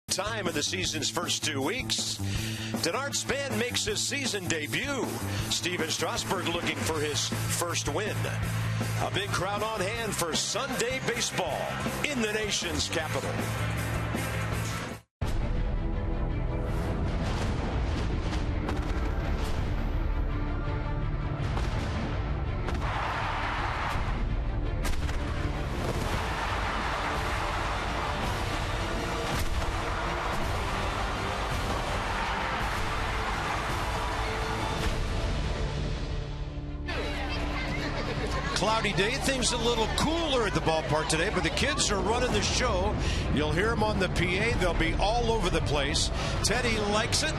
Time of the season's first 2 weeks. Denard Span makes his season debut. Steven Strasburg looking for his first win. A big crowd on hand for Sunday baseball in the nation's capital. Cloudy day, things a little cooler at the ballpark today, but the kids are running the show. You'll hear them on the PA. They'll be all over the place. Teddy likes it.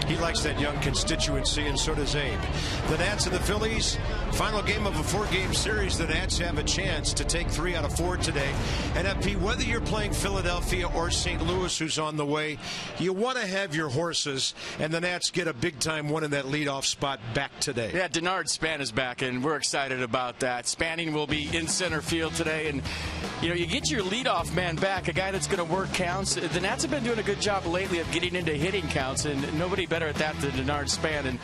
He likes that young constituency, and so does Abe. The Nats and the Phillies, final game of a 4-game series. The Nats have a chance to take 3 out of 4 today. And FP, whether you're playing Philadelphia or St. Louis, who's on the way, you want to have your horses, and the Nats get a big-time one in that leadoff spot back today. Yeah, Denard Span is back, and we're excited about that. Spanning will be in center field today, and you get your leadoff man back, a guy that's going to work counts. The Nats have been doing a good job lately of getting into hitting counts, and nobody better at that than Denard Span, and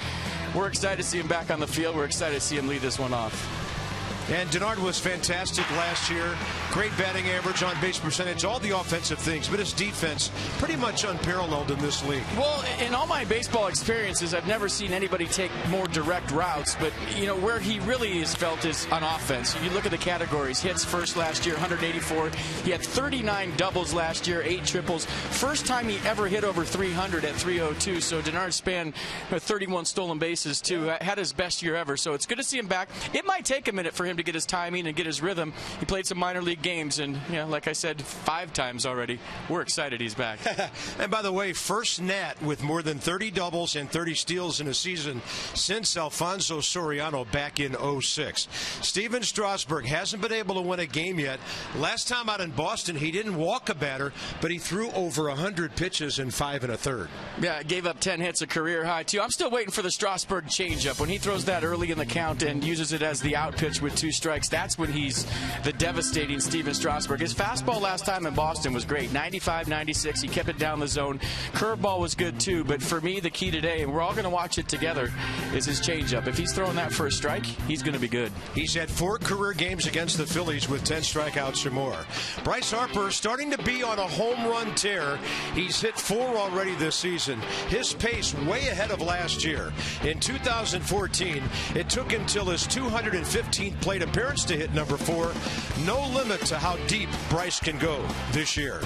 we're excited to see him back on the field. We're excited to see him lead this one off. And Denard was fantastic last year. Great batting average, on base percentage, all the offensive things, but his defense pretty much unparalleled in this league. Well, in all my baseball experiences, I've never seen anybody take more direct routes, but where he really is felt is on offense. You look at the categories: hits first last year, 184. He had 39 doubles last year, 8 triples. First time he ever hit over 300 at 302. So Denard Span, 31 stolen bases too, had his best year ever. So it's good to see him back. It might take a minute for him to get his timing and get his rhythm. He played some minor league games, and like I said, 5 times already. We're excited he's back. And by the way, first Nat with more than 30 doubles and 30 steals in a season since Alfonso Soriano back in 06. Steven Strasburg hasn't been able to win a game yet. Last time out in Boston, he didn't walk a batter, but he threw over 100 pitches in 5 1/3. Yeah, gave up 10 hits, a career high too. I'm still waiting for the Strasburg changeup. When he throws that early in the count and uses it as the out pitch with 2 strikes, that's when he's the devastating Steven Strasburg. His fastball last time in Boston was great, 95, 96. He kept it down the zone. Curveball was good too, but for me, the key today, and we're all going to watch it together, is his changeup. If he's throwing that for a strike, he's going to be good. He's had 4 career games against the Phillies with 10 strikeouts or more. Bryce Harper starting to be on a home run tear. He's hit 4 already this season. His pace way ahead of last year. In 2014, it took him till his 215th plate appearance to hit number 4. No limit to how deep Bryce can go this year.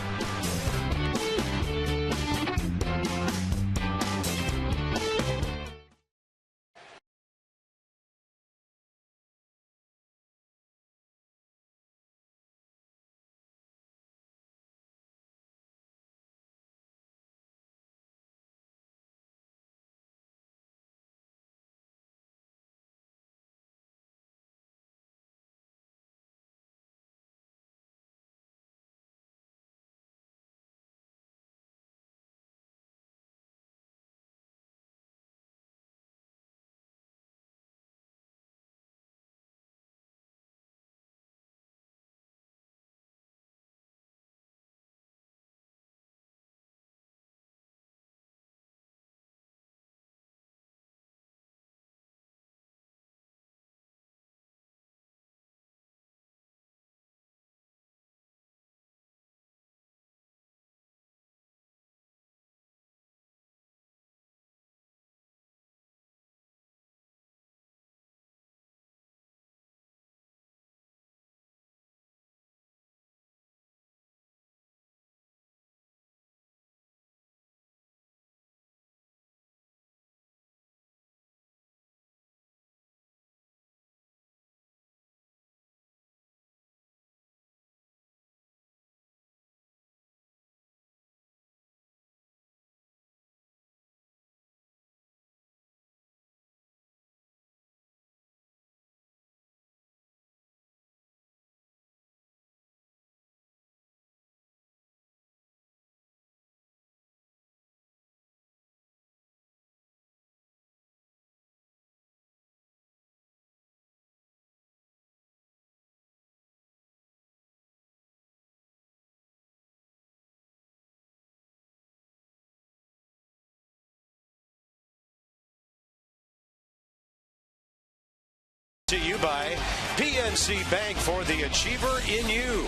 to you by PNC Bank for the Achiever in you.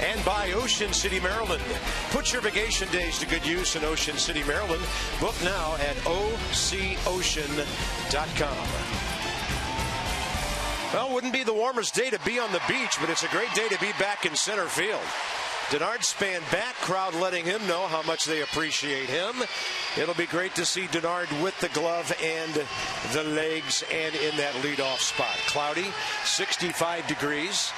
And by Ocean City, Maryland. Put your vacation days to good use in Ocean City, Maryland. Book now at OCOcean.com. Well, it wouldn't be the warmest day to be on the beach, but it's a great day to be back in center field. Denard Span back, crowd letting him know how much they appreciate him. It'll be great to see Denard with the glove and the legs and in that leadoff spot. Cloudy, 65 degrees,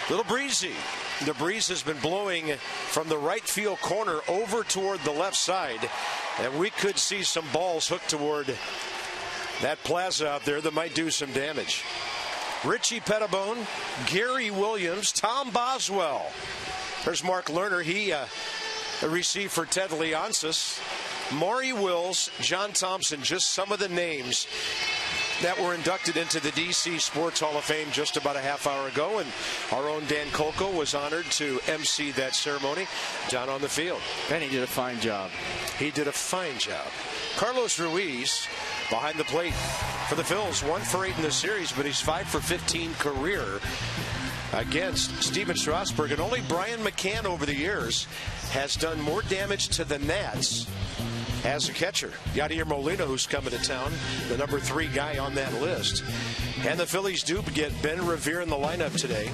little breezy. The breeze has been blowing from the right field corner over toward the left side, and we could see some balls hooked toward that plaza out there that might do some damage. Richie Pettibone, Gary Williams, Tom Boswell. There's Mark Lerner. He received for Ted Leonsis. Maury Wills, John Thompson, just some of the names that were inducted into the DC Sports Hall of Fame just about a half hour ago, and our own Dan Kolko was honored to MC that ceremony down on the field. And he did a fine job. He did a fine job. Carlos Ruiz behind the plate for the Phillies, 1 for 8 in the series, but he's 5 for 15 career against Steven Strasburg. And only Brian McCann over the years has done more damage to the Nats as a catcher. Yadier Molina, who's coming to town, the number 3 guy on that list. And the Phillies do get Ben Revere in the lineup today.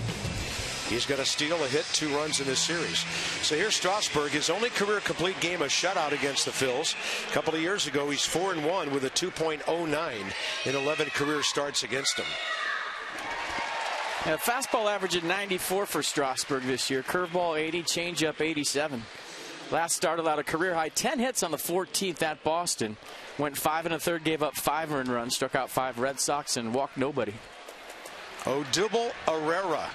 He's got a steal, a hit, 2 runs in this series. So here's Strasburg, his only career complete game, a shutout against the Phils. A couple of years ago, he's 4-1 with a 2.09 in 11 career starts against him. Yeah, fastball averaging 94 for Strasburg this year. Curveball 80, changeup 87. Last start allowed a career high 10 hits on the 14th at Boston. Went 5 1/3, gave up 5 earned runs, struck out 5 Red Sox, and walked nobody. Odubel Herrera.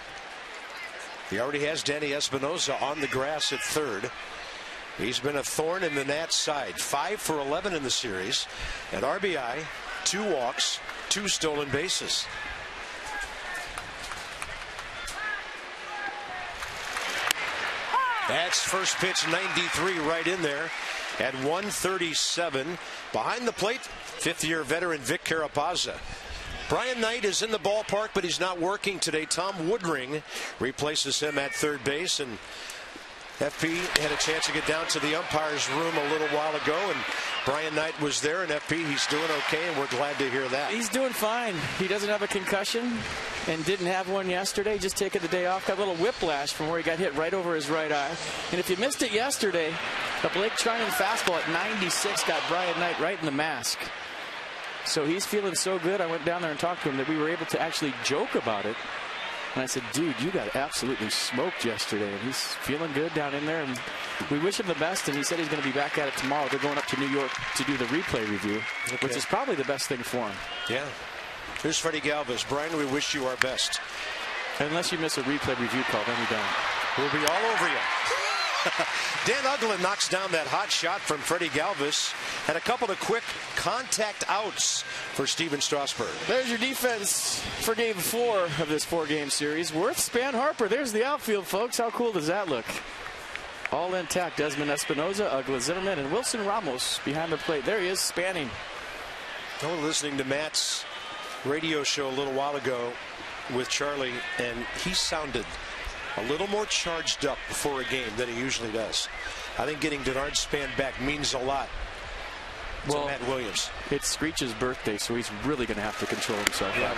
He already has Danny Espinosa on the grass at third. He's been a thorn in the Nats' side. 5 for 11 in the series. An RBI, 2 walks, 2 stolen bases. That's first pitch, 93 right in there at 137. Behind the plate, 5th-year veteran Vic Carapazza. Brian Knight is in the ballpark, but he's not working today. Tom Woodring replaces him at third base, and FP had a chance to get down to the umpire's room a little while ago, and Brian Knight was there, and FP, he's doing okay, and we're glad to hear that. He's doing fine. He doesn't have a concussion and didn't have one yesterday, just taking the day off. Got a little whiplash from where he got hit right over his right eye. And if you missed it yesterday, the Blake Trinan fastball at 96 got Brian Knight right in the mask. So he's feeling so good. I went down there and talked to him that we were able to actually joke about it. And I said, dude, you got absolutely smoked yesterday. And he's feeling good down in there. And we wish him the best. And he said he's going to be back at it tomorrow. They're going up to New York to do the replay review, which is probably the best thing for him. Yeah. Here's Freddie Galvis. Brian, we wish you our best. Unless you miss a replay review call, then you don't. We'll be all over you. Dan Uggla knocks down that hot shot from Freddie Galvis, and a couple of quick contact outs for Steven Strasburg. There's your defense for game 4 of this 4-game series. Worth, Span, Harper. There's the outfield, folks. How cool does that look? All intact. Desmond Espinosa, Uggla, Zimmerman, and Wilson Ramos behind the plate. There he is, spanning. I was listening to Matt's radio show a little while ago with Charlie, and he sounded a little more charged up before a game than he usually does. I think getting Denard Span back means a lot to Matt Williams. It's Screech's birthday, so he's really going to have to control himself. Yeah,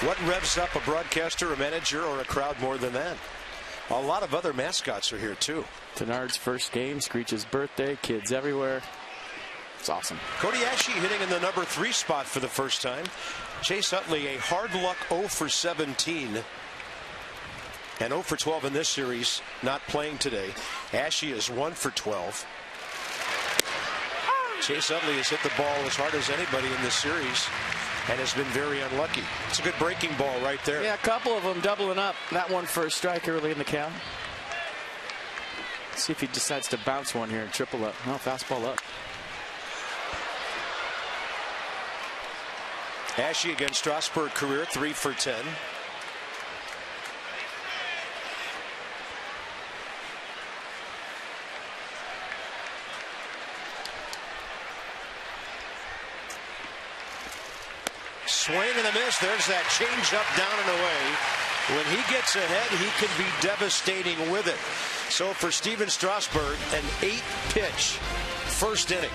what revs up a broadcaster, a manager, or a crowd more than that? A lot of other mascots are here too. Denard's first game, Screech's birthday, kids everywhere. It's awesome. Cody Ashe hitting in the number 3 spot for the first time. Chase Utley, a hard luck 0 for 17. And 0 for 12 in this series, not playing today. Ashe is 1 for 12. Chase Utley has hit the ball as hard as anybody in this series and has been very unlucky. It's a good breaking ball right there. Yeah, a couple of them doubling up. That one for a strike early in the count. See if he decides to bounce one here and triple up. No, fastball up. Ashe against Strasburg, career 3 for 10. swing and a miss. There's that changeup down and away. When he gets ahead, he can be devastating with it. So for Steven Strasburg, an 8-pitch first inning.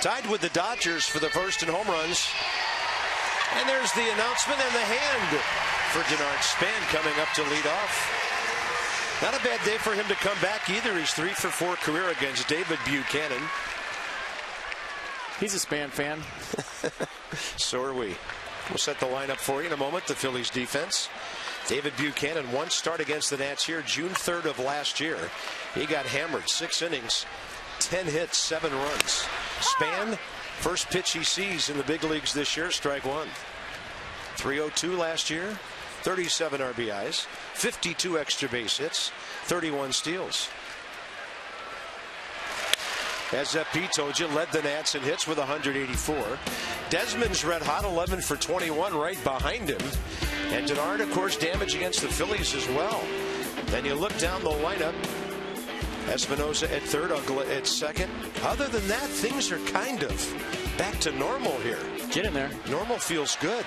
Tied with the Dodgers for the first in home runs. And there's the announcement and the hand for Denard Span coming up to lead off. Not a bad day for him to come back either. He's 3 for 4 career against David Buchanan. He's a Span fan. So are we. We'll set the lineup for you in a moment. The Phillies defense. David Buchanan, one start against the Nats here, June 3rd of last year. He got hammered, 6 innings, 10 hits, 7 runs. Span, first pitch he sees in the big leagues this year, strike one. 302 last year, 37 RBIs, 52 extra base hits, 31 steals. As Pete told you, led the Nats in hits with 184. Desmond's red hot, 11 for 21 right behind him. And Denard, of course, damage against the Phillies as well. Then you look down the lineup. Espinosa at third, Ugla at second. Other than that, things are kind of back to normal here. Get in there. Normal feels good.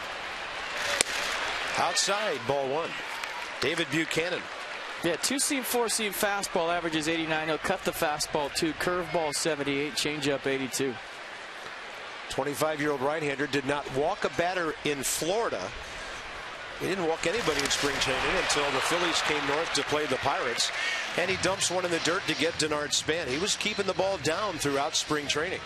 Outside, ball one. David Buchanan. Yeah, 2-seam, 4-seam fastball averages 89. He'll cut the fastball too. Curveball 78, changeup 82. 25-year-old right-hander did not walk a batter in Florida. He didn't walk anybody in spring training until the Phillies came north to play the Pirates. And he dumps one in the dirt to get Denard Span. He was keeping the ball down throughout spring training.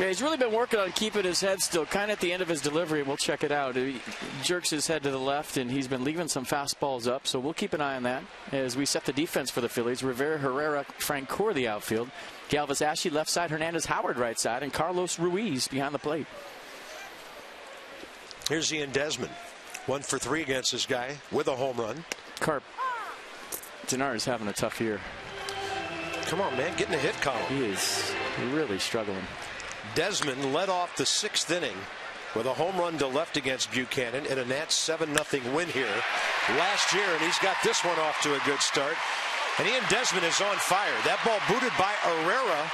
Yeah, he's really been working on keeping his head still, kind of at the end of his delivery. We'll check it out. He jerks his head to the left, and he's been leaving some fastballs up, so we'll keep an eye on that as we set the defense for the Phillies. Rivera, Herrera, Francoeur, the outfield. Galvis Ashley, left side. Hernandez Howard, right side. And Carlos Ruiz behind the plate. Here's Ian Desmond. 1 for 3 against this guy with a home run. Denard is having a tough year. Come on, man. Get in the hit column. He is really struggling. Desmond led off the 6th inning with a home run to left against Buchanan in a Nats 7-0 win here last year, and he's got this one off to a good start. And Ian Desmond is on fire. That ball booted by Herrera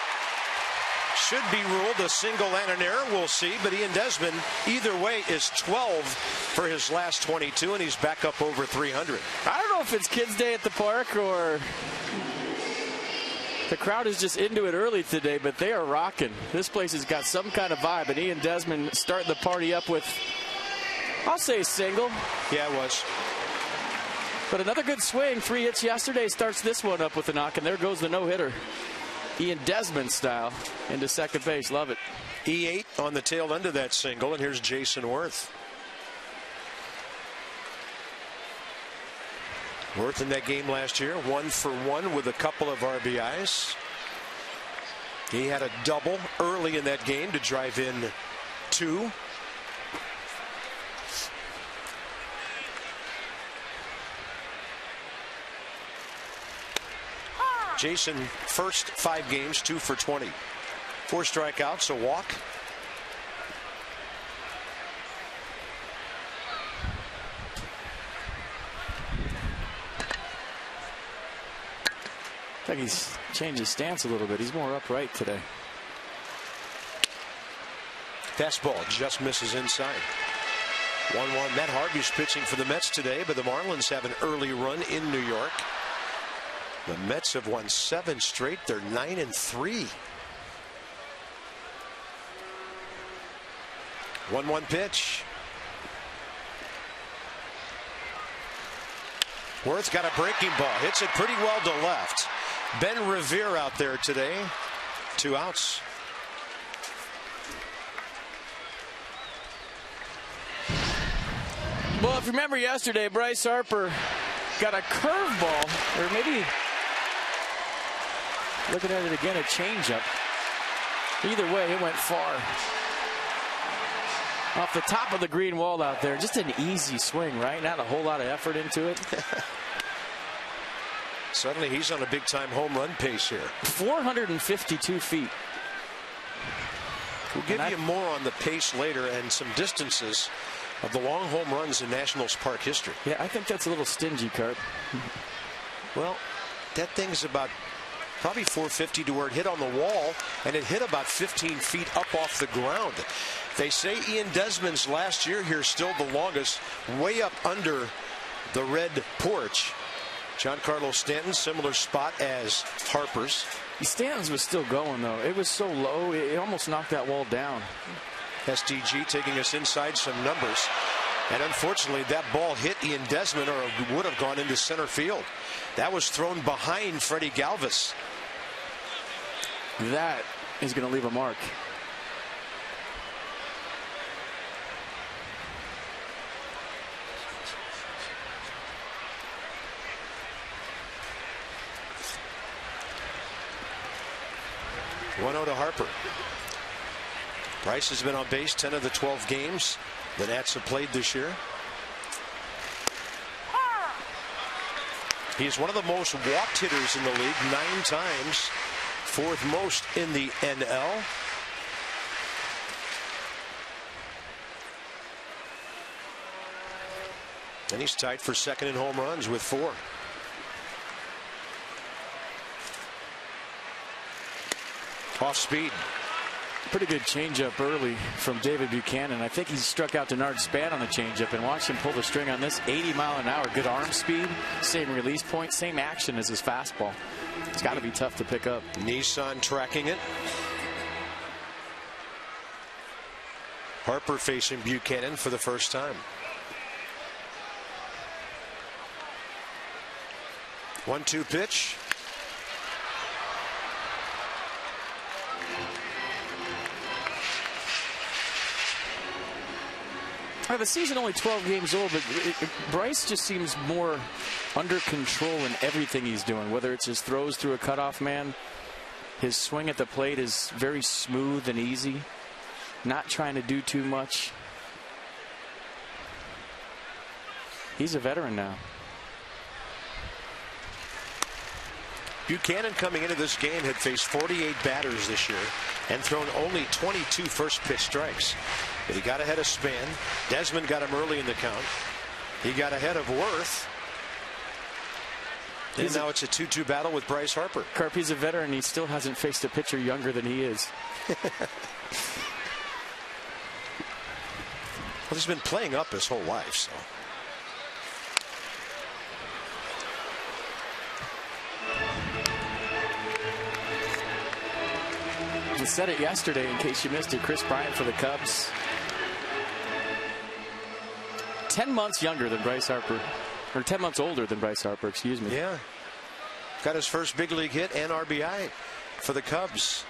should be ruled a single and an error. We'll see. But Ian Desmond, either way, is 12 for his last 22, and he's back up over 300. I don't know if it's Kids Day at the park or the crowd is just into it early today, but they are rocking. This place has got some kind of vibe, and Ian Desmond starting the party up with, I'll say, a single. Yeah, it was. But another good swing. 3 hits yesterday, starts this one up with a knock, and there goes the no-hitter. Ian Desmond style into second base. Love it. E8 on the tail end of that single, and here's Jason Worth. Worth in that game last year, 1 for 1 with a couple of RBIs. He had a double early in that game to drive in 2. Jason, first 5 games, 2 for 20. 4 strikeouts, a walk. I think he's changed his stance a little bit. He's more upright today. Fastball just misses inside. 1-1. Matt Harvey's pitching for the Mets today, but the Marlins have an early run in New York. The Mets have won 7 straight. They're 9-3. 1-1 pitch. Worth's got a breaking ball. Hits it pretty well to left. Ben Revere out there today. 2 outs. Well, if you remember yesterday, Bryce Harper got a curveball, or maybe looking at it again, a changeup. Either way, it went far. Off the top of the green wall out there. Just an easy swing, right? Not a whole lot of effort into it. Suddenly he's on a big-time home run pace here. 452 feet. We'll give you more on the pace later and some distances of the long home runs in Nationals Park history. Yeah, I think that's a little stingy, Carp. Well, that thing's about probably 450 to where it hit on the wall, and it hit about 15 feet up off the ground. They say Ian Desmond's last year here still the longest, way up under the red porch. Giancarlo Stanton, similar spot as Harper's. Stanton's was still going, though. It was so low, it almost knocked that wall down. SDG taking us inside some numbers. And unfortunately, that ball hit Ian Desmond, or would have gone into center field. That was thrown behind Freddie Galvis. That is going to leave a mark. To Harper. Bryce has been on base 10 of the 12 games the Nats have played this year. He is one of the most walked hitters in the league, 9 times, 4th most in the NL. And he's tied for 2nd in home runs with 4. Off speed. Pretty good changeup early from David Buchanan. I think he struck out Denard Span on the changeup, and watch him pull the string on this. 80 mile an hour, good arm speed, same release point, same action as his fastball. It's got to be tough to pick up. Nissan tracking it. Harper facing Buchanan for the first time. 1-2 pitch. The season only 12 games old, but Bryce just seems more under control in everything he's doing, whether it's his throws through a cutoff man. His swing at the plate is very smooth and easy, not trying to do too much. He's a veteran now. Buchanan coming into this game had faced 48 batters this year and thrown only 22 first pitch strikes. But he got ahead of Span. Desmond got him early in the count. He got ahead of Worth. And now it's a 2-2 battle with Bryce Harper. Carp, he's a veteran. He still hasn't faced a pitcher younger than he is. Well, he's been playing up his whole life, so. You said it yesterday in case you missed it. Chris Bryant for the Cubs. 10 months younger than Bryce Harper, or 10 months older than Bryce Harper, excuse me. Yeah. Got his first big league hit and RBI for the Cubs.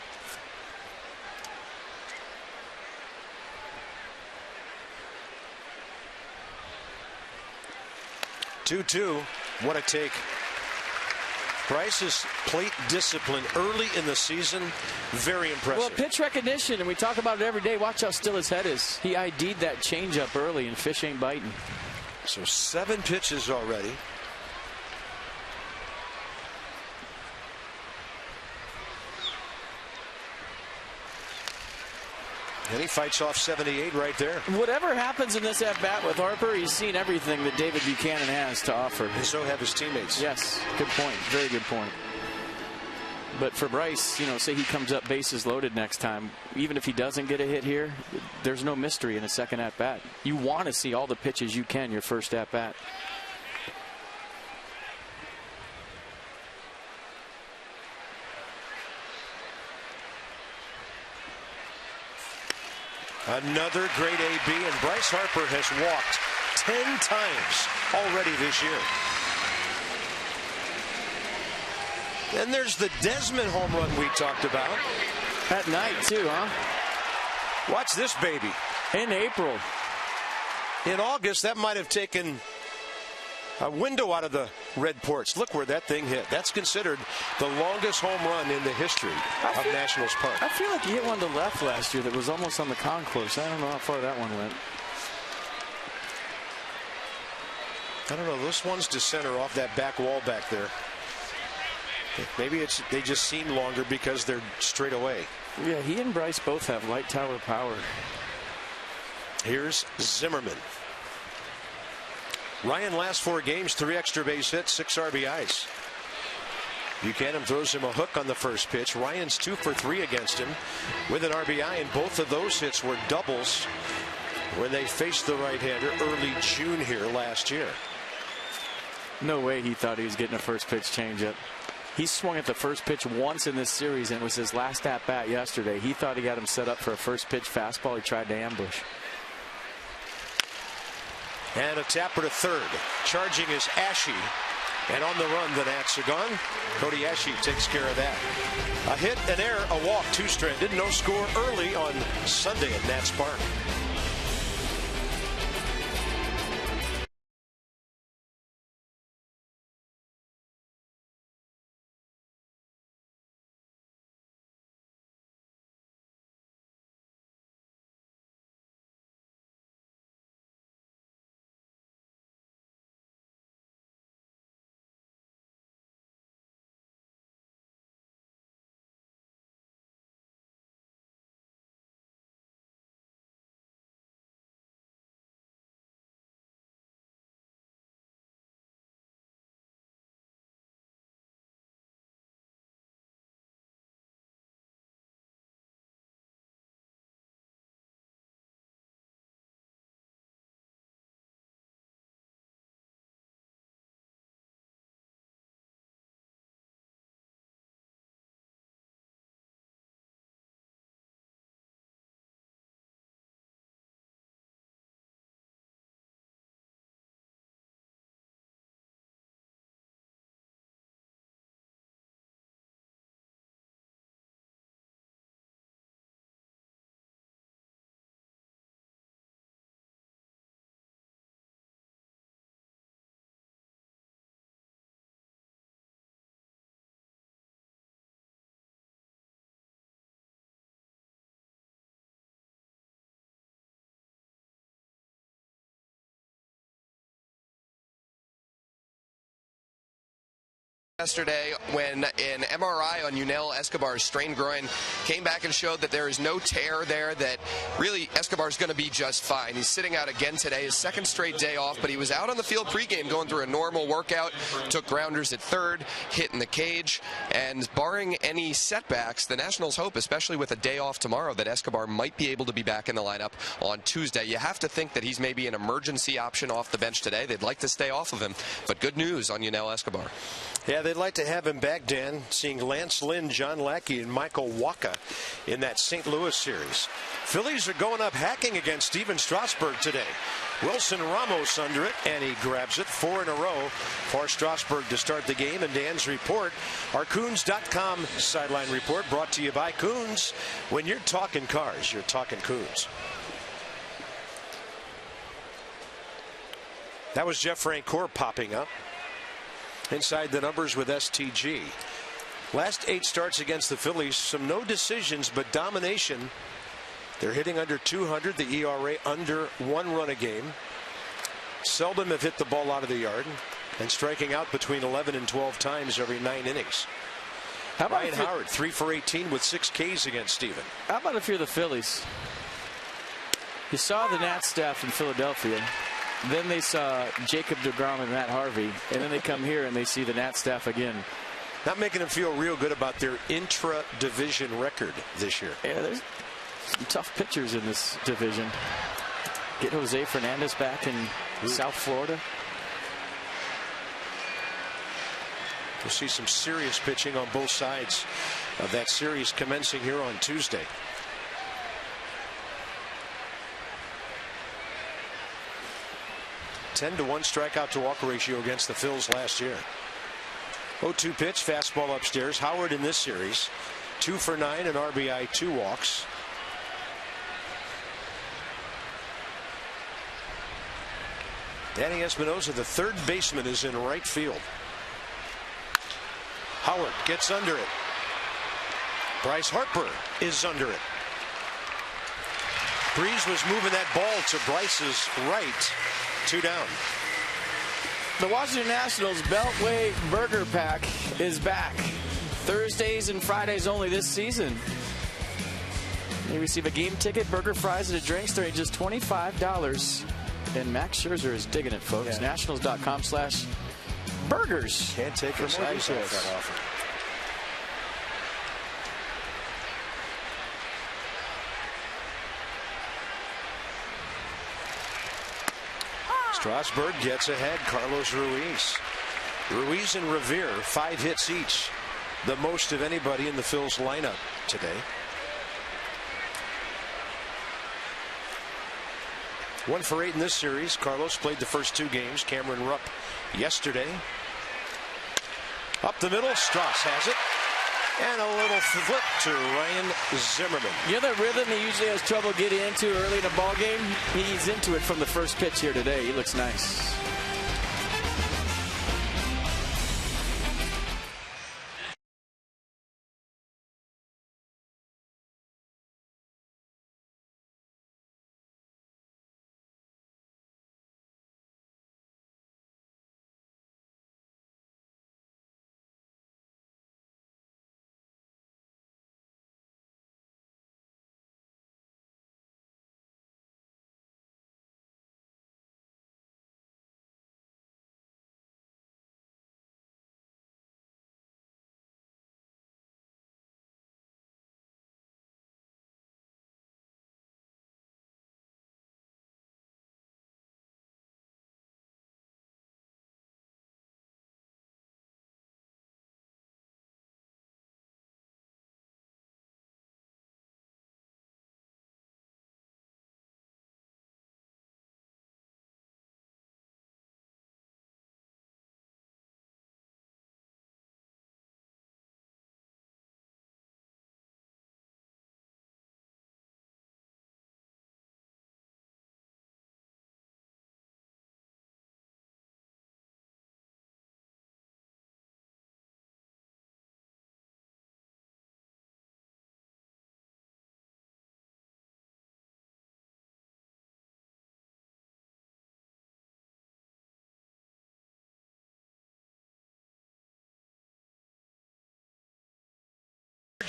Two-two. What a take. Bryce's plate discipline early in the season, very impressive. Well, pitch recognition, and we talk about it every day. Watch how still his head is. He ID'd that changeup early, and fish ain't biting. So 7 pitches already. And he fights off 78 right there. Whatever happens in this at-bat with Harper, he's seen everything that David Buchanan has to offer. And so have his teammates. Yes, good point. Very good point. But for Bryce, you know, say he comes up bases loaded next time, even if he doesn't get a hit here, there's no mystery in a second at-bat. You want to see all the pitches you can your first at-bat. Another great AB, and Bryce Harper has walked 10 times already this year. Then there's the Desmond home run we talked about. At night, too, huh? Watch this baby. In April. In August, that might have taken a window out of the red porch. Look where that thing hit. That's considered the longest home run in the history of Nationals Park. I feel like he hit one to left last year that was almost on the concourse. I don't know how far that one went. I don't know. Those ones to center off that back wall back there. Maybe they just seem longer because they're straight away. Yeah, he and Bryce both have light tower power. Here's Zimmerman. Ryan last 4 games, 3 extra base hits, 6 RBIs. Buchanan throws him a hook on the first pitch. Ryan's 2 for 3 against him with an RBI, and both of those hits were doubles when they faced the right-hander early June here last year. No way he thought he was getting a first pitch changeup. He swung at the first pitch once in this series, and it was his last at-bat yesterday. He thought he got him set up for a first pitch fastball. He tried to ambush. And a tapper to third. Charging is Ashe. And on the run, the Nats are gone. Cody Ashe takes care of that. A hit, an error, a walk, 2 stranded. No score early on Sunday at Nats Park. Yesterday, when an MRI on Yunel Escobar's strained groin came back and showed that there is no tear there, that really Escobar's going to be just fine. He's sitting out again today, his 2nd straight day off, but he was out on the field pregame going through a normal workout, took grounders at third, hit in the cage, and barring any setbacks, the Nationals hope, especially with a day off tomorrow, that Escobar might be able to be back in the lineup on Tuesday. You have to think that he's maybe an emergency option off the bench today. They'd like to stay off of him, but good news on Yunel Escobar. Yeah, they'd like to have him back, Dan, seeing Lance Lynn, John Lackey, and Michael Wacha in that St. Louis series. Phillies are going up hacking against Steven Strasburg today. Wilson Ramos under it, and he grabs it 4 in a row for Strasburg to start the game. And Dan's report, our Coons.com sideline report, brought to you by Coons. When you're talking cars, you're talking Coons. That was Jeff Francoeur popping up. Inside the numbers with STG. Last 8 starts against the Phillies, some no decisions, but domination. They're hitting under 200, the ERA under 1 run a game. Seldom have hit the ball out of the yard, and striking out between 11 and 12 times every 9 innings. How about Ryan Howard, 3 for 18 with 6 Ks against Steven. How about if you're the Phillies? You saw the Nats staff in Philadelphia. Then they saw Jacob deGrom and Matt Harvey. And then they come here and they see the Nats staff again. Not making them feel real good about their intra-division record this year. Yeah, there's some tough pitchers in this division. Get Jose Fernandez back in South Florida. We'll see some serious pitching on both sides of that series commencing here on Tuesday. (10-1) strikeout to walk ratio against the Phils last year. 0-2 pitch, fastball upstairs. Howard in this series 2 for 9, an RBI, 2 walks. Danny Espinosa, the third baseman, is in right field. Howard gets under it. Bryce Harper is under it. Breeze was moving that ball to Bryce's right. 2 down. The Washington Nationals Beltway Burger Pack is back. Thursdays and Fridays only this season. You receive a game ticket, burger, fries, and a drink starting at just $25. And Max Scherzer is digging it, folks. Yeah. Nationals.com/burgers. Can't take your size off that offer. Strasburg gets ahead. Carlos Ruiz. Ruiz and Revere, 5 hits each. The most of anybody in the Phils lineup today. 1 for 8 in this series. Carlos played the first 2 games. Cameron Rupp yesterday. Up the middle. Strauss has it. And a little flip to Ryan Zimmerman. You know that rhythm he usually has trouble getting into early in a ball game? He's into it from the first pitch here today. He looks nice.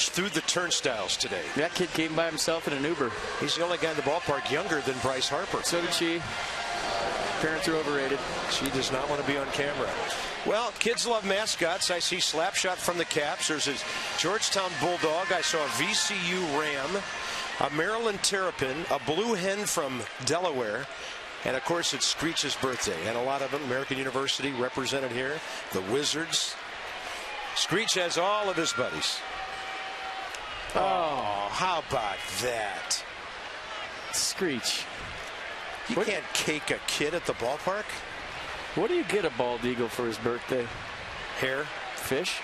Through the turnstiles today. That kid came by himself in an Uber. He's the only guy in the ballpark younger than Bryce Harper. So did she. Parents are overrated. She does not want to be on camera. Well, kids love mascots. I see Slapshot from the Caps. There's a Georgetown Bulldog. I saw a VCU Ram, a Maryland Terrapin, a Blue Hen from Delaware, and of course it's Screech's birthday. And a lot of them, American University represented here, the Wizards. Screech has all of his buddies. Oh, how about that? Screech. You can't cake a kid at the ballpark? What do you get a bald eagle for his birthday? Hair? Fish?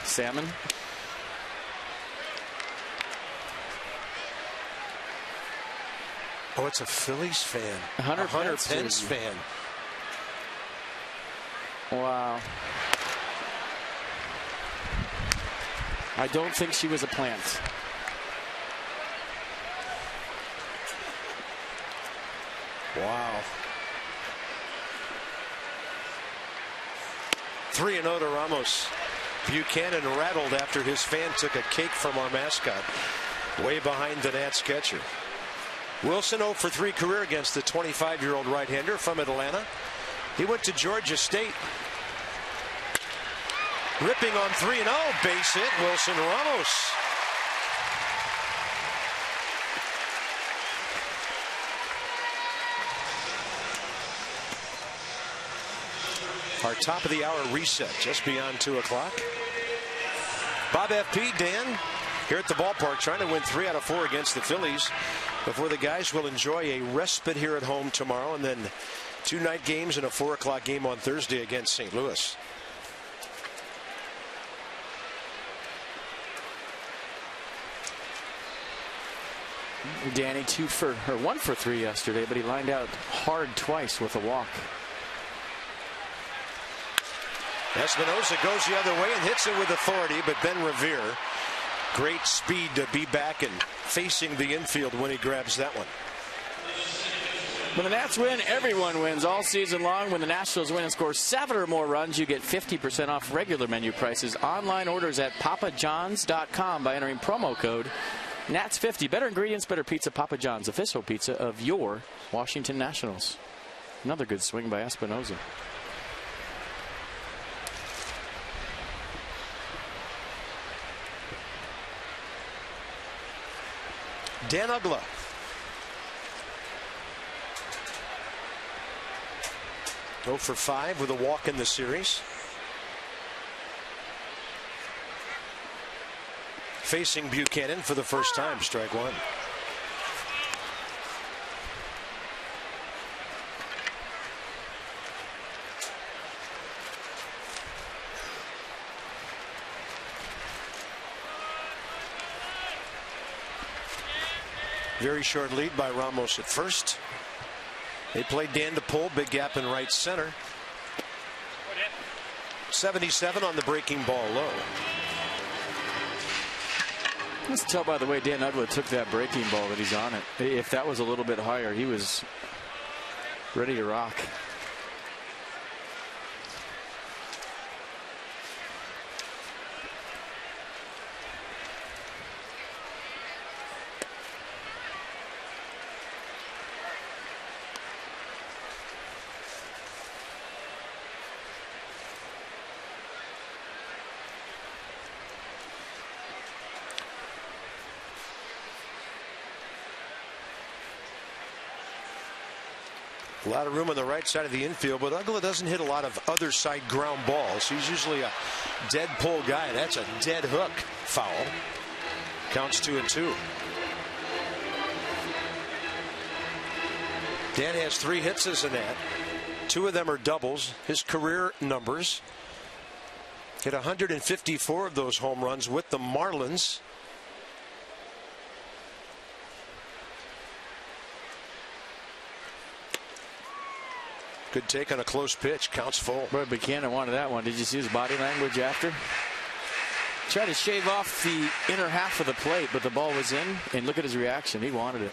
Salmon? Oh, it's a Phillies fan. A Hunter Pence fan. Wow. I don't think she was a plant. Wow. 3-0 to Ramos. Buchanan rattled after his fan took a cake from our mascot way behind the Nats catcher. Wilson 0 for 3 career against the 25-year-old right-hander from Atlanta. He went to Georgia State. Ripping on 3-0, base hit, Wilson Ramos. Our top of the hour reset just beyond 2 o'clock. Bob FP, Dan, here at the ballpark trying to win 3 out of 4 against the Phillies before the guys will enjoy a respite here at home tomorrow, and then 2 night games and a 4 o'clock game on Thursday against St. Louis. Danny 1 for 3 yesterday, but he lined out hard twice with a walk. Espinosa goes the other way and hits it with authority, but then Revere, great speed to be back and facing the infield when he grabs that one. When the Nats win, everyone wins all season long. When the Nationals win and score 7 or more runs, you get 50% off regular menu prices. Online orders at papajohns.com by entering promo code Nats50. Better ingredients, better pizza. Papa John's, official pizza of your Washington Nationals. Another good swing by Espinosa. Dan Uggla. Go for 5 with a walk in the series. Facing Buchanan for the first time, strike 1. Very short lead by Ramos at first. They play Dan to pull, big gap in right center. 77 on the breaking ball low. Let's tell by the way Dan Uggla took that breaking ball that he's on it. If that was a little bit higher, he was ready to rock. A lot of room on the right side of the infield, but Uggla doesn't hit a lot of other side ground balls. He's usually a dead pull guy. That's a dead hook foul. Counts 2-2. Dan has 3 hits as a Nat. 2 of them are doubles. His career numbers. Hit 154 of those home runs with the Marlins. Good take on a close pitch. Counts full. Boy, Buchanan wanted that one. Did you see his body language after? Tried to shave off the inner half of the plate, but the ball was in. And look at his reaction. He wanted it.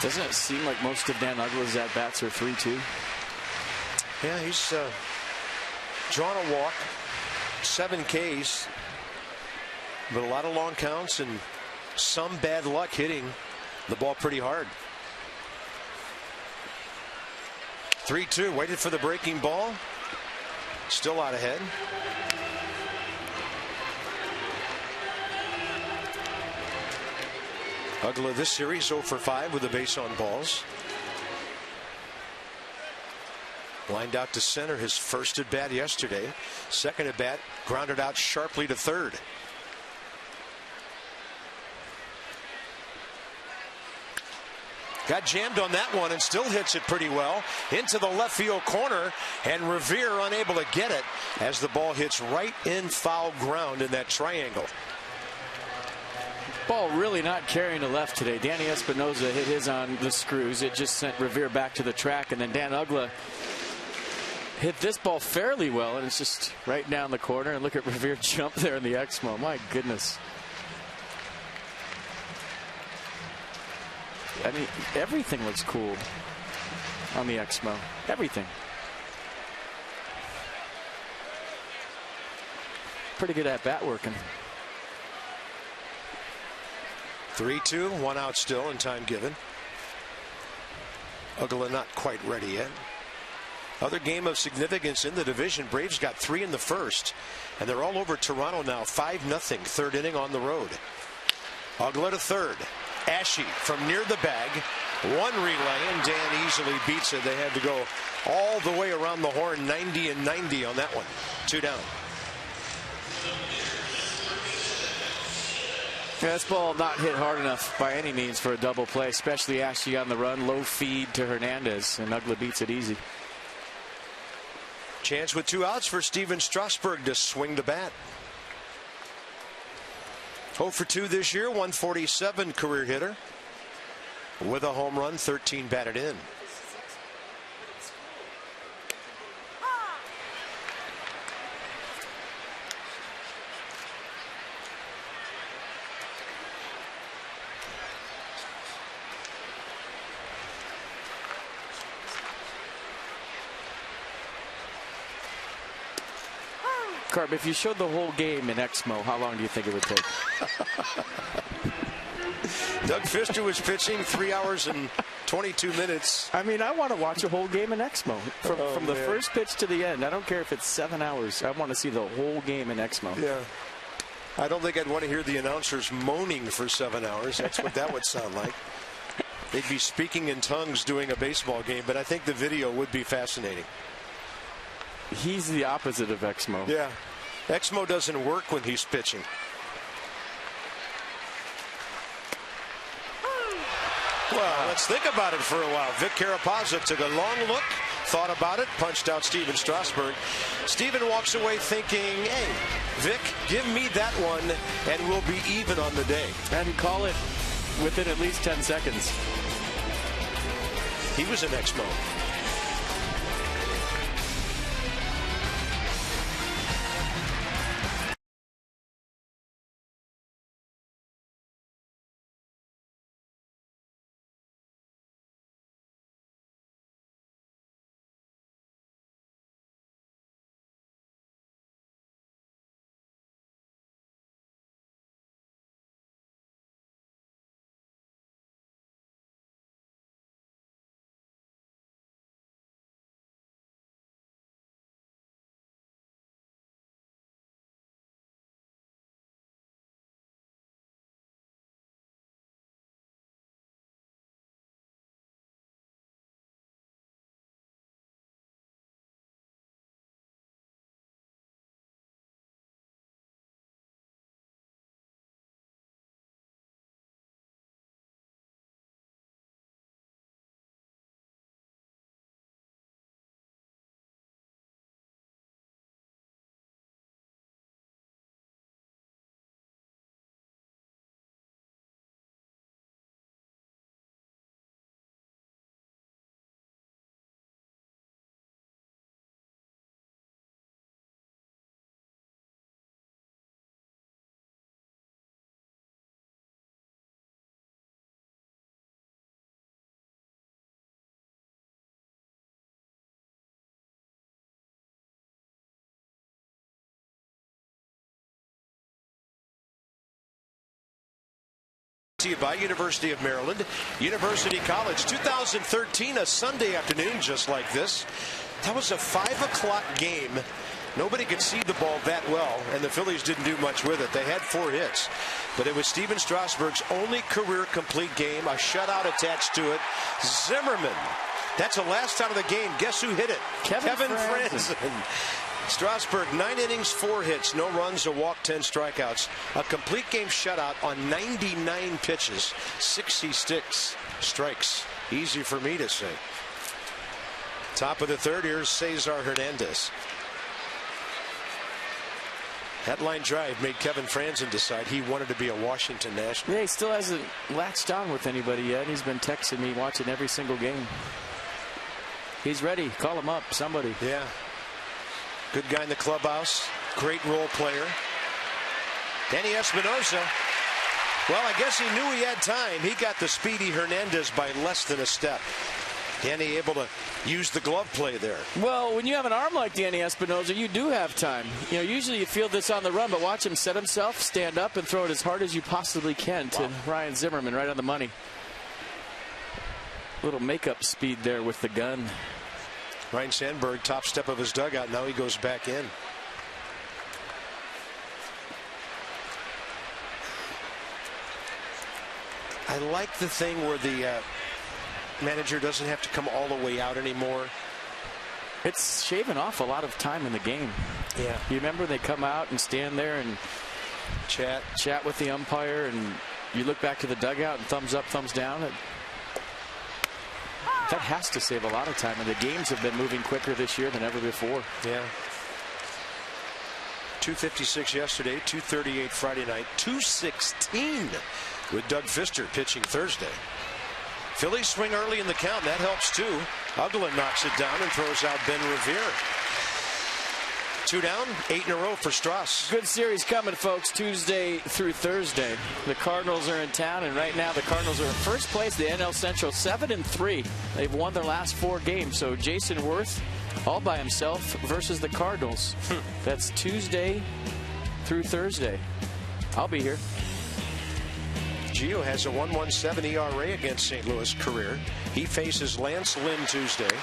Doesn't it seem like most of Dan Uggla's at-bats are 3-2? Yeah, he's drawn a walk, 7 Ks, but a lot of long counts and some bad luck hitting the ball pretty hard. 3-2, waited for the breaking ball. Still out ahead. Uggla this series 0 for 5 with a base on balls. Lined out to center, his first at bat yesterday. Second at bat, grounded out sharply to third. Got jammed on that one and still hits it pretty well into the left field corner, and Revere unable to get it as the ball hits right in foul ground in that triangle. Ball really not carrying to left today. Danny Espinosa hit his on the screws. It just sent Revere back to the track, and then Dan Uggla hit this ball fairly well, and it's just right down the corner. And look at Revere jump there in the Exmo. My goodness. I mean, everything looks cool on the Exmo. Everything. Pretty good at bat working. 3-2, 1 out still in time given. Oakland not quite ready yet. Other game of significance in the division. Braves got 3 in the first, and they're all over Toronto now. 5-0, 3rd inning on the road. Oakland to third. Ashe from near the bag. 1 relay, and Dan easily beats it. They had to go all the way around the horn, 90 and 90 on that one. 2 down. Fastball not hit hard enough by any means for a double play, especially Ashe on the run. Low feed to Hernandez, and Oakland beats it easy. Chance with 2 outs for Steven Strasburg to swing the bat. 0 for 2 this year, 147 career hitter. With a home run, 13 batted in. Carp, if you showed the whole game in Exmo, how long do you think it would take? Doug Fister was pitching 3 hours and 22 minutes. I mean, I want to watch a whole game in Exmo from the first pitch to the end. I don't care if it's 7 hours. I want to see the whole game in Exmo. Yeah. I don't think I'd want to hear the announcers moaning for 7 hours. That's what that would sound like. They'd be speaking in tongues doing a baseball game, but I think the video would be fascinating. He's the opposite of Exmo. Yeah. Exmo doesn't work when he's pitching. Well, let's think about it for a while. Vic Carapazza took a long look, thought about it, punched out Steven Strasburg. Steven walks away thinking, hey, Vic, give me that one, and we'll be even on the day. And call it within at least 10 seconds. He was in Exmo. By University of Maryland, University College, 2013, a Sunday afternoon just like this. That was a 5 o'clock game. Nobody could see the ball that well, and the Phillies didn't do much with it. They had 4 hits, but it was Steven Strasburg's only career complete game, a shutout attached to it. Zimmerman, that's the last out of the game. Guess who hit it? Kevin Franzen. Strasburg, 9 innings, 4 hits, no runs, a walk, 10 strikeouts. A complete game shutout on 99 pitches, 66 strikes. Easy for me to say. Top of the third, here's Cesar Hernandez. That line drive made Kevin Franzen decide he wanted to be a Washington National. Yeah, he still hasn't latched on with anybody yet. He's been texting me, watching every single game. He's ready. Call him up, somebody. Yeah. Good guy in the clubhouse. Great role player. Danny Espinosa Well, I guess he knew he had time. He got the Speedy Hernandez by less than a step. Danny able to use the glove play there. Well, when you have an arm like Danny Espinosa, you do have time. You know, usually you feel this on the run, but watch him set himself, stand up, and throw it as hard as you possibly can to Ryan Zimmerman, right on the money. Little makeup speed there with the gun. Ryan Sandberg, top step of his dugout. Now he goes back in. I like the thing where the manager doesn't have to come all the way out anymore. It's shaving off a lot of time in the game. Yeah. You remember they come out and stand there and chat with the umpire, and you look back to the dugout and thumbs up, thumbs down. That has to save a lot of time, and the games have been moving quicker this year than ever before. Yeah. 2:56 yesterday, 2:38 Friday night, 2:16 with Doug Fister pitching Thursday. Phillies swing early in the count. That helps too. Uggla knocks it down and throws out Ben Revere. 2 down, 8 in a row for Strauss. Good series coming, folks, Tuesday through Thursday. The Cardinals are in town, and right now the Cardinals are in first place, the NL Central, 7-3. They've won their last 4 games. So Jason Worth all by himself versus the Cardinals. That's Tuesday through Thursday. I'll be here. Gio has a 1.17 ERA against St. Louis career. He faces Lance Lynn Tuesday.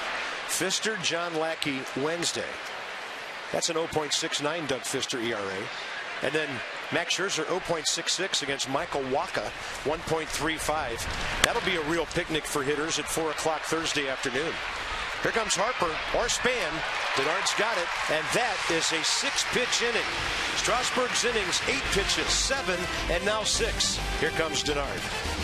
Fister, John Lackey Wednesday. That's an 0.69 Doug Fister ERA. And then Max Scherzer 0.66 against Michael Wacha 1.35. That'll be a real picnic for hitters at 4 o'clock Thursday afternoon. Here comes Harper or Span. Denard's got it, and that is a 6-pitch inning. Strasburg's innings, 8 pitches, 7, and now 6. Here comes Denard.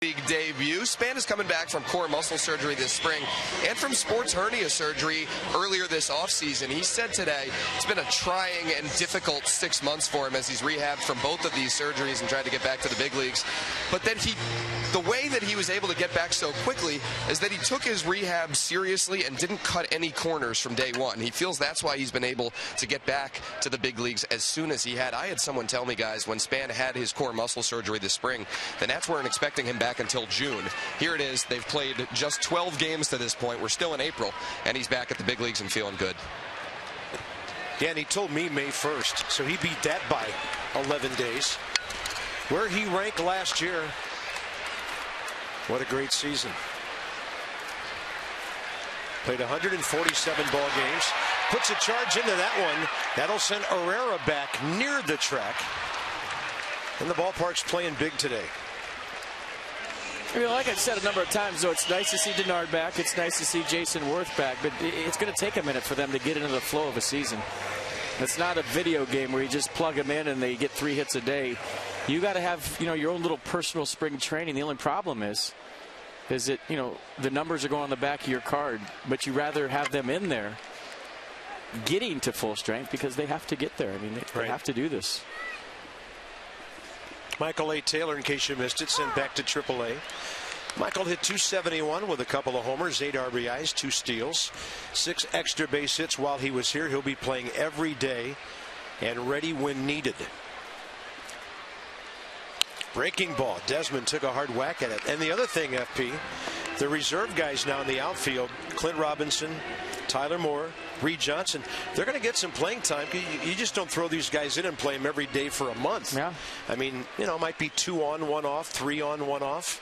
League debut. Span is coming back from core muscle surgery this spring and from sports hernia surgery earlier this offseason. He said today it's been a trying and difficult 6 months for him as he's rehabbed from both of these surgeries and tried to get back to the big leagues. But then the way that he was able to get back so quickly is that he took his rehab seriously and didn't cut any corners from day one. He feels that's why he's been able to get back to the big leagues as soon as he had. I had someone tell me, guys, when Span had his core muscle surgery this spring, the Nats weren't expecting him back until June. Here it is. They've played just 12 games to this point. We're still in April, and he's back at the big leagues and feeling good. Yeah, and he told me May 1st, so he beat that by 11 days. Where he ranked last year. What a great season. Played 147 ball games. Puts a charge into that one. That'll send Herrera back near the track. And the ballpark's playing big today. You know, like I said a number of times, though, it's nice to see Denard back. It's nice to see Jason Worth back. But it's going to take a minute for them to get into the flow of a season. It's not a video game where you just plug them in and they get 3 hits a day. You got to have, your own little personal spring training. The only problem is that, the numbers are going on the back of your card, but you rather have them in there getting to full strength because they have to get there. I mean, they have to do this. Michael A. Taylor, in case you missed it, sent back to AAA. Michael hit .271 with a couple of homers, 8 RBIs, 2 steals, 6 extra base hits while he was here. He'll be playing every day and ready when needed. Breaking ball. Desmond took a hard whack at it. And the other thing, FP, the reserve guys now in the outfield, Clint Robinson, Tyler Moore, Reed Johnson, they're going to get some playing time. You just don't throw these guys in and play them every day for a month. Yeah. I mean, you know, it might be 2 on, 1 off, 3 on, 1 off.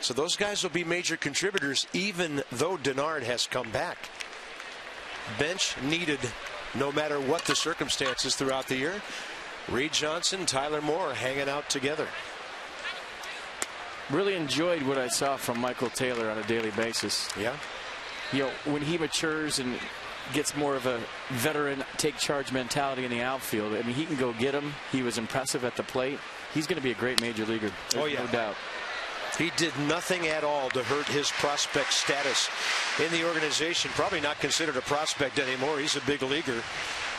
So those guys will be major contributors even though Denard has come back. Bench needed no matter what the circumstances throughout the year. Reed Johnson, Tyler Moore hanging out together. Really enjoyed what I saw from Michael Taylor on a daily basis. Yeah. You know, when he matures and gets more of a veteran take charge mentality in the outfield, I mean, he can go get him. He was impressive at the plate. He's going to be a great major leaguer. There's no doubt. He did nothing at all to hurt his prospect status in the organization. Probably not considered a prospect anymore. He's a big leaguer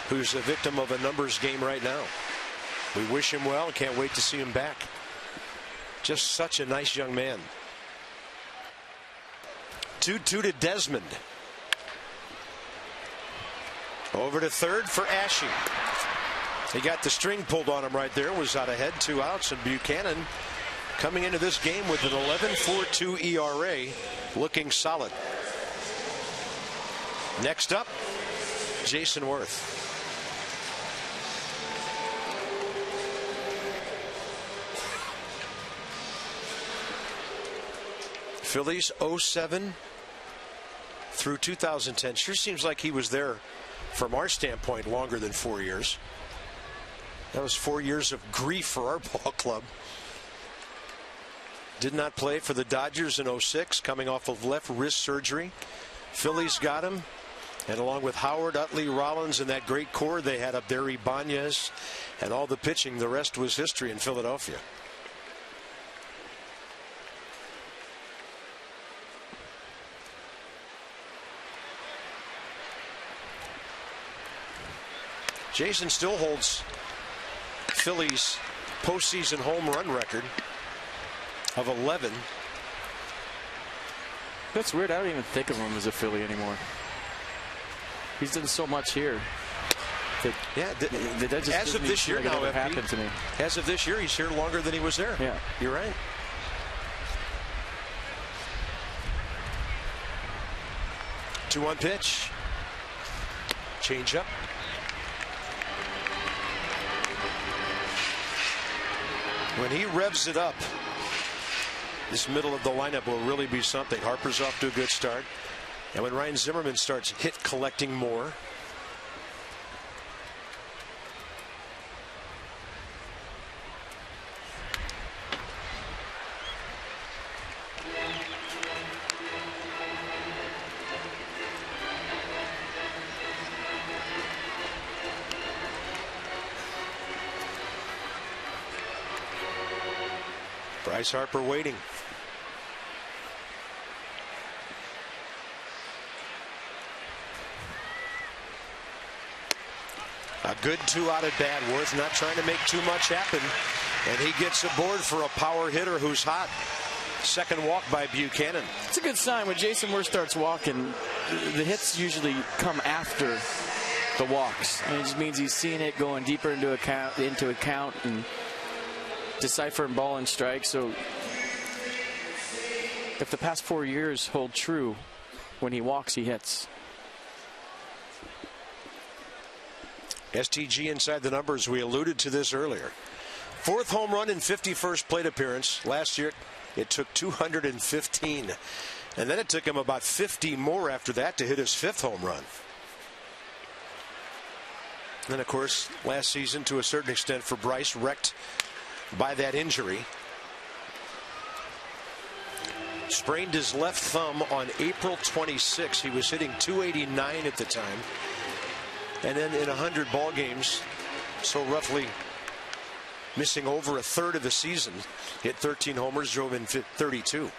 who's a victim of a numbers game right now. We wish him well and can't wait to see him back. Just such a nice young man. 2-2 to Desmond. Over to third for Ashe. He got the string pulled on him right there. Was out ahead, 2 outs, and Buchanan coming into this game with an 11.42 ERA, looking solid. Next up, Jason Worth. Phillies 07 through 2010. Sure seems like he was there, from our standpoint, longer than 4 years. That was 4 years of grief for our ball club. Did not play for the Dodgers in 06, coming off of left wrist surgery. Phillies got him, and along with Howard, Utley, Rollins, and that great core they had up there, Ibanez, and all the pitching, the rest was history in Philadelphia. Jason still holds Phillies postseason home run record of 11. That's weird. I don't even think of him as a Philly anymore. He's done so much here. That just as of this year, like now, happened to me. As of this year, he's here longer than he was there. Yeah, you're right. Two-one pitch. Change up. When he revs it up, this middle of the lineup will really be something. Harper's off to a good start. And when Ryan Zimmerman starts hit collecting more, Bryce Harper waiting. A good 2-out at bat. Worth not trying to make too much happen. And he gets aboard for a power hitter who's hot. Second walk by Buchanan. It's a good sign when Jason Worth starts walking. The hits usually come after the walks. And it just means he's seeing it going deeper into account and deciphering ball and strike. So if the past 4 years hold true, when he walks, he hits. STG inside the numbers. We alluded to this earlier. 4th home run in 51st plate appearance. Last year it took 215. And then it took him about 50 more after that to hit his 5th home run. And then, of course, last season, to a certain extent for Bryce, wrecked by that injury. Sprained his left thumb on April 26. He was hitting .289 at the time. And then in 100 ball games, so roughly missing over a third of the season, hit 13 homers, drove in 32.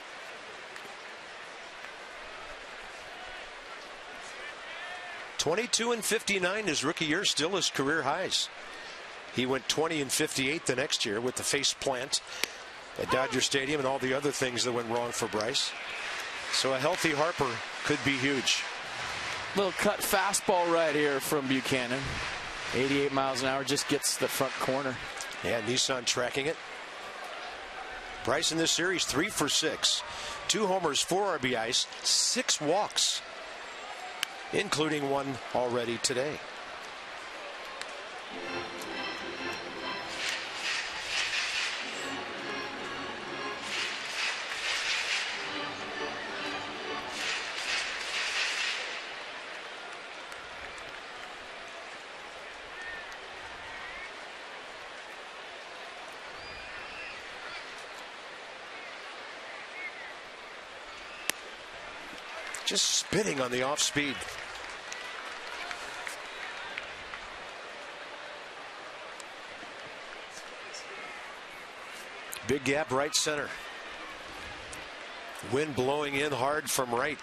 22 and 59 his rookie year, still his career highs. He went 20 and 58 the next year with the face plant at Dodger Stadium and all the other things that went wrong for Bryce. So a healthy Harper could be huge. Little cut fastball right here from Buchanan. 88 miles an hour, just gets the front corner. Yeah, Nissan tracking it. Bryce in this series 3 for 6. 2 homers, 4 RBIs, 6 walks, including one already today. Just spitting on the off speed. Big gap right center. Wind blowing in hard from right.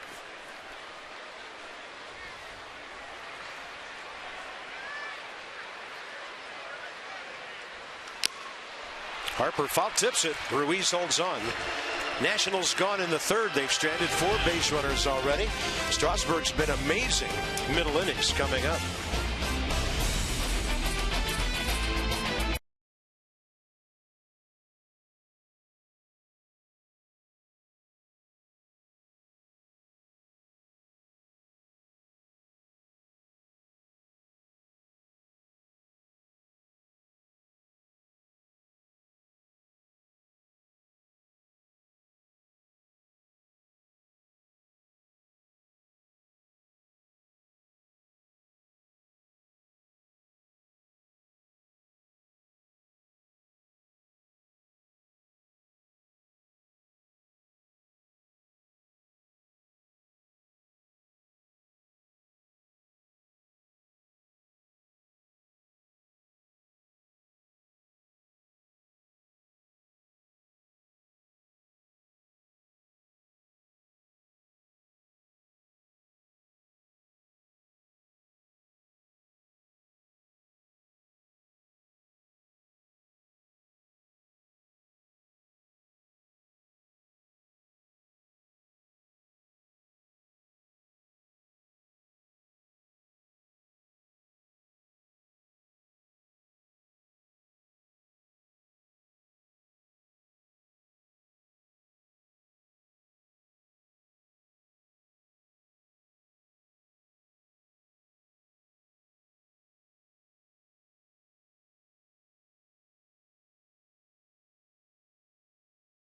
Harper foul tips it. Ruiz holds on. Nationals gone in the third. They've stranded 4 base runners already. Strasburg's been amazing. Middle innings coming up.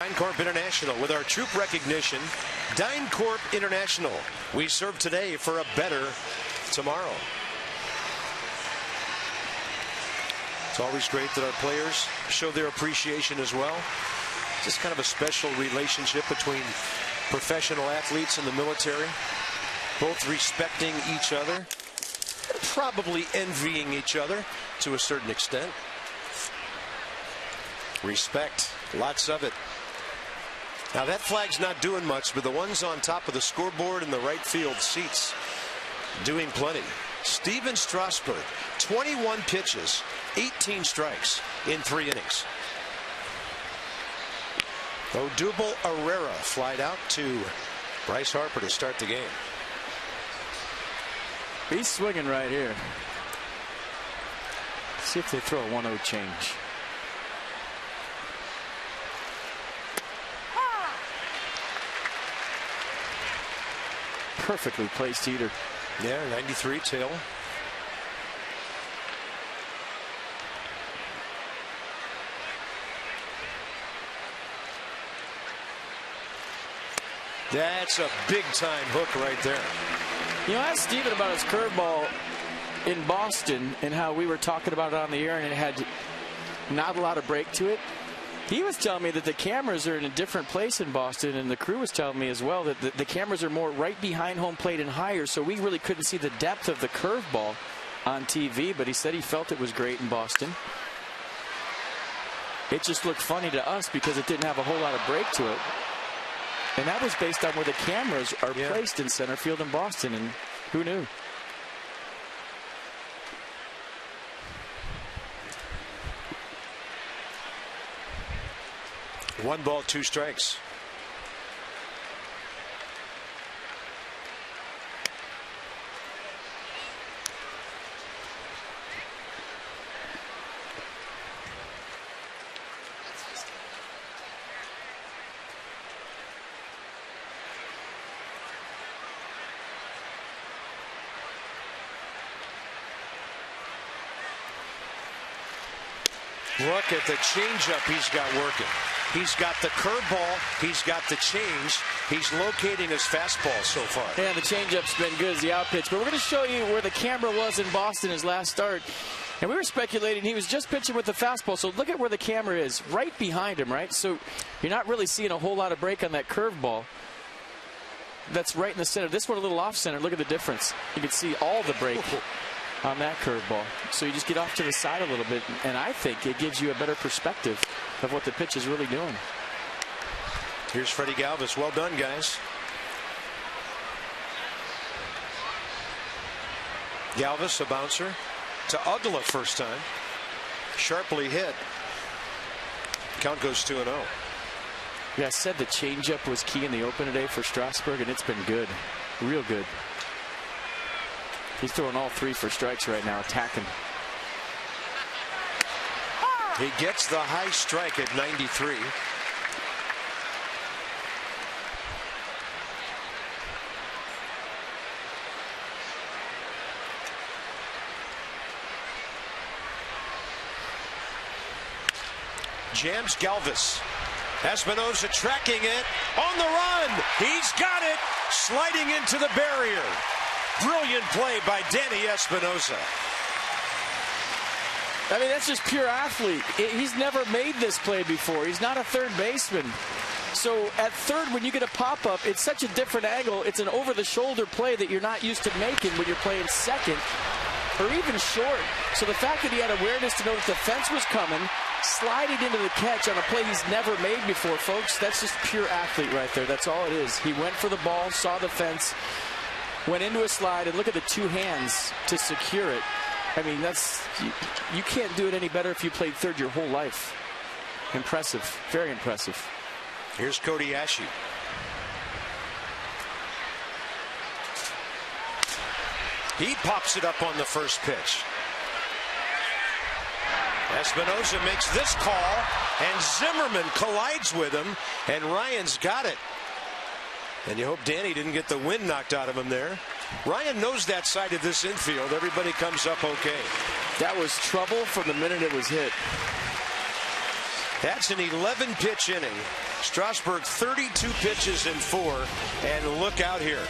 DynCorp International with our troop recognition. DynCorp International. We serve today for a better tomorrow. It's always great that our players show their appreciation as well. Just kind of a special relationship between professional athletes and the military, both respecting each other, probably envying each other to a certain extent. Respect, lots of it. Now that flag's not doing much, but the ones on top of the scoreboard in the right field seats doing plenty. Steven Strasburg, 21 pitches, 18 strikes in 3 innings. Odubel Herrera flied out to Bryce Harper to start the game. He's swinging right here. See if they throw a 1-0 change. Perfectly placed heater. Yeah, 93 tail. That's a big-time hook right there. You know, I asked Steven about his curveball in Boston and how we were talking about it on the air and it had not a lot of break to it. He was telling me that the cameras are in a different place in Boston, and the crew was telling me as well that the cameras are more right behind home plate and higher, so we really couldn't see the depth of the curveball on TV, but he said he felt it was great in Boston. It just looked funny to us because it didn't have a whole lot of break to it. And that was based on where the cameras are placed in center field in Boston, and who knew? 1 ball, 2 strikes. Look at the changeup he's got working. He's got the curveball. He's got the change. He's locating his fastball so far. Yeah, the changeup's been good as the out pitch. But we're going to show you where the camera was in Boston his last start. And we were speculating he was just pitching with the fastball. So look at where the camera is, right behind him, right? So you're not really seeing a whole lot of break on that curveball. That's right in the center. This one a little off center. Look at the difference. You can see all the break on that curveball. So you just get off to the side a little bit, and I think it gives you a better perspective of what the pitch is really doing. Here's Freddie Galvis. Well done, guys. Galvis, a bouncer to Uggla first time. Sharply hit. Count goes 2-0. Yeah, I said the changeup was key in the open today for Strasburg, and it's been good. Real good. He's throwing all 3 for strikes right now, attacking. He gets the high strike at 93. Jams Galvis. Espinosa tracking it on the run. He's got it, sliding into the barrier. Brilliant play by Danny Espinosa. I mean, that's just pure athlete. He's never made this play before. He's not a third baseman. So at third, when you get a pop-up, it's such a different angle. It's an over-the-shoulder play that you're not used to making when you're playing second or even short. So the fact that he had awareness to know that the fence was coming, sliding into the catch on a play he's never made before, folks, that's just pure athlete right there. That's all it is. He went for the ball, saw the fence, went into a slide, and look at the 2 hands to secure it. I mean, that's you can't do it any better if you played third your whole life. Impressive. Very impressive. Here's Cody Ashe. He pops it up on the first pitch. Espinosa makes this call, and Zimmerman collides with him, and Ryan's got it. And you hope Danny didn't get the wind knocked out of him there. Ryan knows that side of this infield. Everybody comes up okay. That was trouble from the minute it was hit. That's an 11-pitch inning. Strasburg 32 pitches in 4, and look out here.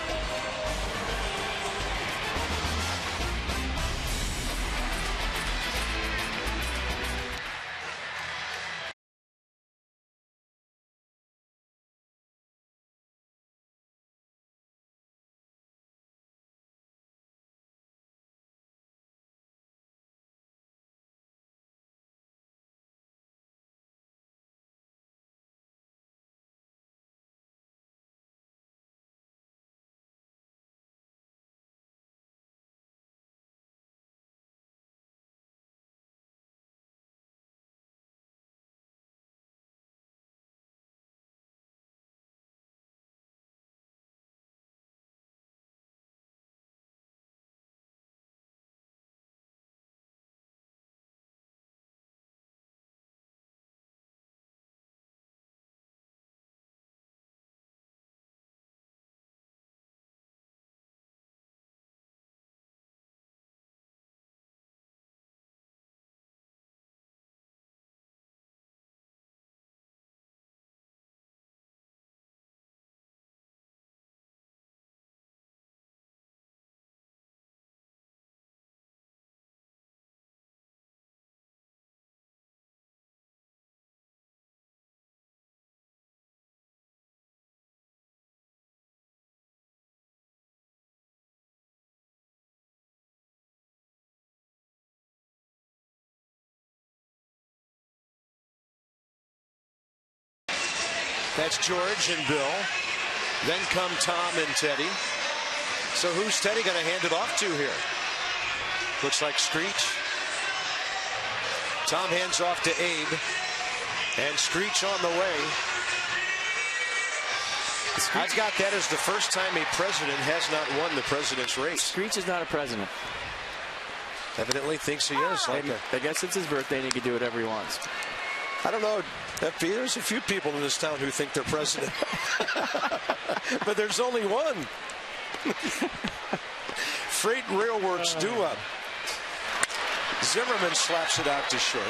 That's George and Bill. Then come Tom and Teddy. So who's Teddy going to hand it off to here? Looks like Screech. Tom hands off to Abe. And Screech on the way. I've got that as the first time a president has not won the president's race. Screech is not a president. Evidently thinks he is. I guess it's his birthday and he can do whatever he wants. I don't know, FP. There's a few people in this town who think they're president. But there's only one. Freight Railworks due up. Zimmerman slaps it out to short.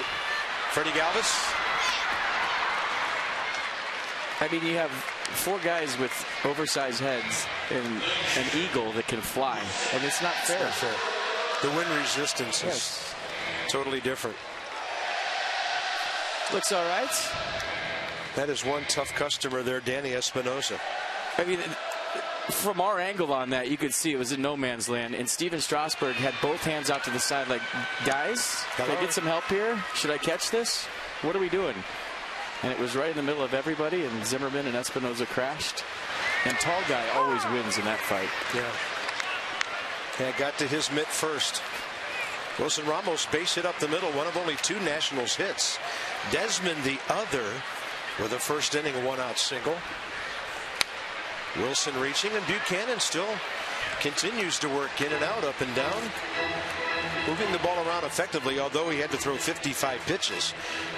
Freddie Galvis. I mean, you have 4 guys with oversized heads and an eagle that can fly, and it's not fair. It's not fair. The wind resistance is totally different. Looks all right. That is one tough customer there, Danny Espinosa. I mean, from our angle on that, you could see it was in no man's land, and Steven Strasburg had both hands out to the side like, guys, can I get some help here? Should I catch this? What are we doing? And it was right in the middle of everybody, and Zimmerman and Espinosa crashed. And tall guy always wins in that fight. Yeah, got to his mitt first. Wilson Ramos base hit up the middle, one of only 2 Nationals hits. Desmond the other with a first inning 1-out single. Wilson reaching, and Buchanan still continues to work in and out, up and down, moving the ball around effectively, although he had to throw 55 pitches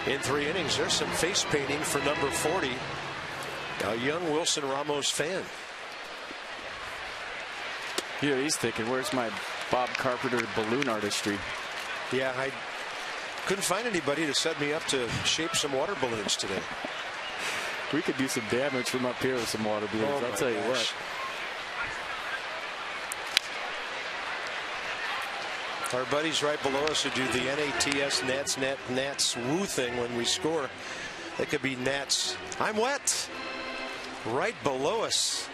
in 3 innings. There's some face painting for number 40, a young Wilson Ramos fan. Yeah, he's thinking, where's my Bob Carpenter balloon artistry? Yeah, I couldn't find anybody to set me up to shape some water balloons today. We could do some damage from up here with some water balloons. I'll tell you what. Our buddies right below us who do the NATS, Nats woo thing when we score. It could be Nats. I'm wet. Right below us.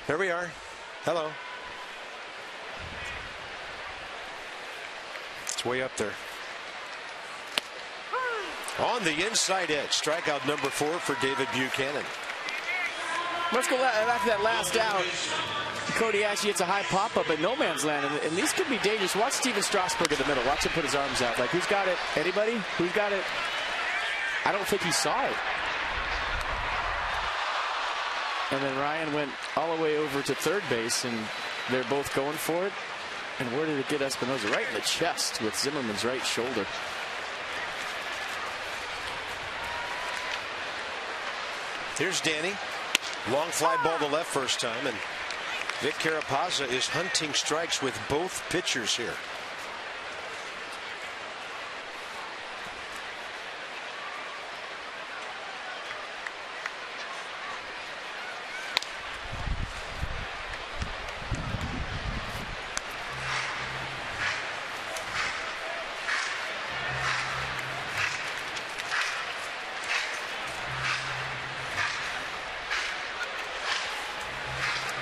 There we are. Hello. It's way up there. On the inside edge, strikeout number 4 for David Buchanan. Let's go after that last out. Cody actually hits a high pop-up at no man's land, and these could be dangerous. Watch Steven Strasburg in the middle. Watch him put his arms out. Like, who's got it? Anybody? Who's got it? I don't think he saw it. And then Ryan went all the way over to third base, and they're both going for it. And where did it get Espinosa? Right in the chest with Zimmerman's right shoulder. Here's Danny. Long fly ball to left first time, and Vic Carapazza is hunting strikes with both pitchers here.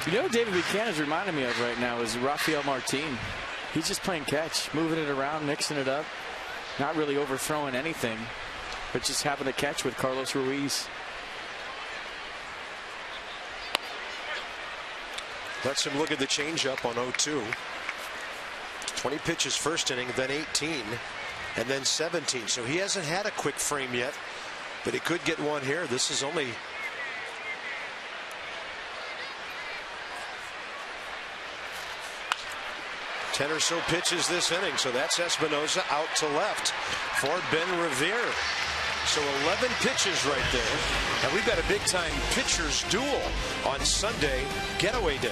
You know what David Buchanan's reminding me of right now is Rafael Martin. He's just playing catch, moving it around, mixing it up, not really overthrowing anything, but just having a catch with Carlos Ruiz. Let's him look at the changeup on 0-2. 20 pitches first inning, then 18, and then 17. So he hasn't had a quick frame yet, but he could get one here. This is only 10 or so pitches this inning. So that's Espinosa out to left for Ben Revere. So 11 pitches right there. And we've got a big time pitchers duel on Sunday, getaway day.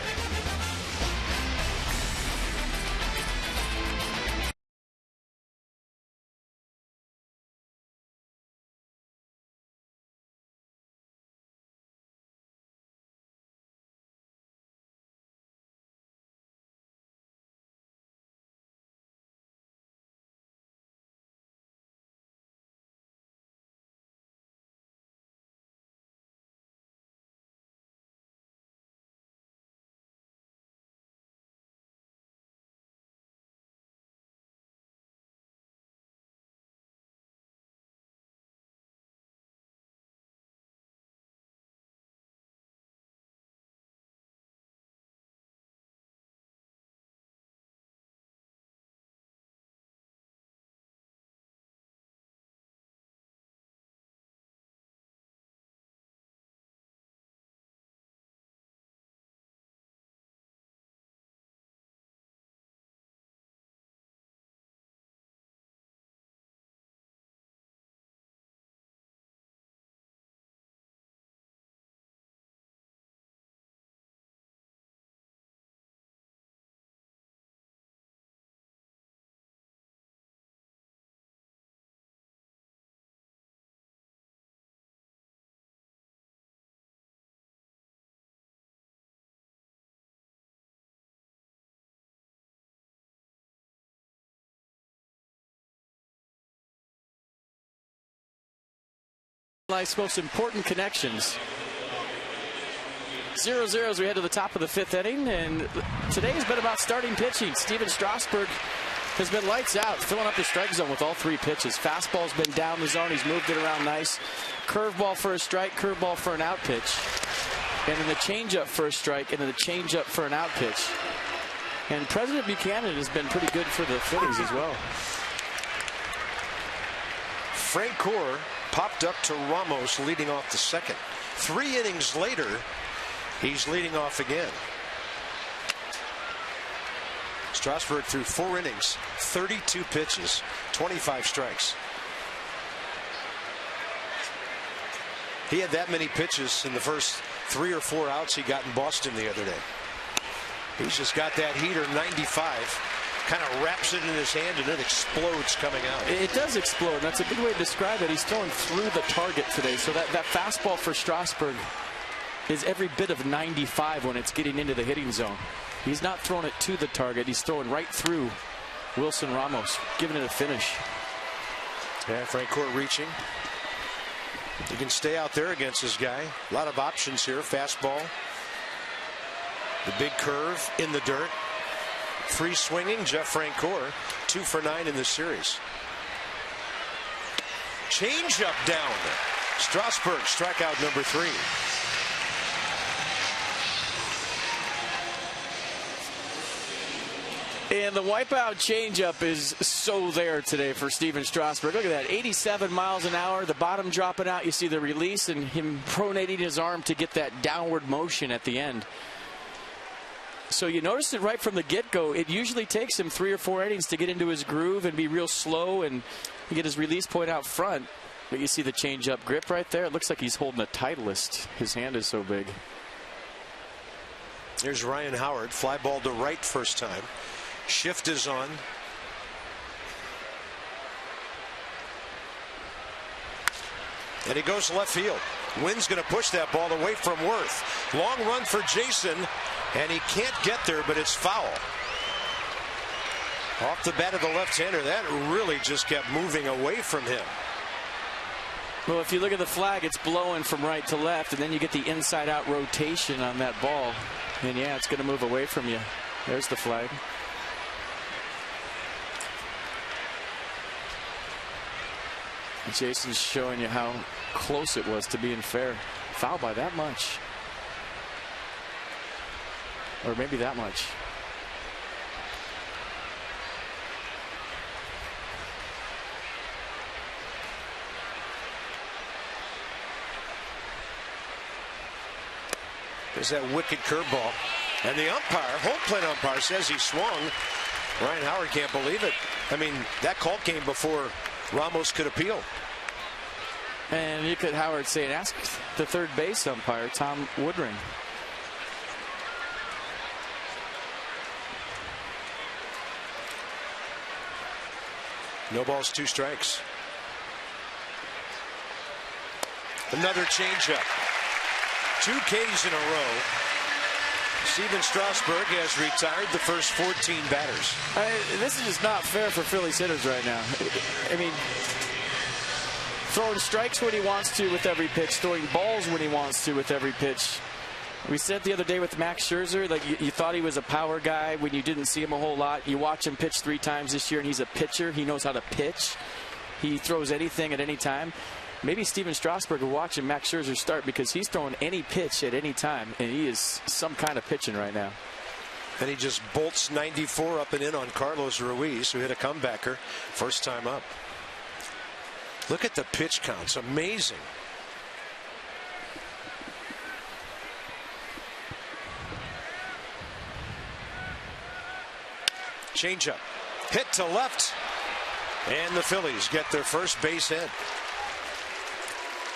Life's most important connections. 0-0 as we head to the top of the 5th inning, and today has been about starting pitching. Steven Strasburg has been lights out, filling up the strike zone with all 3 pitches. Fastball's been down the zone. He's moved it around nice. Curveball for a strike, curveball for an out pitch. And then the changeup for a strike, and then the changeup for an out pitch. And President Buchanan has been pretty good for the Phillies as well. Francoeur popped up to Ramos leading off the second. 3 innings later, he's leading off again. Strasburg threw 4 innings, 32 pitches, 25 strikes. He had that many pitches in the first 3 or 4 outs he got in Boston the other day. He's just got that heater 95. Kind of wraps it in his hand and it explodes coming out. It does explode. That's a good way to describe it. He's throwing through the target today. So that fastball for Strasburg is every bit of 95 when it's getting into the hitting zone. He's not throwing it to the target. He's throwing right through Wilson Ramos, giving it a finish. Yeah, Francoeur reaching. You can stay out there against this guy. A lot of options here. Fastball. The big curve in the dirt. Free swinging Jeff Francoeur, 2 for 9 in this series. Change up down. Strasburg strikeout number 3. And the wipeout changeup is so there today for Steven Strasburg. Look at that, 87 miles an hour, the bottom dropping out. You see the release and him pronating his arm to get that downward motion at the end. So you notice it right from the get-go. It usually takes him 3 or 4 innings to get into his groove and be real slow and get his release point out front. But you see the change-up grip right there. It looks like he's holding a Titleist. His hand is so big. Here's Ryan Howard. Fly ball to right first time. Shift is on. And he goes left field. Wynn's going to push that ball away from Worth. Long run for Jason. And he can't get there, but it's foul. Off the bat of the left-hander, that really just kept moving away from him. Well, if you look at the flag, it's blowing from right to left, and then you get the inside-out rotation on that ball. And, yeah, it's going to move away from you. There's the flag. And Jason's showing you how close it was to being fair. Foul by that much. Or maybe that much. There's that wicked curveball. And the umpire, home plate umpire, says he swung. Ryan Howard can't believe it. I mean, that call came before Ramos could appeal. And you could, Howard, say, and ask the third base umpire, Tom Woodring. No balls, 2 strikes. Another changeup. 2 Ks in a row. Steven Strasburg has retired the first 14 batters. This is just not fair for Phillies hitters right now. I mean, throwing strikes when he wants to with every pitch, throwing balls when he wants to with every pitch. We said the other day with Max Scherzer, like you thought he was a power guy when you didn't see him a whole lot. You watch him pitch 3 times this year, and he's a pitcher. He knows how to pitch. He throws anything at any time. Maybe Steven Strasburg will watch Max Scherzer start because he's throwing any pitch at any time, and he is some kind of pitching right now. And he just bolts 94 up and in on Carlos Ruiz, who hit a comebacker first time up. Look at the pitch counts. Amazing. Changeup. Hit to left. And the Phillies get their first base hit.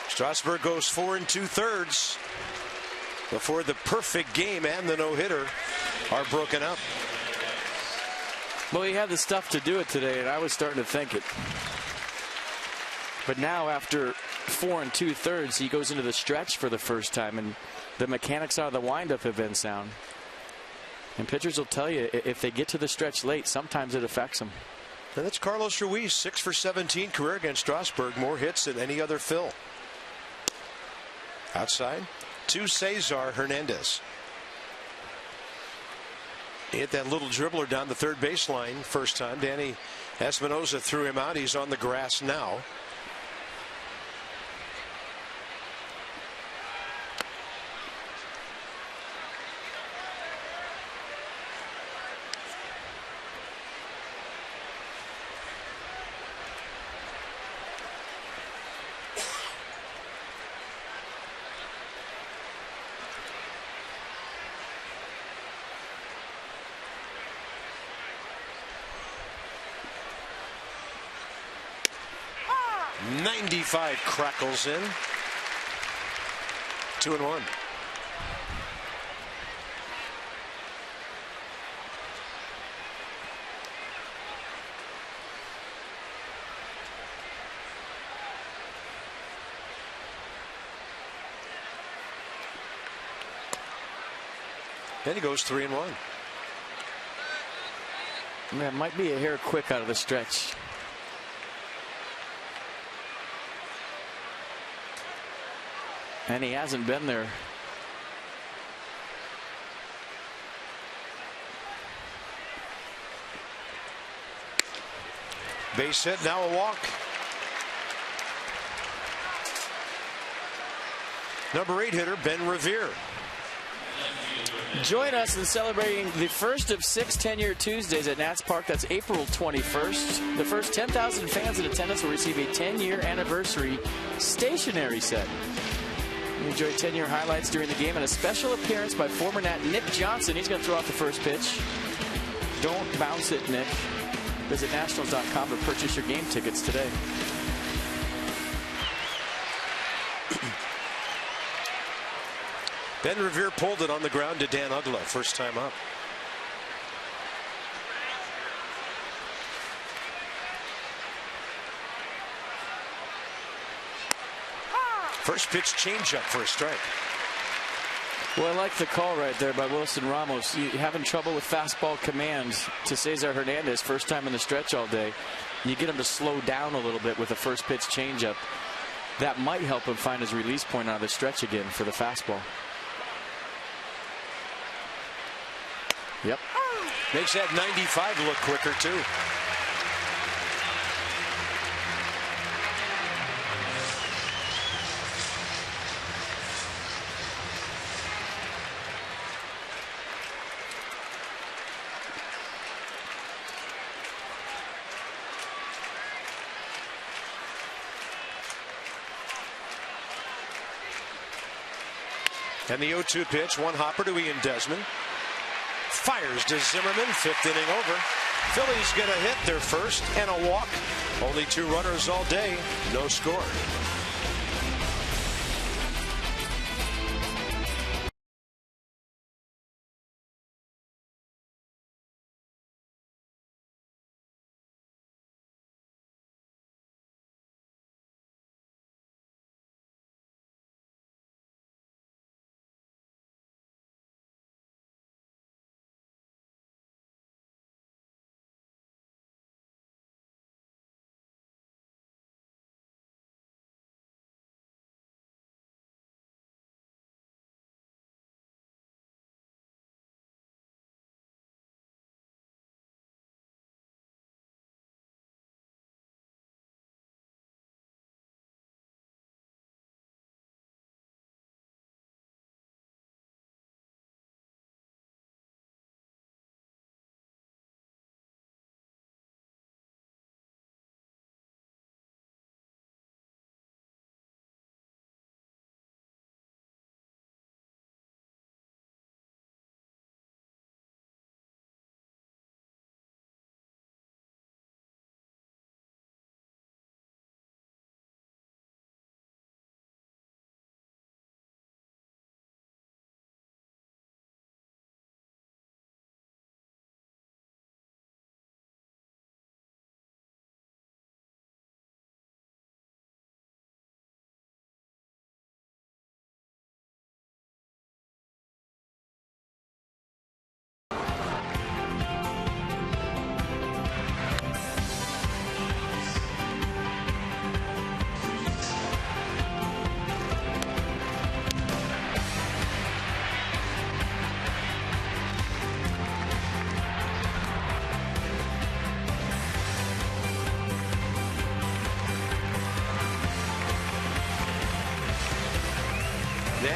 Strasburg goes 4 2/3 before the perfect game and the no-hitter are broken up. Well, he had the stuff to do it today, and I was starting to think it. But now after 4 2/3, he goes into the stretch for the first time, and the mechanics out of the windup have been sound. And pitchers will tell you, if they get to the stretch late, sometimes it affects them. And that's Carlos Ruiz, 6 for 17 career against Strasburg, more hits than any other Phil. Outside to Cesar Hernandez. He hit that little dribbler down the third baseline first time. Danny Espinosa threw him out. He's on the grass now. .95 crackles in. 2-1. Then he goes 3-1. Man, might be a hair quick out of the stretch. And he hasn't been there. Base hit, now a walk. Number 8 hitter, Ben Revere. Join us in celebrating the first of 6 10-year Tuesdays at Nats Park. That's April 21st. The first 10,000 fans in attendance will receive a 10-year anniversary stationery set. Enjoy 10-year highlights during the game and a special appearance by former Nat Nick Johnson. He's going to throw out the first pitch. Don't bounce it, Nick. Visit Nationals.com to purchase your game tickets today. Ben Revere pulled it on the ground to Dan Uggla, first time up. First pitch changeup for a strike. Well, I like the call right there by Wilson Ramos. You having trouble with fastball commands to Cesar Hernandez, first time in the stretch all day. You get him to slow down a little bit with a first pitch changeup. That might help him find his release point out of the stretch again for the fastball. Yep. Makes that 95 look quicker, too. And the 0-2 pitch, one hopper to Ian Desmond. Fires to Zimmerman, 5th inning over. Phillies get a hit, their first, and a walk. Only 2 runners all day, no score.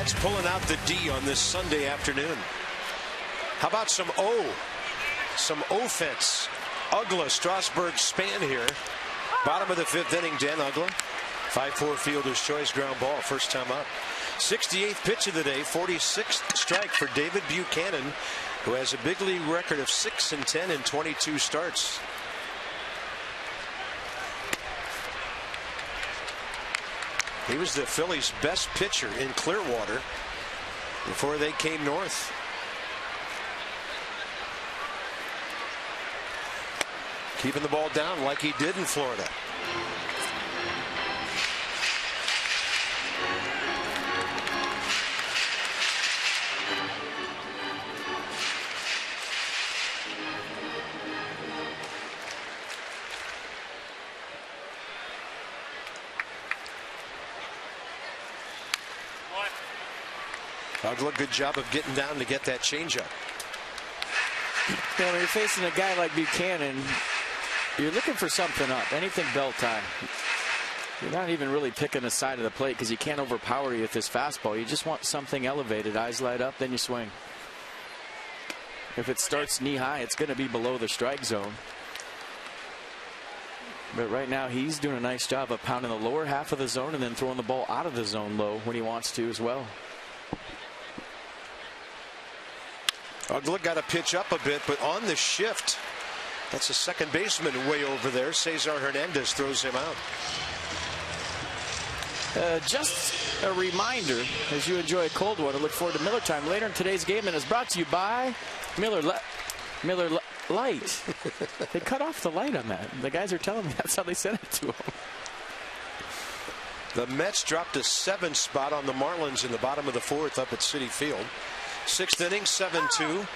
Nats pulling out the D on this Sunday afternoon. How about some offense? Ugla, Strasburg, Span here. Bottom of the 5th inning, Dan Ugla. 5-4 fielder's choice ground ball, first time up. 68th pitch of the day, 46th strike for David Buchanan, who has a big league record of 6-10 in 22 starts. He was the Phillies' best pitcher in Clearwater before they came north. Keeping the ball down like he did in Florida. Ugla, good job of getting down to get that changeup. When you're facing a guy like Buchanan, you're looking for something up, anything bell time. You're not even really picking the side of the plate because he can't overpower you with this fastball. You just want something elevated, eyes light up, then you swing. If it starts knee high, it's going to be below the strike zone. But right now he's doing a nice job of pounding the lower half of the zone and then throwing the ball out of the zone low when he wants to as well. Ugla got to pitch up a bit, but on the shift, that's a second baseman way over there. Cesar Hernandez throws him out. Just a reminder, as you enjoy a cold one, to look forward to Miller Time later in today's game, and is brought to you by Miller Light. They cut off the light on that. The guys are telling me that's how they sent it to them. The Mets dropped a 7th spot on the Marlins in the bottom of the 4th up at Citi Field. 6th inning, 7-2.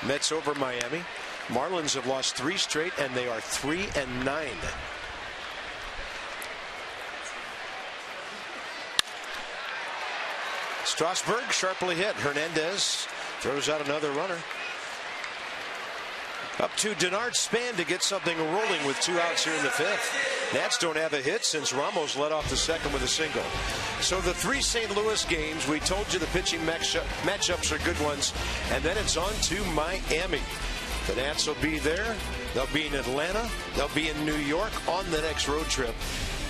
Mets over Miami. Marlins have lost 3 straight, and they are 3-9. Strasburg sharply hit. Hernandez throws out another runner. Up to Denard Span to get something rolling with 2 outs here in the 5th. Nats don't have a hit since Ramos led off the 2nd with a single. So the 3 St. Louis games, we told you the pitching matchups are good ones. And then it's on to Miami. The Nats will be there. They'll be in Atlanta. They'll be in New York on the next road trip.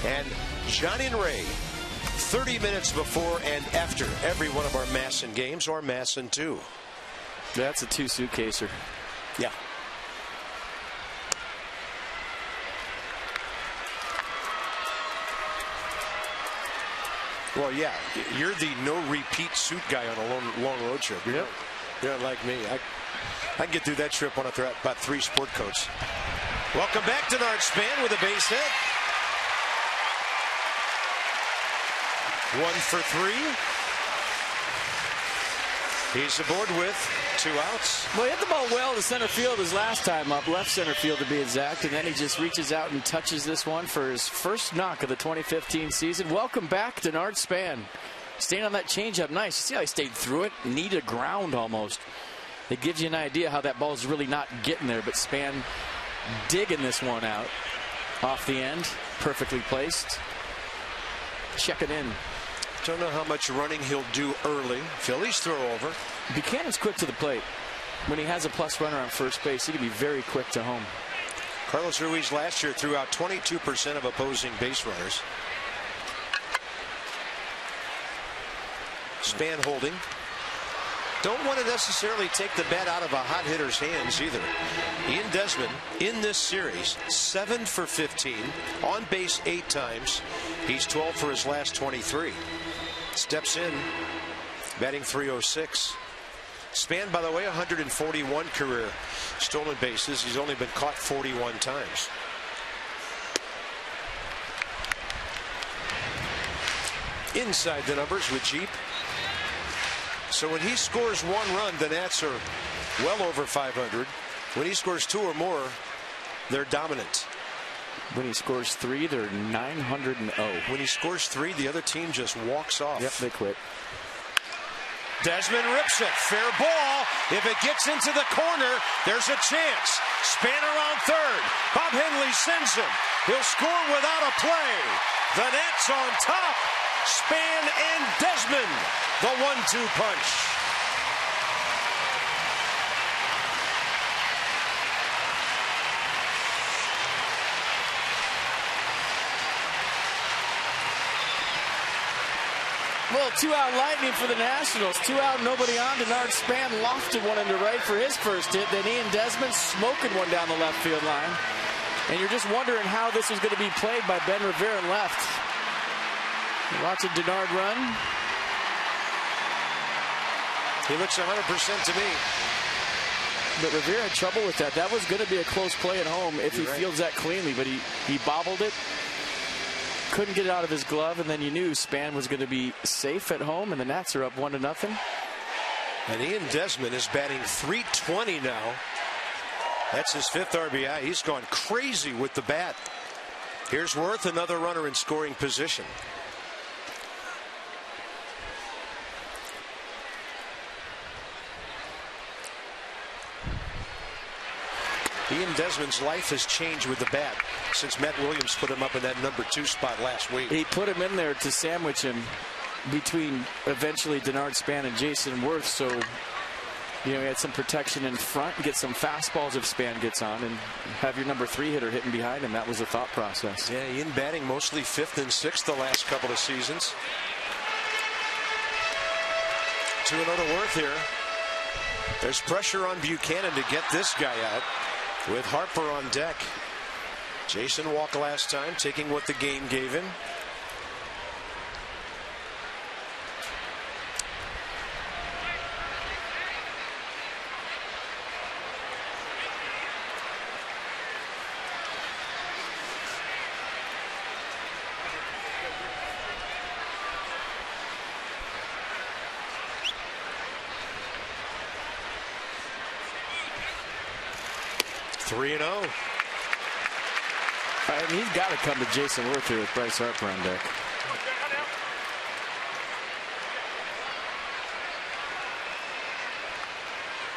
And Johnny and Ray, 30 minutes before and after every one of our Masson games, or Masson 2. That's a 2-suitcaser. Yeah. Well, yeah, you're the no-repeat suit guy on a long road trip. You're not like me. I can get through that trip on about 3 sport coats. Welcome back to Denard Span with a base hit. 1 for 3. He's aboard with 2 outs. Well, he hit the ball well to center field his last time up, left center field to be exact, and then he just reaches out and touches this one for his first knock of the 2015 season. Welcome back, Denard Span. Staying on that changeup, nice. You see how he stayed through it? Knee to ground almost. It gives you an idea how that ball's really not getting there, but Span digging this one out off the end, perfectly placed. Check it in. Don't know how much running he'll do early. Phillies throw over. Buchanan's quick to the plate. When he has a plus runner on first base, he can be very quick to home. Carlos Ruiz last year threw out 22% of opposing base runners. Span holding. Don't want to necessarily take the bat out of a hot hitter's hands either. Ian Desmond in this series, 7 for 15, on base 8 times. He's 12 for his last 23. Steps in, batting .306. Span, by the way, 141 career stolen bases. He's only been caught 41 times. Inside the numbers with Jeep. So when he scores 1 run, the Nats are well over 500. When he scores 2 or more, they're dominant. When he scores 3, they're 900-0. When he scores 3, the other team just walks off. Yep, they quit. Desmond rips it. Fair ball. If it gets into the corner, there's a chance. Span around third. Bob Henley sends him. He'll score without a play. The Nats on top. Span and Desmond, the 1-2 punch. Well, 2-out lightning for the Nationals. 2 out, nobody on. Denard Span lofted one into right for his first hit. Then Ian Desmond smoking one down the left field line. And you're just wondering how this was going to be played by Ben Revere in left. Watching Denard run. He looks 100% to me. But Revere had trouble with that. That was going to be a close play at home if he fields that cleanly. But he bobbled it. Couldn't get it out of his glove, and then you knew Span was going to be safe at home, and the Nats are up 1-0. And Ian Desmond is batting .320 now. That's his 5th RBI. He's gone crazy with the bat. Here's Worth, another runner in scoring position. Ian Desmond's life has changed with the bat since Matt Williams put him up in that number 2 spot last week. He put him in there to sandwich him between eventually Denard Span and Jason Worth, so he had some protection in front, get some fastballs if Span gets on, and have your number 3 hitter hitting behind him. That was the thought process. Yeah, Ian batting mostly 5th and 6th the last couple of seasons. 2-0 to Worth here. There's pressure on Buchanan to get this guy out with Harper on deck. Jason walked last time, taking what the game gave him. Three and 0. I mean, he's got to come to Jason Worth here with Bryce Harper on deck.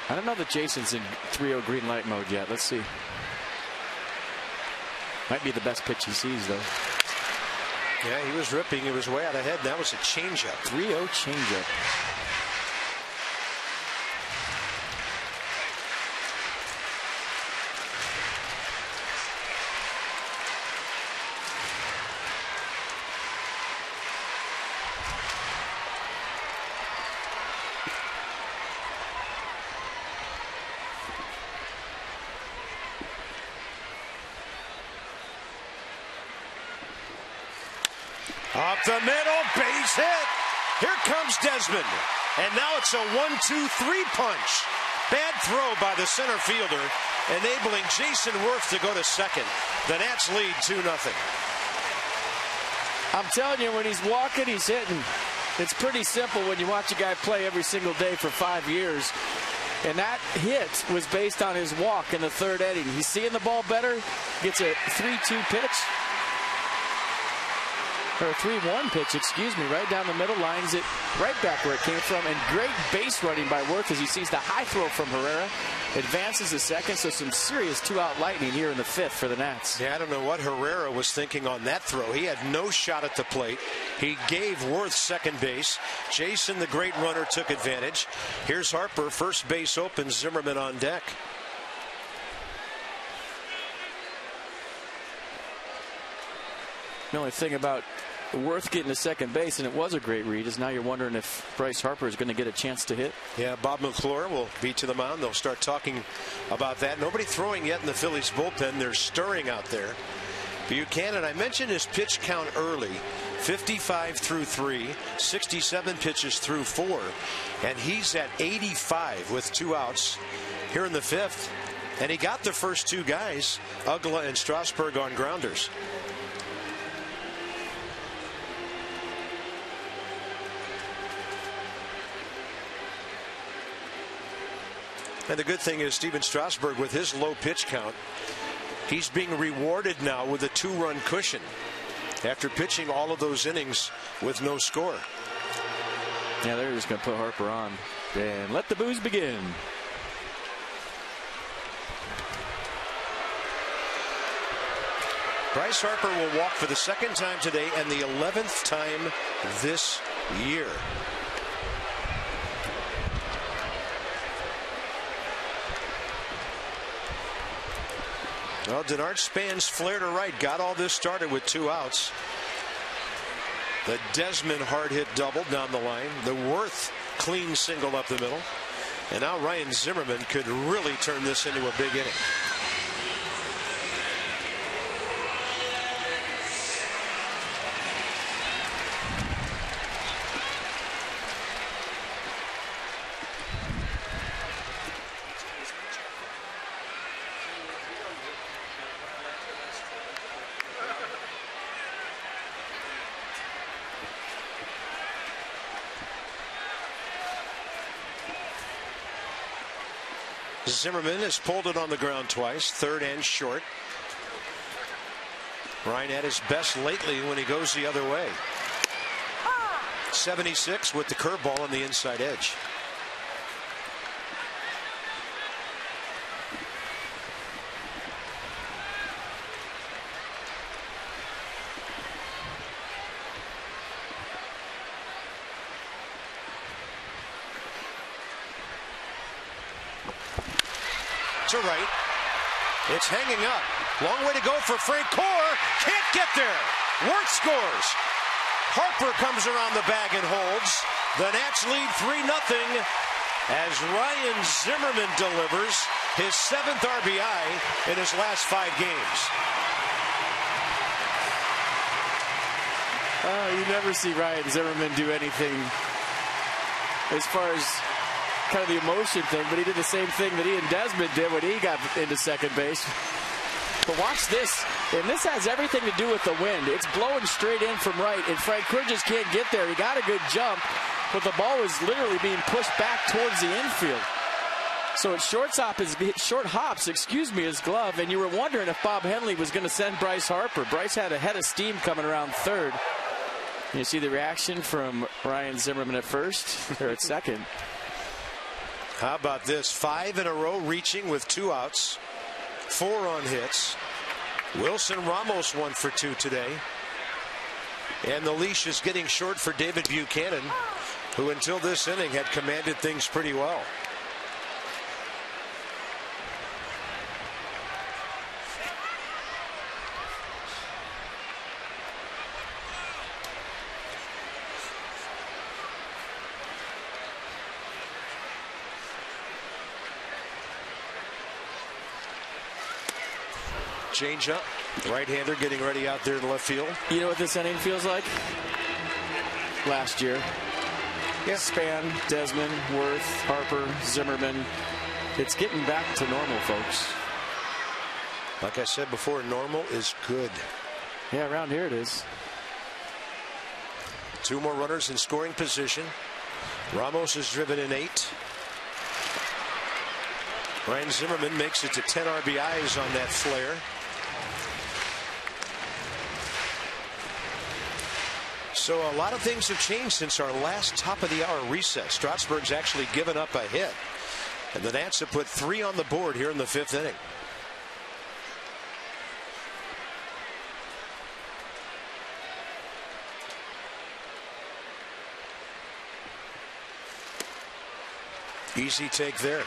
I don't know that Jason's in 3-0 green light mode yet. Let's see. Might be the best pitch he sees, though. Yeah, he was ripping. He was way out ahead. That was a changeup. 3-0 changeup. Up the middle, base hit. Here comes Desmond. And now it's a 1-2-3 punch. Bad throw by the center fielder, enabling Jason Worth to go to second. The Nats lead 2-0. I'm telling you, when he's walking, he's hitting. It's pretty simple when you watch a guy play every single day for 5 years. And that hit was based on his walk in the 3rd inning. He's seeing the ball better, gets a 3-2 pitch. Or a 3-1 pitch, excuse me, right down the middle, lines it right back where it came from. And great base running by Worth as he sees the high throw from Herrera. Advances to second, so some serious 2-out lightning here in the 5th for the Nats. Yeah, I don't know what Herrera was thinking on that throw. He had no shot at the plate. He gave Worth second base. Jason, the great runner, took advantage. Here's Harper, first base open, Zimmerman on deck. The only thing about Worth getting to second base, and it was a great read, is now you're wondering if Bryce Harper is going to get a chance to hit. Yeah, Bob McClure will be to the mound. They'll start talking about that. Nobody throwing yet in the Phillies bullpen. They're stirring out there. Buchanan, I mentioned his pitch count early. 55 through 3, 67 pitches through 4, and he's at 85 with 2 outs here in the 5th. And he got the first 2 guys, Ugla and Strasburg, on grounders. And the good thing is Steven Strasburg, with his low pitch count, he's being rewarded now with a 2-run cushion after pitching all of those innings with no score. Yeah, they're just going to put Harper on and let the booze begin. Bryce Harper will walk for the second time today and the 11th time this year. Well, Denard Span's flare to right got all this started with 2 outs. The Desmond hard hit double down the line. The Worth clean single up the middle. And now Ryan Zimmerman could really turn this into a big inning. Zimmerman has pulled it on the ground twice, third and short. Ryan at his best lately when he goes the other way. 76 with the curveball on the inside edge. To right. It's hanging up. Long way to go for Frank Core. Can't get there. Worth scores. Harper comes around the bag and holds. The Nats lead 3-0 as Ryan Zimmerman delivers his 7th RBI in his last 5 games. You never see Ryan Zimmerman do anything as far as kind of the emotion thing, but he did the same thing that Ian Desmond did when he got into second base. But watch this, and this has everything to do with the wind. It's blowing straight in from right, and Frank Core just can't get there. He got a good jump, but the ball was literally being pushed back towards the infield. So it short hops his glove, and you were wondering if Bob Henley was going to send Bryce Harper. Bryce had a head of steam coming around third. You see the reaction from Ryan Zimmerman at first, or at second. How about this? 5 in a row reaching with 2 outs. 4 on hits. Wilson Ramos 1 for 2 today. And the leash is getting short for David Buchanan, who until this inning had commanded things pretty well. Change up. Right-hander getting ready out there in left field. You know what this inning feels like? Last year. Yeah. Span, Desmond, Worth, Harper, Zimmerman. It's getting back to normal, folks. Like I said before, normal is good. Yeah, around here it is. 2 more runners in scoring position. Ramos has driven in 8. Ryan Zimmerman makes it to 10 RBIs on that flare. So a lot of things have changed since our last top of the hour recess. Strasburg's actually given up a hit, and the Nats have put 3 on the board here in the 5th inning. Easy take there.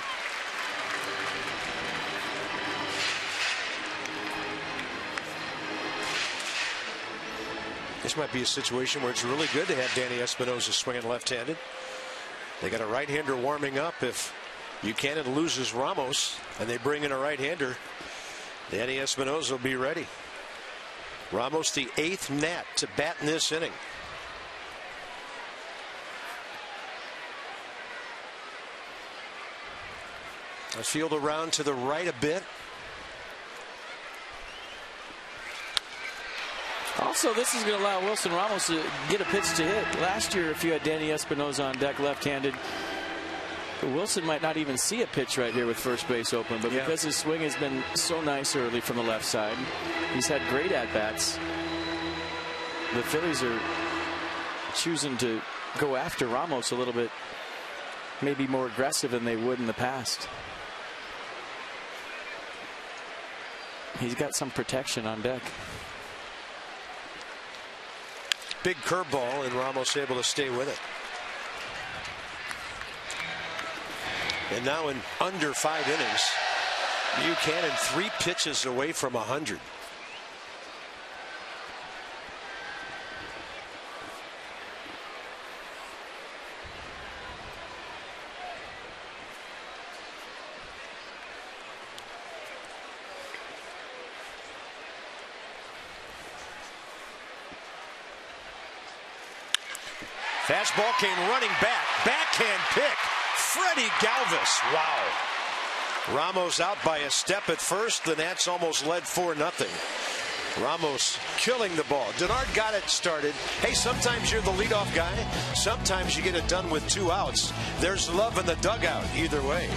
This might be a situation where it's really good to have Danny Espinosa swinging left-handed. They got a right-hander warming up. If Buchanan loses Ramos and they bring in a right-hander, Danny Espinosa will be ready. Ramos, the 8th Nat to bat in this inning. A field around to the right a bit. Also, this is going to allow Wilson Ramos to get a pitch to hit. Last year, if you had Danny Espinosa on deck left-handed, Wilson might not even see a pitch right here with first base open. But because his swing has been so nice early from the left side, he's had great at-bats. The Phillies are choosing to go after Ramos a little bit, maybe more aggressive than they would in the past. He's got some protection on deck. big curveball, and Ramos able to stay with it. And now in under 5 innings, Buchanan 3 pitches away from 100. Fastball came running back. Backhand pick. Freddie Galvis. Wow. Ramos out by a step at first. The Nats almost led 4-0. Ramos killing the ball. Denard got it started. Hey, sometimes you're the leadoff guy. Sometimes you get it done with 2 outs. There's love in the dugout either way.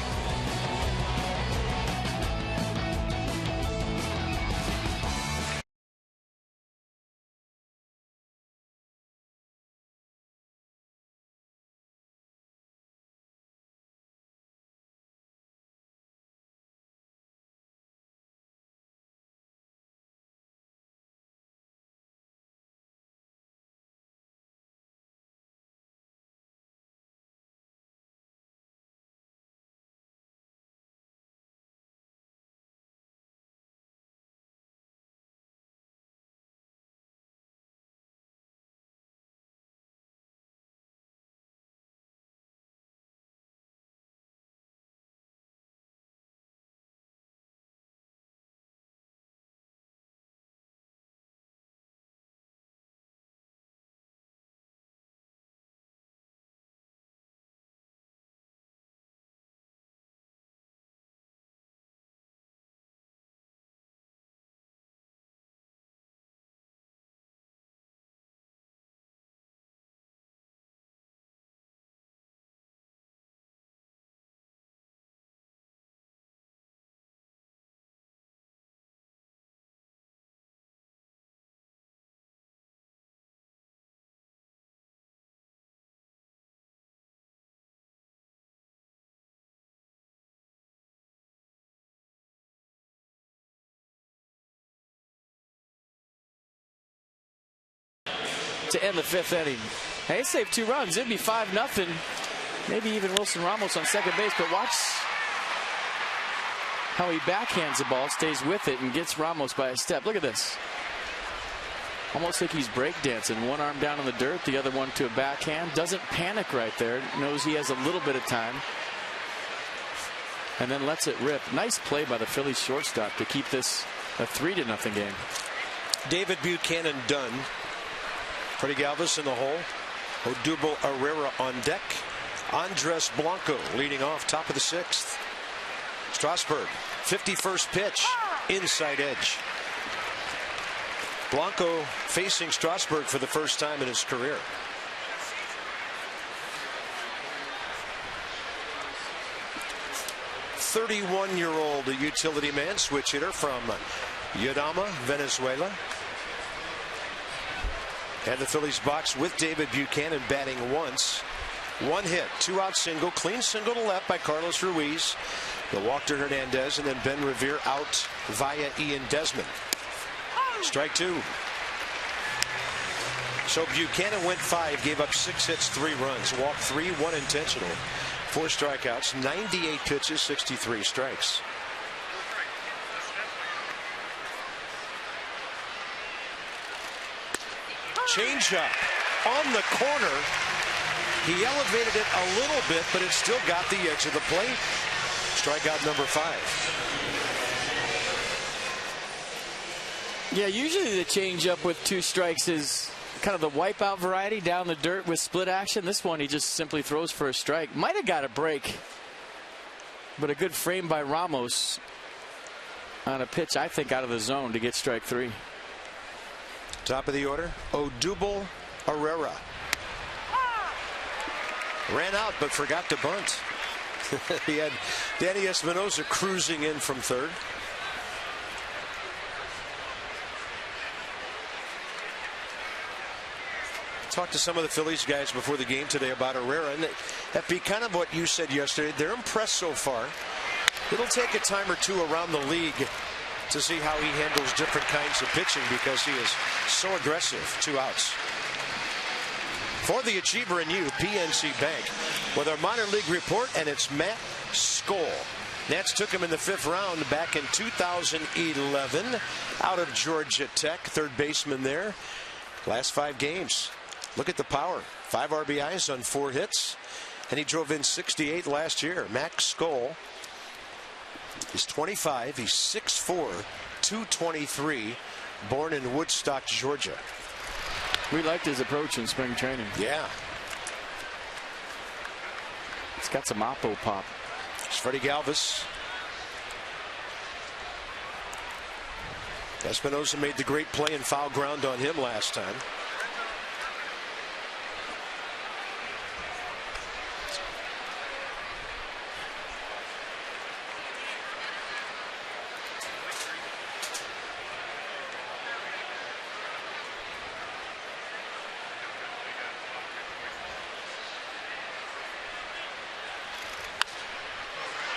To end the 5th inning. Hey, saved 2 runs. It'd be 5-0. Maybe even Wilson Ramos on second base, but watch how he backhands the ball, stays with it, and gets Ramos by a step. Look at this. Almost like he's breakdancing. One arm down in the dirt, the other one to a backhand. Doesn't panic right there. Knows he has a little bit of time. And then lets it rip. Nice play by the Phillies shortstop to keep this a 3-0 game. David Buchanan done. Freddie Galvis in the hole. Odubel Herrera on deck. Andres Blanco leading off, top of the 6th. Strasburg, 51st pitch, inside edge. Blanco facing Strasburg for the first time in his career. "31-year-old utility man, switch hitter from Yadama, Venezuela. And the Phillies box with David Buchanan batting once. 1 hit, 2-out single, clean single to left by Carlos Ruiz. The walk to Hernandez, and then Ben Revere out via Ian Desmond. Strike 2. So Buchanan went 5, gave up 6 hits, 3 runs, walked 3, 1 intentional, 4 strikeouts, 98 pitches, 63 strikes. Changeup on the corner. He elevated it a little bit, but it still got the edge of the plate. Strikeout number 5. Yeah, usually the changeup with 2 strikes is kind of the wipeout variety, down the dirt with split action. This one he just simply throws for a strike. Might have got a break, but a good frame by Ramos on a pitch, I think, out of the zone to get strike 3. Top of the order, Odubel Herrera. Ran out but forgot to bunt. He had Danny Espinosa cruising in from third. Talked to some of the Phillies guys before the game today about Herrera, and that'd be kind of what you said yesterday. They're impressed so far. It'll take a time or two around the league to see how he handles different kinds of pitching because he is so aggressive. 2 outs. for the Achiever and You, PNC Bank, with our minor league report, and it's Matt Skoll. Nats took him in the 5th round back in 2011 out of Georgia Tech, third baseman there. Last 5 games. Look at the power. 5 RBIs on 4 hits, and he drove in 68 last year. Max Skoll is 25. He's 6'4", 223, born in Woodstock, Georgia. We liked his approach in spring training. Yeah. It's got some oppo pop. It's Freddie Galvis. Espinosa made the great play and foul ground on him last time.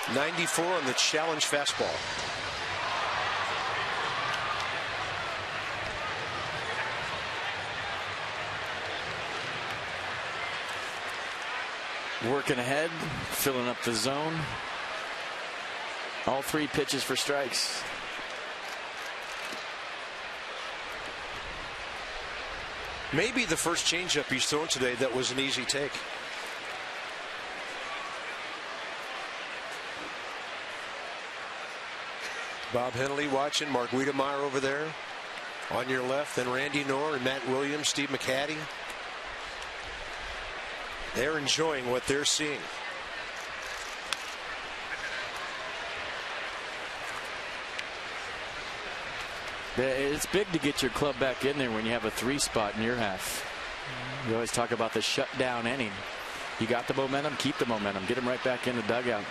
.94 on the challenge fastball. Working ahead, filling up the zone. All 3 pitches for strikes. Maybe the first changeup he's thrown today that was an easy take. Bob Henley watching, Mark Wiedemeyer over there. On your left, then Randy Knorr and Matt Williams, Steve McCaddy. They're enjoying what they're seeing. It's big to get your club back in there when you have a 3 spot in your half. You always talk about the shutdown inning. You got the momentum, keep the momentum, get them right back in the dugout.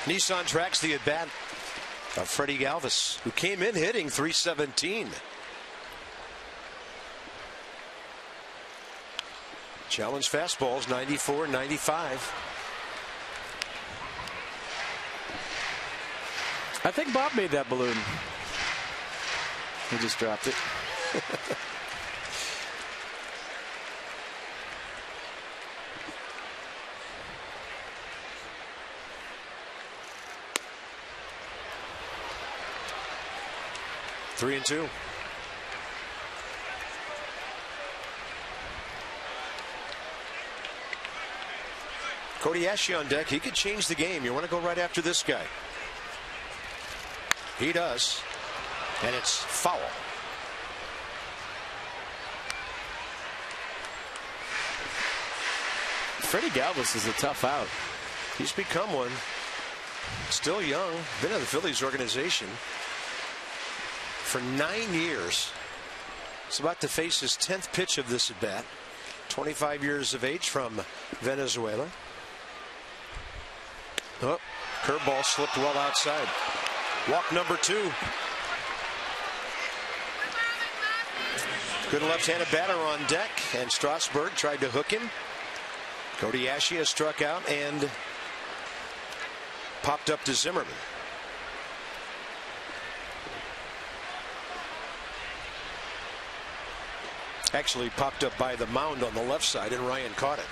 Nissan tracks the at-bat of Freddie Galvis, who came in hitting .317. Challenge fastballs, 94, 95. I think Bob made that balloon. He just dropped it. Three and 2. Cody Ashe on deck. He could change the game. You want to go right after this guy. He does. And it's foul. Freddie Galvis is a tough out. He's become one. Still young. Been in the Phillies organization for 9 years. He's about to face his 10th pitch of this at bat. 25 years of age, from Venezuela. Oh, curveball slipped well outside. Walk number 2. Good left-handed batter on deck, and Strasburg tried to hook him. Cody Ashe has struck out and popped up to Zimmerman. Actually popped up by the mound on the left side, and Ryan caught it.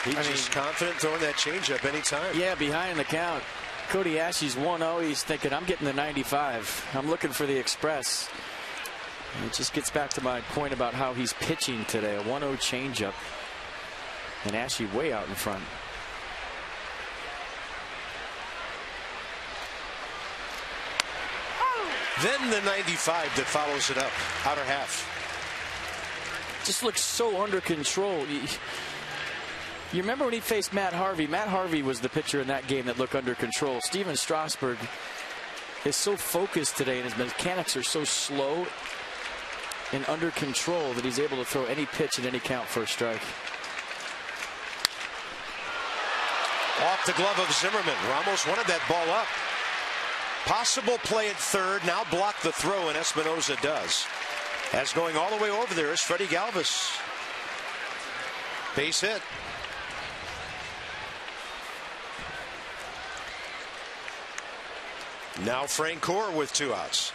He's just confident throwing that changeup anytime. Yeah, behind the count. Cody Ashe's 1-0. He's thinking, I'm getting the 95. I'm looking for the express. And it just gets back to my point about how he's pitching today. A 1-0 changeup. And Ashe way out in front. Then the 95 that follows it up. Outer half. just looks so under control. You remember when he faced Matt Harvey? Matt Harvey was the pitcher in that game that looked under control. Steven Strasburg is so focused today, and his mechanics are so slow and under control that he's able to throw any pitch at any count for a strike. Off the glove of Zimmerman. Ramos wanted that ball up. Possible play at third. Now block the throw, and Espinosa does. As going all the way over there is Freddie Galvis. Base hit. Now Frank Core with 2 outs.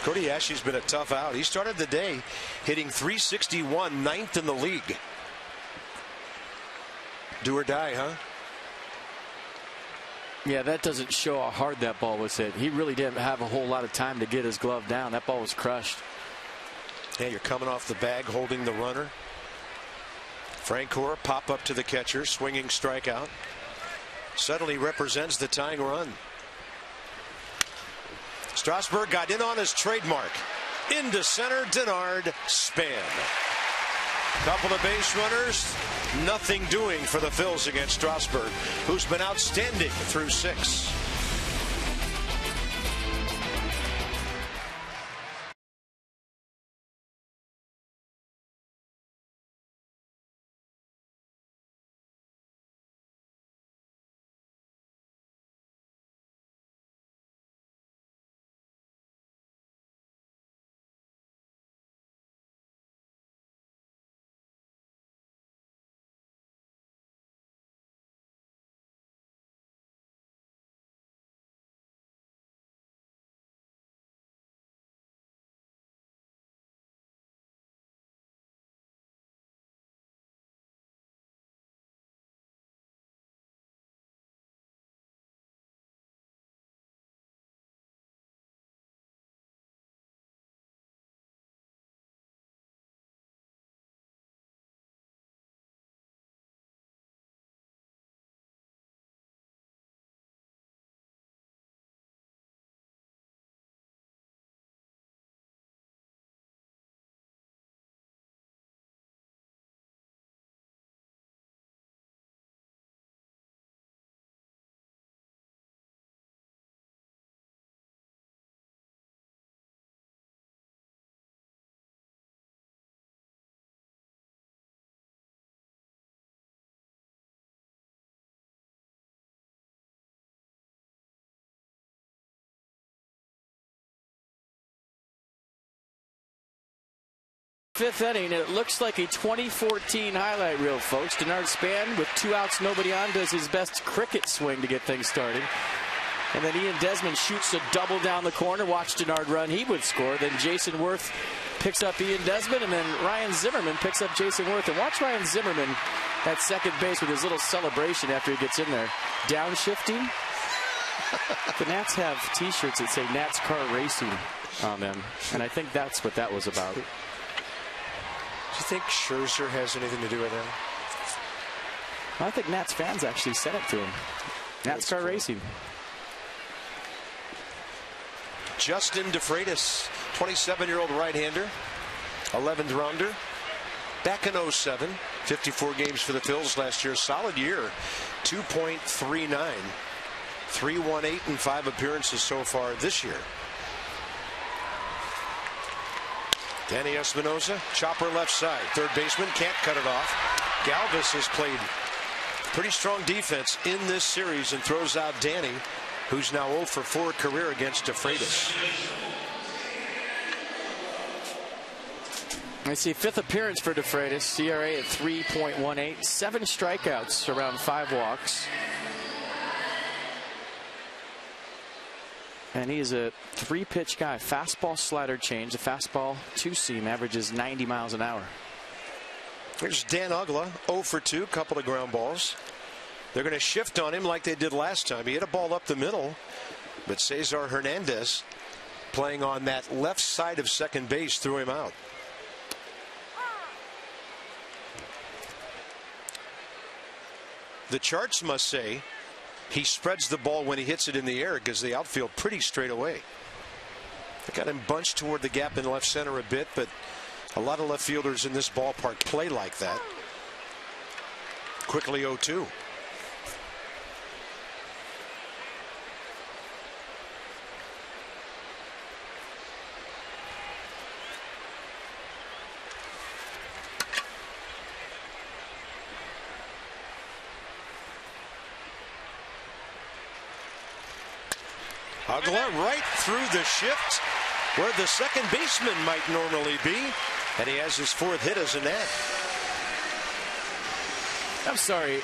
Cody Ashley's been a tough out. He started the day hitting .361, 9th in the league. Do or die, huh? Yeah, that doesn't show how hard that ball was hit. He really didn't have a whole lot of time to get his glove down. That ball was crushed. Yeah, you're coming off the bag holding the runner. Frank Core pop up to the catcher, swinging strikeout. Suddenly represents the tying run. Strasburg got in on his trademark. Into center, Denard Span. Couple of base runners. Nothing doing for the Phils against Strasburg, who's been outstanding through 6. Fifth inning, and it looks like a 2014 highlight reel, folks. Denard Span with 2 outs, nobody on, does his best cricket swing to get things started. And then Ian Desmond shoots a double down the corner. Watch Denard run, he would score. Then Jason Worth picks up Ian Desmond, and then Ryan Zimmerman picks up Jason Worth. And watch Ryan Zimmerman at second base with his little celebration after he gets in there. Downshifting. The Nats have T-shirts that say Nats Car Racing on them, and I think that's what that was about. Do you think Scherzer has anything to do with that? I think Nats fans actually said it to him. Nats Car Racing. Justin DeFreitas, 27-year-old right-hander, 11th rounder. Back in 07, 54 games for the Phils last year. Solid year, 2.39. 318 and 5 appearances so far this year. Danny Espinosa, chopper left side. Third baseman can't cut it off. Galvis has played pretty strong defense in this series and throws out Danny, who's now 0 for 4 career against DeFreitas. I see 5th appearance for DeFreitas. ERA at 3.18. 7 strikeouts, around 5 walks. And he is a 3-pitch guy. Fastball, slider, change. The fastball, 2-seam, averages 90 miles an hour. Here's Dan Uggla, 0 for 2, couple of ground balls. They're going to shift on him like they did last time. He hit a ball up the middle, but Cesar Hernandez, playing on that left side of second base, threw him out. The charts must say he spreads the ball when he hits it in the air because the outfield pretty straight away. They got him bunched toward the gap in left center a bit, but A lot of left fielders in this ballpark play like that. Quickly 0-2. Ugla right through the shift where the second baseman might normally be, and he has his fourth hit as a net. I'm sorry.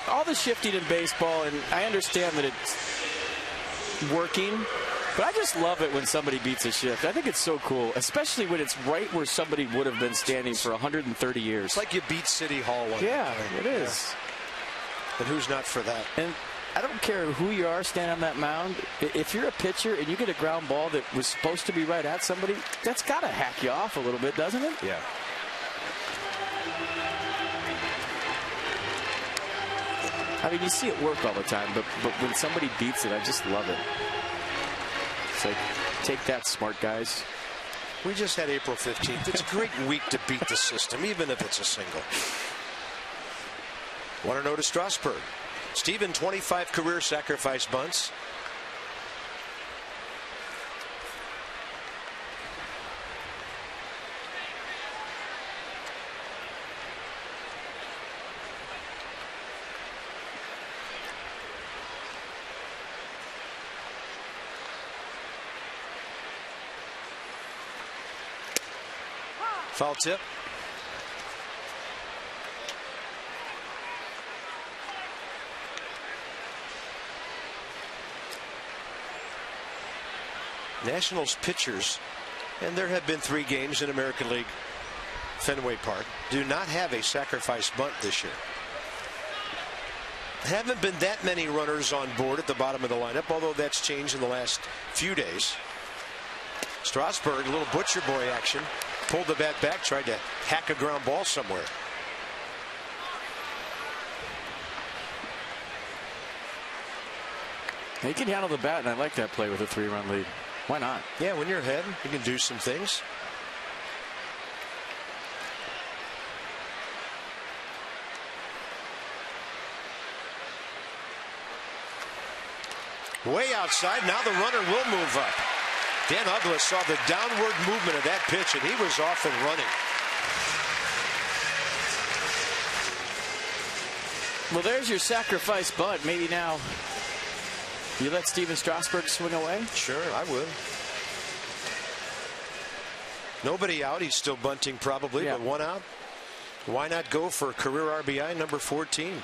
All the shifting in baseball, and I understand that it's working, but I just love it when somebody beats a shift. I think it's so cool, especially when it's right where somebody would have been standing for 130 years. It's like you beat City Hall one. Yeah, it is. Yeah. And who's not for that? And I don't care who you are standing on that mound. If you're a pitcher and you get a ground ball that was supposed to be right at somebody, that's got to hack you off a little bit, doesn't it? Yeah. I mean, you see it work all the time, but when somebody beats it, I just love it. It's like, take that, smart guys. We just had April 15th. It's a great week to beat the system, even if it's a single. 1-0 to Strasburg. Steven, 25 career sacrifice bunts. Foul tip. Nationals pitchers, and there have been 3 games in American League Fenway Park, do not have a sacrifice bunt this year. Haven't been that many runners on board at the bottom of the lineup, although that's changed in the last few days. Strasburg, a little butcher boy action, pulled the bat back, tried to hack a ground ball somewhere. He can handle the bat, and I like that play with a 3-run lead. Why not? Yeah, when you're ahead, you can do some things. Way outside. Now the runner will move up. Dan Ugla saw the downward movement of that pitch, and he was off and running. Well, there's your sacrifice bunt. Maybe now you let Steven Strasburg swing away? Sure, I would. Nobody out. He's still bunting probably, but 1 out. Why not go for career RBI number 14?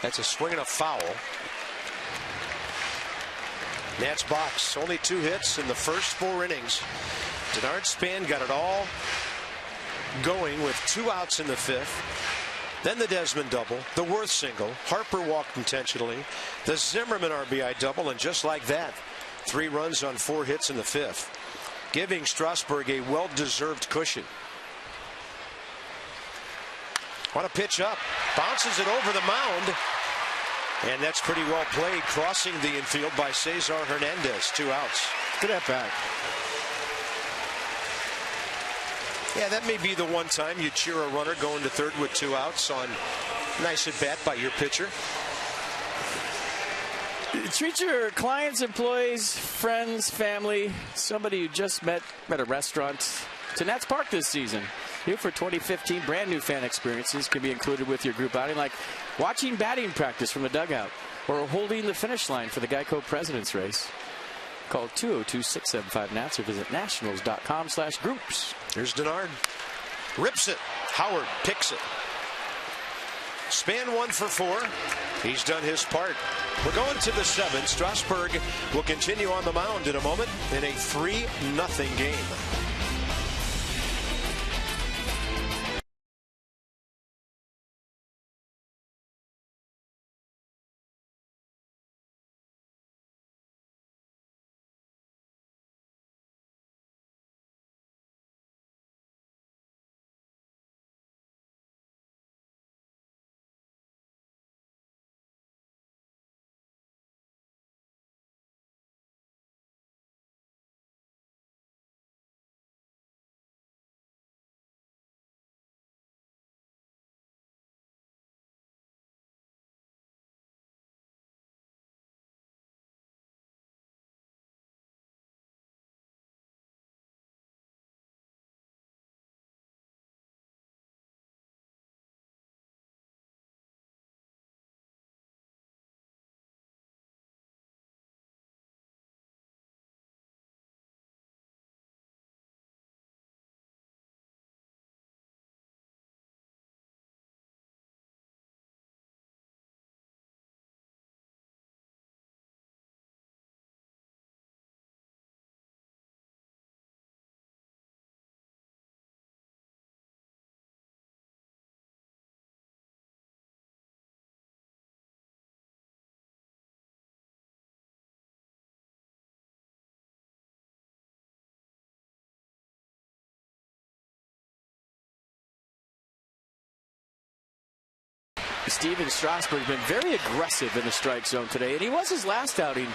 That's a swing and a foul. Nats box, only 2 hits in the first 4 innings. Denard Span got it all going with 2 outs in the 5th. Then the Desmond double, the Worth single, Harper walked intentionally, the Zimmerman RBI double, and just like that, 3 runs on 4 hits in the 5th, giving Strasburg a well-deserved cushion. Want to pitch up, bounces it over the mound, and that's pretty well played, crossing the infield by Cesar Hernandez. 2 outs. Good at bat. Yeah, that may be the one time you cheer a runner going to third with 2 outs on nice at bat by your pitcher. Treat your clients, employees, friends, family, somebody you just met at a restaurant to Nats Park this season. New for 2015, brand new fan experiences can be included with your group outing, like watching batting practice from the dugout or holding the finish line for the Geico President's Race. Call 202-675-NATS or visit nationals.com/groups. Here's Denard. Rips it. Howard picks it. Span 1 for 4. He's done his part. We're going to the 7th. Strasburg will continue on the mound in a moment in a 3-0 game. Steven Strasburg's been very aggressive in the strike zone today, and he was his last outing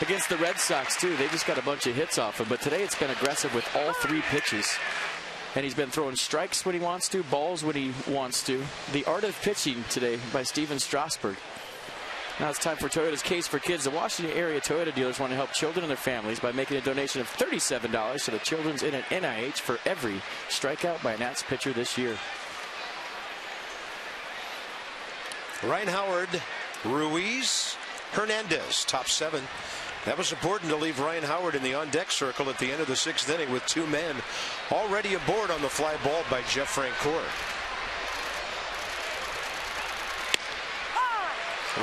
against the Red Sox too. They just got a bunch of hits off him, but today it's been aggressive with all 3 pitches. And he's been throwing strikes when he wants to, balls when he wants to. The art of pitching today by Steven Strasburg. Now it's time for Toyota's Case for Kids. The Washington area Toyota dealers want to help children and their families by making a donation of $37 to the Children's in an NIH for every strikeout by a Nats pitcher this year. Ryan Howard, Ruiz, Hernandez, top 7. That was important to leave Ryan Howard in the on-deck circle at the end of the 6th inning with 2 men already aboard on the fly ball by Jeff Francoeur.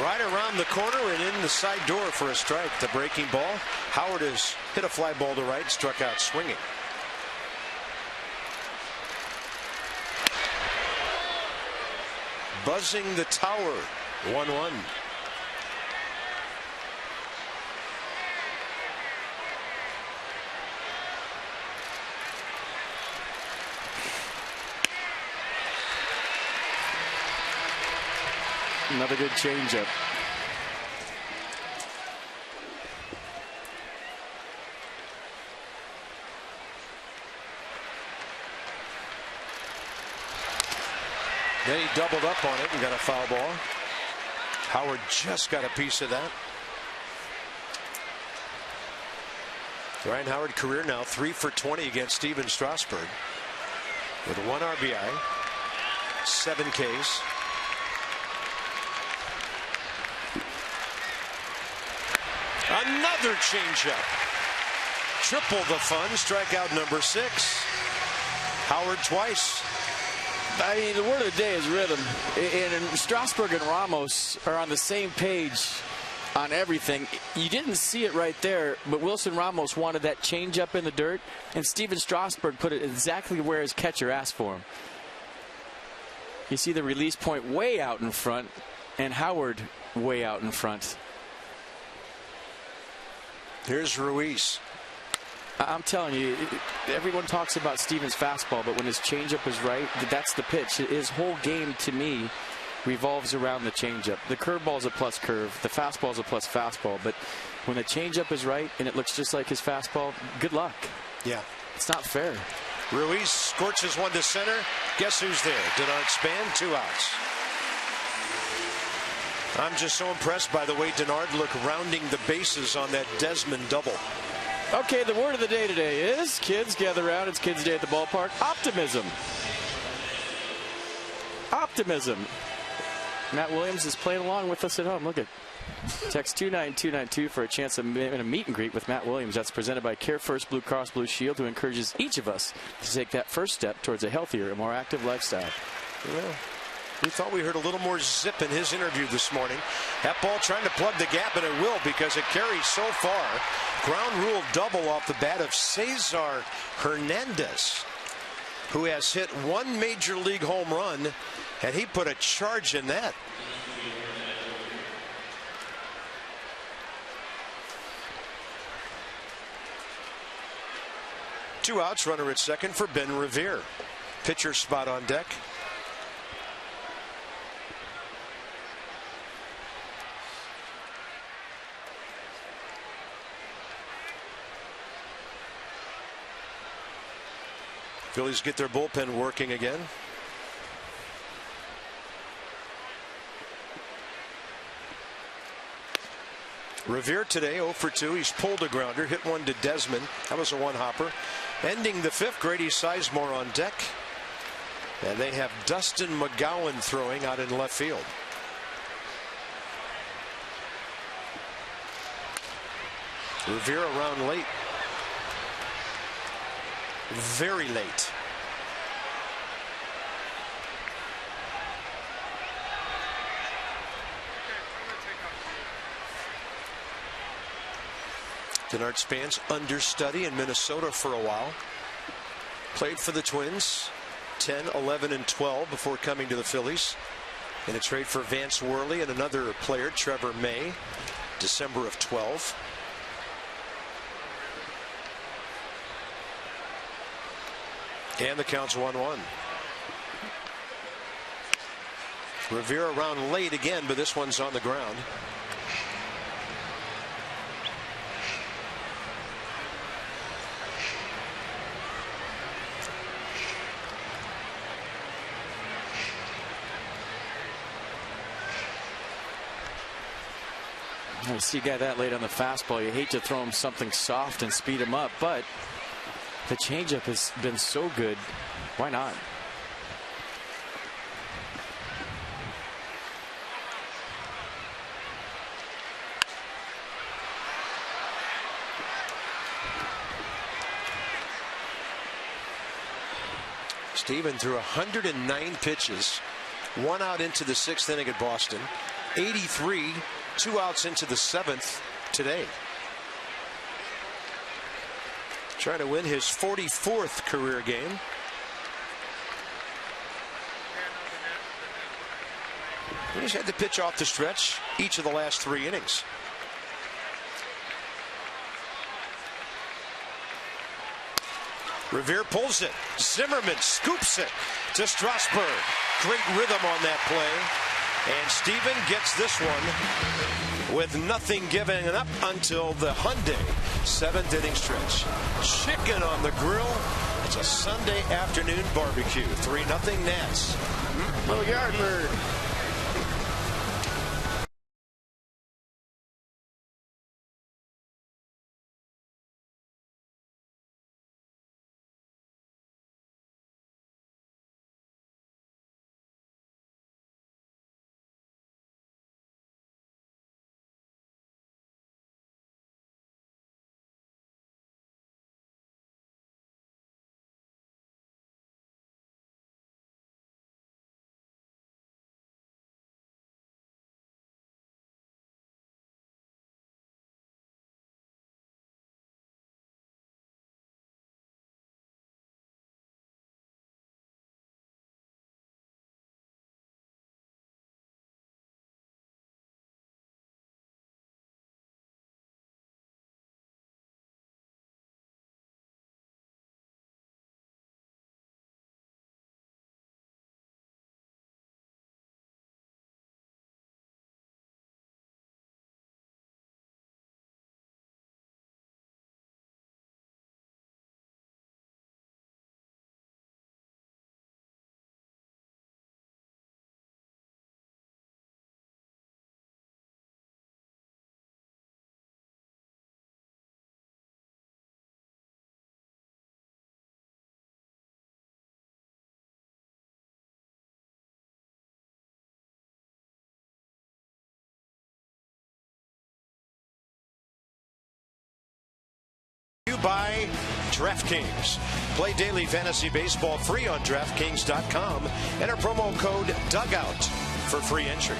Right around the corner and in the side door for a strike. The breaking ball. Howard has hit a fly ball to right, struck out swinging. Buzzing the tower. 1-1. Another good changeup. Then he doubled up on it and got a foul ball. Howard just got a piece of that. Ryan Howard career now 3 for 20 against Steven Strasburg with 1 RBI, 7 Ks. Another changeup. Triple the fun. Strikeout number 6. Howard twice. I mean, the word of the day is rhythm. And Strasburg and Ramos are on the same page on everything. You didn't see it right there, but Wilson Ramos wanted that changeup in the dirt, and Steven Strasburg put it exactly where his catcher asked for him. You see the release point way out in front, and Howard way out in front. Here's Ruiz. I'm telling you, everyone talks about Steven's fastball, but when his changeup is right, that's the pitch. His whole game, to me, revolves around the changeup. The curveball's a plus curve. The fastball's a plus fastball. But when the changeup is right and it looks just like his fastball, good luck. Yeah. It's not fair. Ruiz scorches one to center. Guess who's there? Denard Span, 2 outs. I'm just so impressed by the way Denard looked rounding the bases on that Desmond double. Okay, the word of the day today is, kids gather around. It's Kids Day at the ballpark. Optimism. Optimism. Matt Williams is playing along with us at home. Look at text 29292 for a chance of a meet and greet with Matt Williams. That's presented by Care First Blue Cross Blue Shield, who encourages each of us to take that first step towards a healthier and more active lifestyle. Well, we thought we heard a little more zip in his interview this morning. That ball trying to plug the gap, and it will, because it carries so far. Ground rule double off the bat of Cesar Hernandez, who has hit 1 major league home run, and he put a charge in that. Two outs, runner at second for Ben Revere. Pitcher spot on deck. Phillies get their bullpen working again. Revere today 0 for 2. He's pulled a grounder, hit one to Desmond. That was a one-hopper. Ending the 5th, Grady Sizemore on deck. And they have Dustin McGowan throwing out in left field. Revere around late. Very late. Denard Span's understudy in Minnesota for a while. Played for the Twins 10, 11, and 12 before coming to the Phillies. In a trade for Vance Worley and another player, Trevor May, December of 12. And the count's 1-1. Rivera around late again, but this one's on the ground. You see a guy that late on the fastball, you hate to throw him something soft and speed him up, but the changeup has been so good. Why not? Steven threw 109 pitches, 1 out into the 6th inning at Boston, 83, 2 outs into the 7th today. Trying to win his 44th career game. He's had to pitch off the stretch each of the last 3 innings. Revere pulls it. Zimmerman scoops it to Strasburg. Great rhythm on that play. And Steven gets this one with nothing given up until the Hyundai 7th inning stretch. Chicken on the grill. It's a Sunday afternoon barbecue. 3-0 Nats. Little yard bird. By DraftKings. Play daily fantasy baseball free on DraftKings.com. Enter promo code DUGOUT for free entry.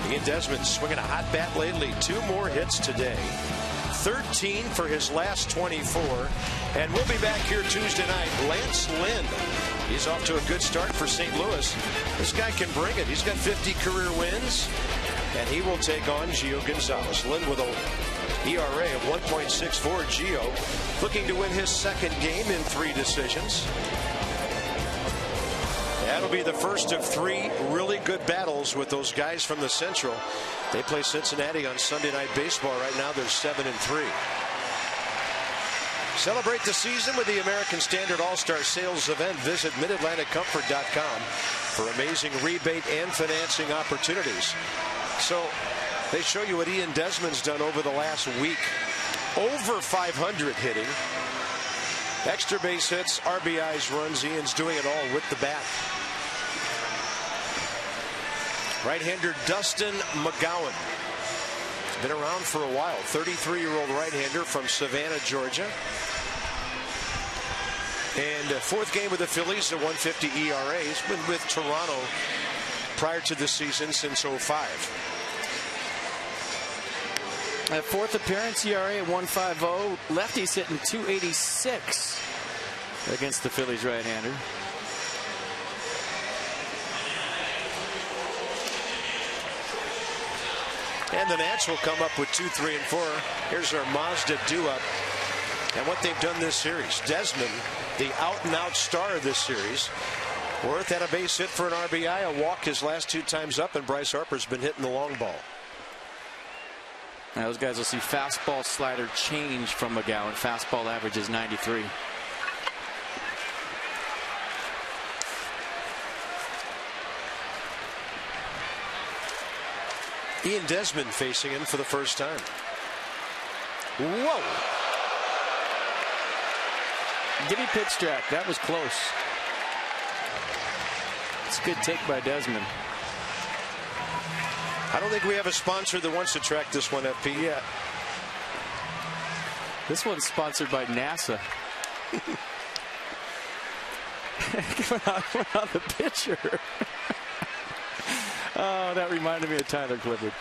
Ian Desmond swinging a hot bat lately. 2 more hits today. 13 for his last 24. And we'll be back here Tuesday night. Lance Lynn. He's off to a good start for St. Louis. This guy can bring it. He's got 50 career wins. And he will take on Gio Gonzalez. Lynn with a ERA of 1.64. Gio looking to win his 2nd game in 3 decisions. That'll be the first of 3 really good battles with those guys from the Central. They play Cincinnati on Sunday Night Baseball. Right now they're 7-3. Celebrate the season with the American Standard All-Star Sales event. Visit MidAtlanticComfort.com for amazing rebate and financing opportunities. So they show you what Ian Desmond's done over the last week. Over 500 hitting. Extra base hits, RBIs, runs. Ian's doing it all with the bat. Right-hander Dustin McGowan. He's been around for a while. 33-year-old right-hander from Savannah, Georgia. And 4th game with the Phillies, a 1.50 ERA. He's been with Toronto prior to the season since 05. 4th appearance, ERA at 1.50. Lefty's hitting .286 against the Phillies right-hander. And the Nats will come up with 2, 3, and 4. Here's our Mazda do-up. And what they've done this series. Desmond, the out-and-out star of this series, Worth had a base hit for an RBI, a walk his last 2 times up, and Bryce Harper's been hitting the long ball. Now those guys will see fastball slider change from McGowan. Fastball average is 93. Ian Desmond facing him for the first time. Whoa! Give me pitch track. That was close. It's a good take by Desmond. I don't think we have a sponsor that wants to track this one, FP. Yeah. This one's sponsored by NASA. Went on the pitcher. Oh, that reminded me of Tyler Clifford.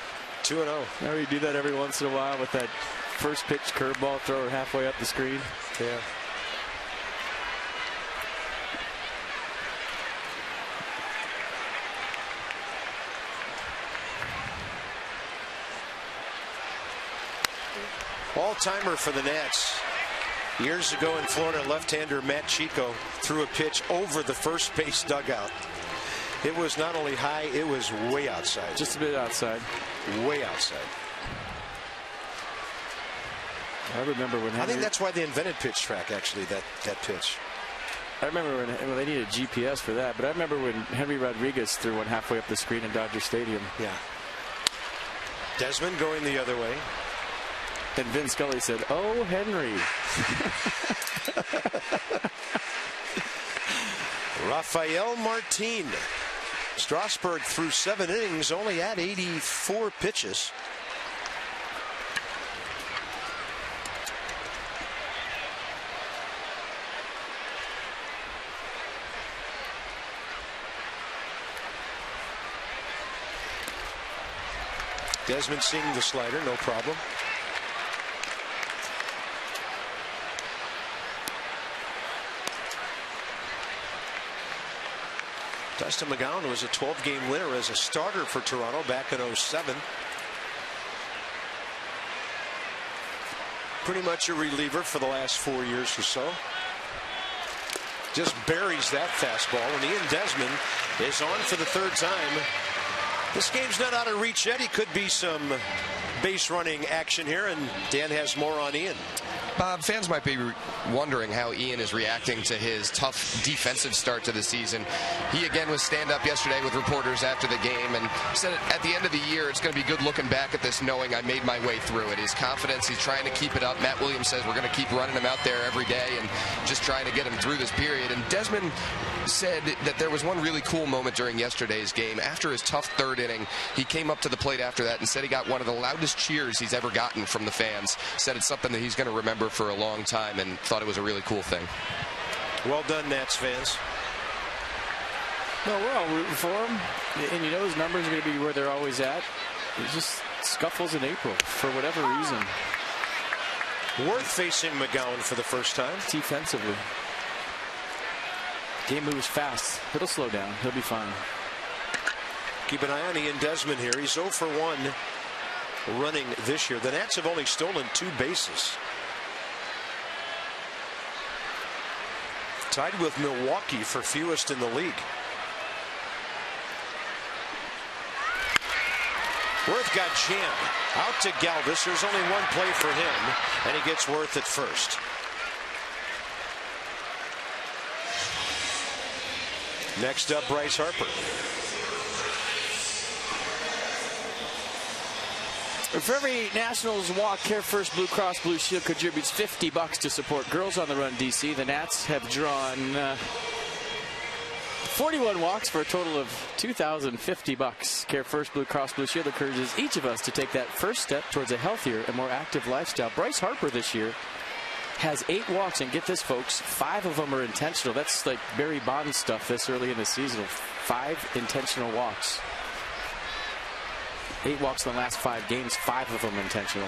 2-0. Now we do that every once in a while with that first pitch curveball thrower halfway up the screen. Yeah. All-timer for the Nats. Years ago in Florida, left-hander Matt Chico threw a pitch over the first base dugout. It was not only high, it was way outside. Just a bit outside. Way outside. I remember when I think that's why they invented pitch track, actually, that pitch. I remember when they needed GPS for that, but I remember when Henry Rodriguez threw one halfway up the screen in Dodger Stadium. Yeah. Desmond going the other way. And Vin Scully said, "Oh, Henry." Rafael Martin. Strasburg threw 7 innings, only at 84 pitches. Desmond seeing the slider, no problem. Dustin McGowan was a 12-game winner as a starter for Toronto back in 07. Pretty much a reliever for the last 4 years or so. Just buries that fastball, and Ian Desmond is on for the 3rd time. This game's not out of reach yet. He could be some base running action here, and Dan has more on Ian. Bob, fans might be wondering how Ian is reacting to his tough defensive start to the season. He again was stand-up yesterday with reporters after the game and said at the end of the year it's going to be good looking back at this knowing I made my way through it. His confidence, he's trying to keep it up. Matt Williams says we're going to keep running him out there every day and just trying to get him through this period. And Desmond said that there was one really cool moment during yesterday's game. After his tough 3rd inning, he came up to the plate after that and said he got one of the loudest cheers he's ever gotten from the fans. Said it's something that he's going to remember for a long time and thought it was a really cool thing. Well done, Nats fans. No, we're all rooting for him. And you know his numbers are going to be where they're always at. It's just scuffles in April for whatever reason. Worth facing McGowan for the first time. Defensively. Game moves fast. It'll slow down. He'll be fine. Keep an eye on Ian Desmond here. He's 0 for 1 running this year. The Nats have only stolen 2 bases. Tied with Milwaukee for fewest in the league. Worth got jammed. Out to Galvis. There's only one play for him, and he gets Worth at first. Next up, Bryce Harper. For every Nationals walk, Care First Blue Cross Blue Shield contributes $50 to support Girls on the Run DC. The Nats have drawn 41 walks for a total of $2,050. Care First Blue Cross Blue Shield encourages each of us to take that first step towards a healthier and more active lifestyle. Bryce Harper this year has 8 walks, and get this, folks, 5 of them are intentional. That's like Barry Bonds stuff this early in the season. 5 intentional walks. 8 walks in the last 5 games, 5 of them intentional.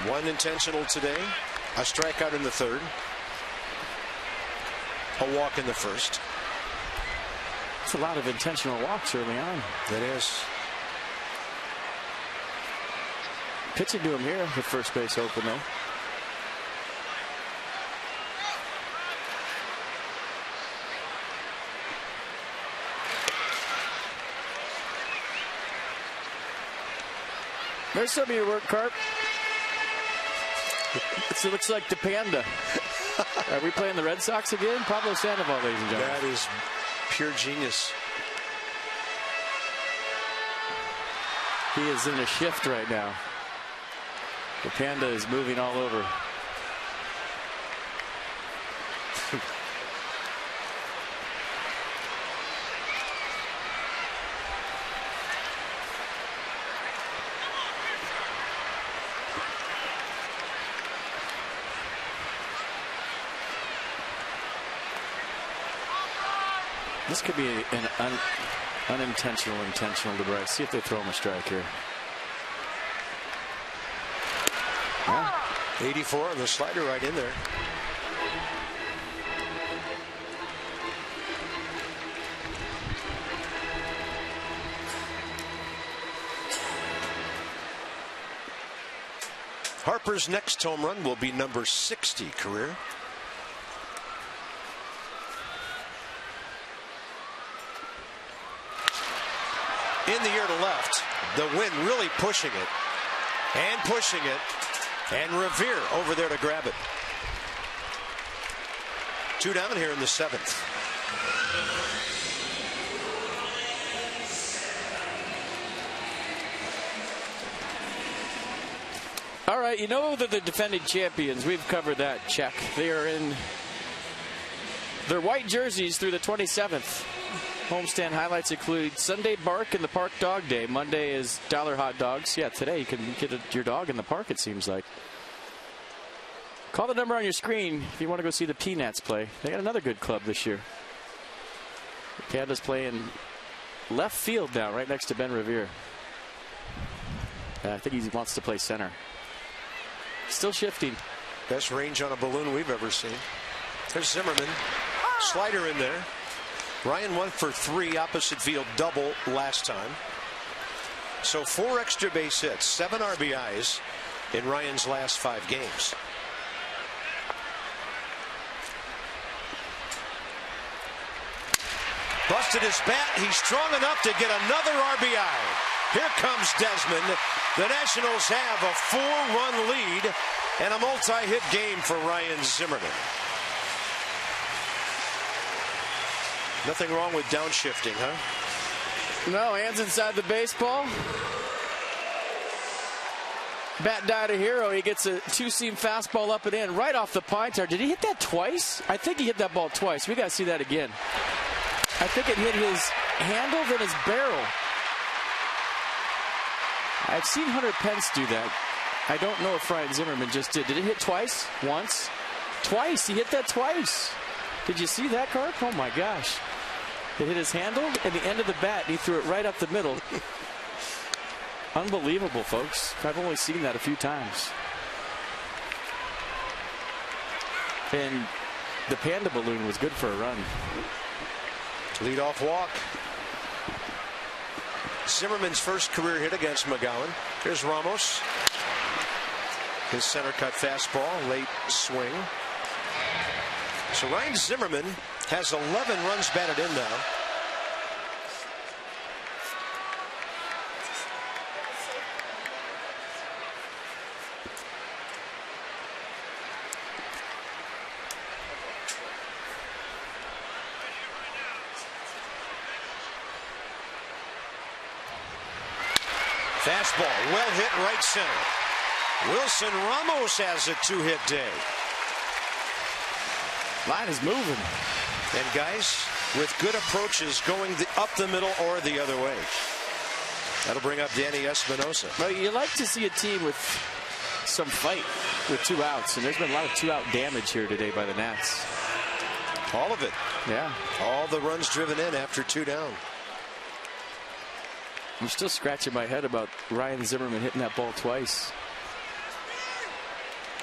One intentional today, a strikeout in the 3rd, a walk in the 1st. That's a lot of intentional walks early on. That is. Pitching to him here with first base open, though. There's some of your work, Carp. It looks like the Panda. Are we playing the Red Sox again? Pablo Sandoval, ladies and gentlemen. That is pure genius. He is in a shift right now. The Panda is moving all over. This could be an intentional to Bryce. See if they throw him a strike here. Yeah. 84 on the slider right in there. Harper's next home run will be number 60 career. In the air to left. The wind really pushing it. And pushing it. And Revere over there to grab it. 2 down here in the 7th. All right, you know that the defending champions, we've covered that. Check. They are in their white jerseys through the 27th. Homestand highlights include Sunday bark in the park dog day. Monday is dollar hot dogs. Yeah, today you can get your dog in the park, it seems like. Call the number on your screen if you want to go see the Peanuts play. They got another good club this year. Canada's playing left field now, right next to Ben Revere. I think he wants to play center. Still shifting. Best range on a balloon we've ever seen. There's Zimmerman. Slider in there. Ryan went for 3 opposite field double last time. So 4 extra base hits, 7 RBIs in Ryan's last 5 games. Busted his bat. He's strong enough to get another RBI. Here comes Desmond. The Nationals have a 4-run lead and a multi-hit game for Ryan Zimmerman. Nothing wrong with downshifting, huh? No, hands inside the baseball. Bat died a hero. He gets a 2-seam fastball up and in right off the pine tar. Did he hit that twice? I think he hit that ball twice. We got to see that again. I think it hit his handle, then his barrel. I've seen Hunter Pence do that. I don't know if Ryan Zimmerman just did. Did it hit twice? Once? Twice. He hit that twice. Did you see that, Carp? Oh, my gosh. It hit his handle and the end of the bat, and he threw it right up the middle. Unbelievable, folks. I've only seen that a few times. And the Panda balloon was good for a run. Leadoff walk. Zimmerman's first career hit against McGowan. Here's Ramos. His center cut fastball, late swing. So Ryan Zimmerman has 11 runs batted in now. Fastball, well hit right center. Wilson Ramos has a 2-hit day. Line is moving. And guys, with good approaches going up the middle or the other way. That'll bring up Danny Espinosa. Well, you like to see a team with some fight with 2 outs, and there's been a lot of 2-out damage here today by the Nats. All of it. Yeah. All the runs driven in after 2 down. I'm still scratching my head about Ryan Zimmerman hitting that ball twice.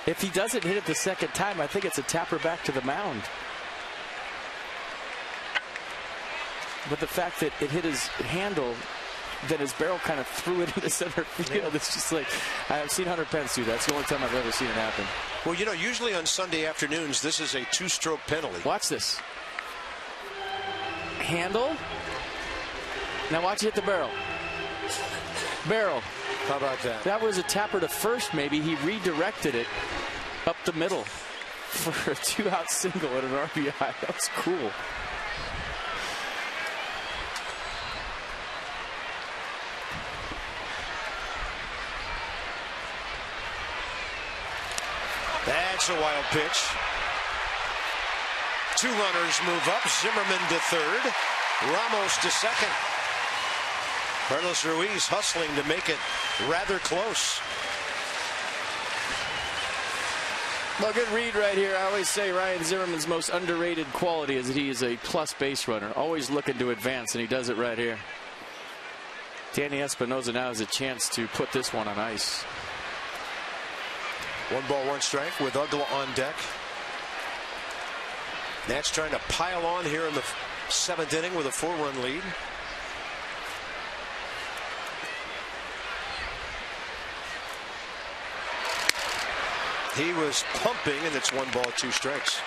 If he doesn't hit it the second time, I think it's a tapper back to the mound. But the fact that it hit his handle, then his barrel kind of threw it into center field. It's just like, I've seen Hunter Pence do that. It's the only time I've ever seen it happen. Well, you know, usually on Sunday afternoons, this is a 2-stroke penalty. Watch this. Handle. Now watch it hit the barrel. barrel. How about that? That was a tapper to first, maybe. He redirected it up the middle for a 2-out single and an RBI. That was cool. That's a wild pitch. 2 runners move up. Zimmerman to third. Ramos to second. Carlos Ruiz hustling to make it rather close. Well, good read right here. I always say Ryan Zimmerman's most underrated quality is that he is a plus base runner, always looking to advance, and he does it right here. Danny Espinosa now has a chance to put this one on ice. 1 ball, 1 strike with Uggla on deck. Nats trying to pile on here in the 7th inning with a 4-run lead. He was pumping, and it's 1 ball, 2 strikes.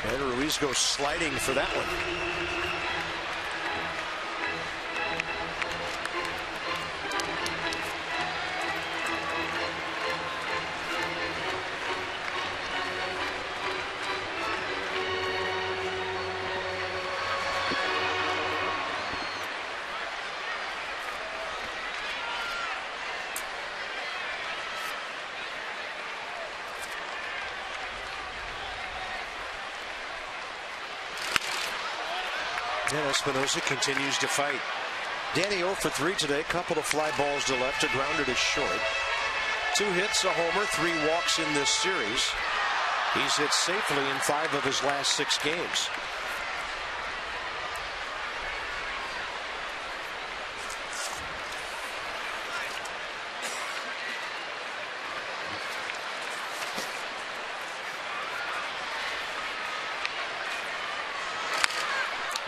And Ruiz goes sliding for that one. And Espinosa continues to fight. Danny 0 for 3 today. Couple of fly balls to left. A grounder to short. 2 hits, a homer, 3 walks in this series. He's hit safely in 5 of his last 6 games.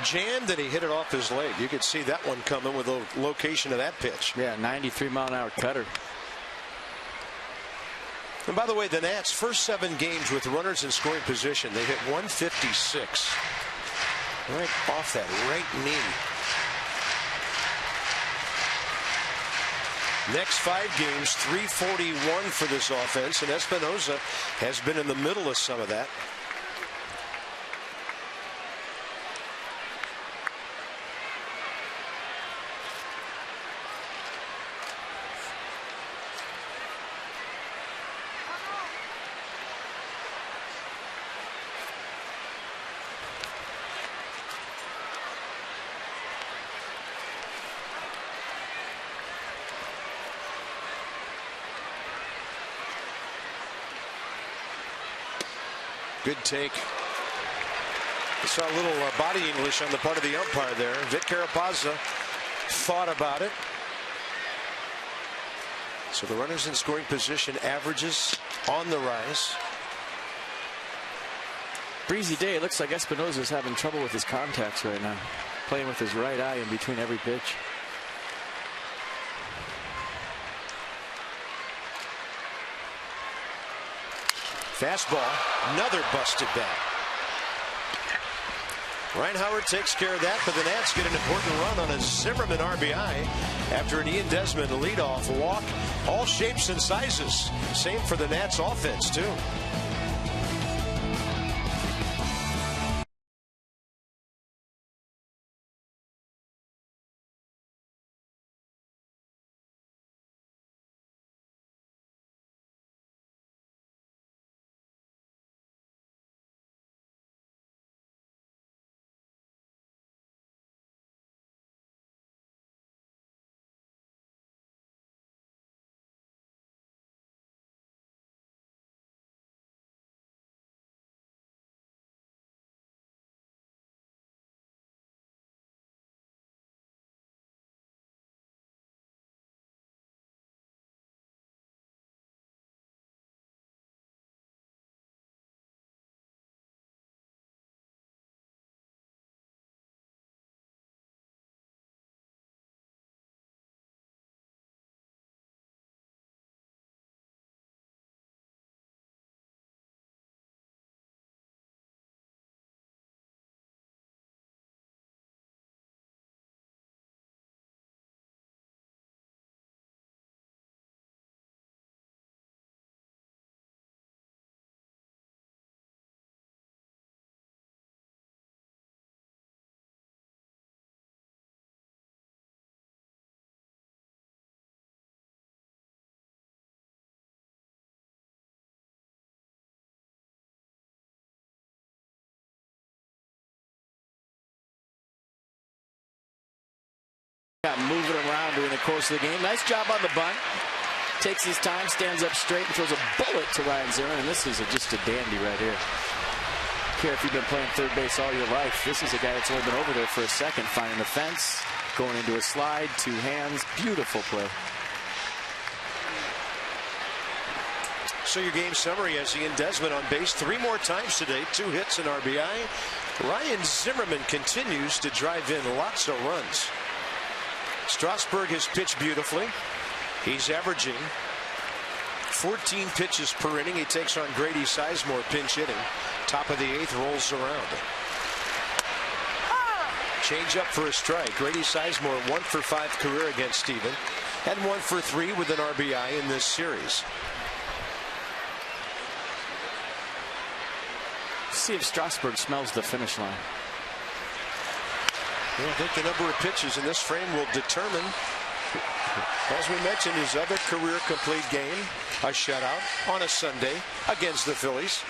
Jammed and he hit it off his leg. You could see that one coming with the location of that pitch. Yeah, 93-mile-an-hour cutter. And by the way, the Nats first 7 games with runners in scoring position, they hit 156 right off that right knee. Next 5 games, 341 for this offense, and Espinosa has been in the middle of some of that. Good take. I saw a little body English on the part of the umpire there. Vic Carapazza thought about it. So the runners in scoring position averages on the rise. Breezy day. It looks like Espinosa's having trouble with his contacts right now. Playing with his right eye in between every pitch. Fastball, another busted bat. Reinhauer takes care of that, but the Nats get an important run on a Zimmerman RBI after an Ian Desmond leadoff walk. All shapes and sizes. Same for the Nats offense, too. around during the course of the game. Nice job on the bunt. Takes his time, stands up straight, and throws a bullet to Ryan Zimmerman. And this is just a dandy right here. I don't care if you've been playing third base all your life. This is a guy that's only been over there for a second, finding the fence, going into a slide, 2 hands. Beautiful play. So your game summary has Ian Desmond on base 3 more times today, 2 hits and RBI. Ryan Zimmerman continues to drive in lots of runs. Strasburg has pitched beautifully. He's averaging 14 pitches per inning. He takes on Grady Sizemore, pinch hitting. Top of the 8th, rolls around. Change up for a strike. Grady Sizemore 1 for 5 career against Steven, and 1 for 3 with an RBI in this series. See if Strasburg smells the finish line. Well, I think the number of pitches in this frame will determine, as we mentioned, his other career complete game, a shutout on a Sunday against the Phillies.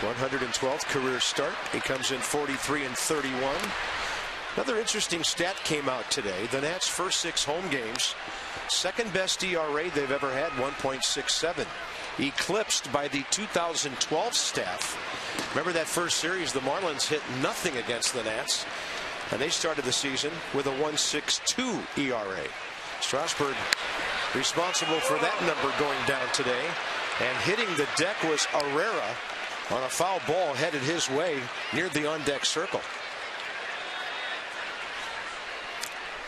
.112th career start. He comes in 43 and 31. Another interesting stat came out today. The Nats' first 6 home games, second best ERA they've ever had, 1.67. Eclipsed by the 2012 staff. Remember that first series, the Marlins hit nothing against the Nats, and they started the season with a 1.62 ERA. Strasburg responsible for that number going down today, and hitting the deck was Herrera on a foul ball headed his way near the on-deck circle.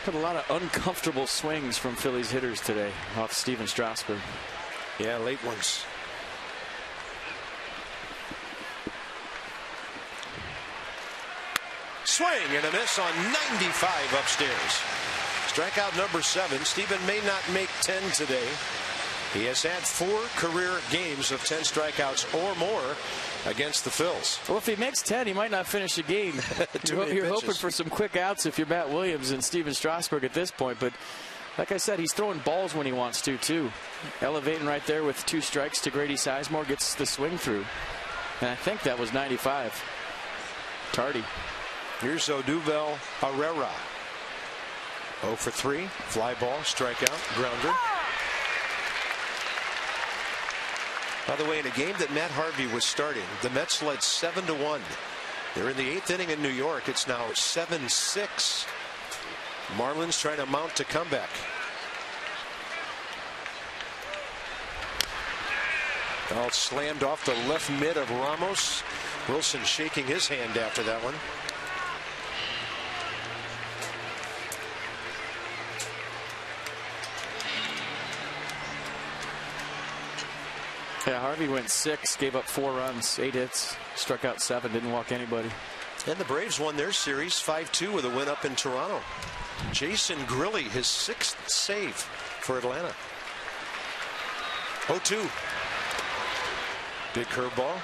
Got a lot of uncomfortable swings from Phillies hitters today off Steven Strasburg. Yeah, late ones. Swing and a miss on 95 upstairs. Strikeout number 7. Steven may not make 10 today. He has had 4 career games of 10 strikeouts or more against the Phils. Well, if he makes 10, he might not finish the game. You're hoping for some quick outs if you're Matt Williams and Steven Strasburg at this point. But like I said, he's throwing balls when he wants to, too. Elevating right there with 2 strikes to Grady Sizemore, gets the swing through. And I think that was 95. Tardy. Here's Odubel Herrera. 0 for 3. Fly ball, strikeout, grounder. By the way, in a game that Matt Harvey was starting, the Mets led 7-1. They're in the 8th inning in New York. It's now 7-6. Marlins trying to mount a comeback. All slammed off the left mid of Ramos. Wilson shaking his hand after that one. Yeah, Harvey went 6, gave up 4 runs, 8 hits, struck out 7, didn't walk anybody. And the Braves won their series 5-2 with a win up in Toronto. Jason Grilli, his 6th save for Atlanta. 0-2. Big curveball.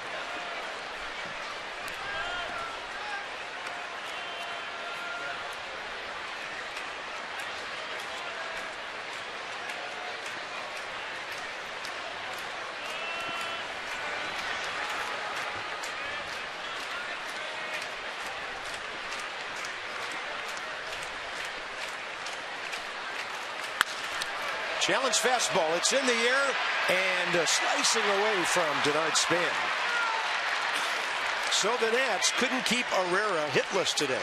Challenge fastball. It's in the air and slicing away from Denard Span. So the Nats couldn't keep Herrera hitless today.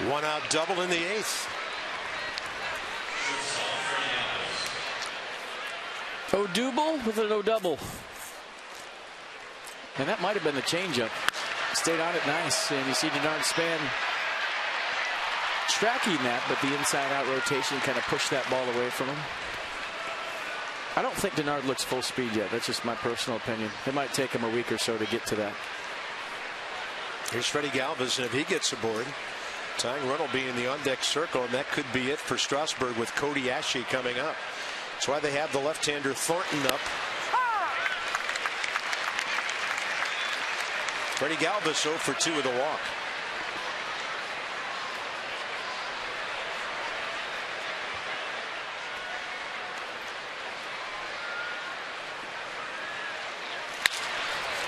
1-out double in the 8th. Odubel with an O-double. And that might have been the changeup. Stayed on it nice. And you see Denard Span tracking that, but the inside-out rotation kind of pushed that ball away from him. I don't think Denard looks full speed yet. That's just my personal opinion. It might take him a week or so to get to that. Here's Freddie Galvis, and if he gets aboard, tying run will be in the on-deck circle, and that could be it for Strasburg with Cody Ashe coming up. That's why they have the left-hander Thornton up. Freddie Galvis 0 for 2 with a walk.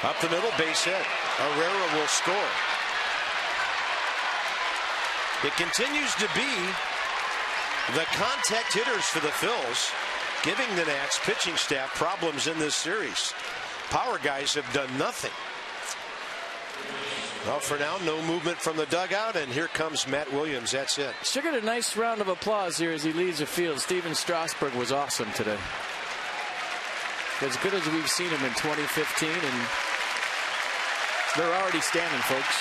Up the middle, base hit. Herrera will score. It continues to be the contact hitters for the Phils, giving the Nats pitching staff problems in this series. Power guys have done nothing. Well, for now, no movement from the dugout, and here comes Matt Williams. That's it. Should get a nice round of applause here as he leaves the field. Steven Strasburg was awesome today. As good as we've seen him in 2015, and they're already standing, folks.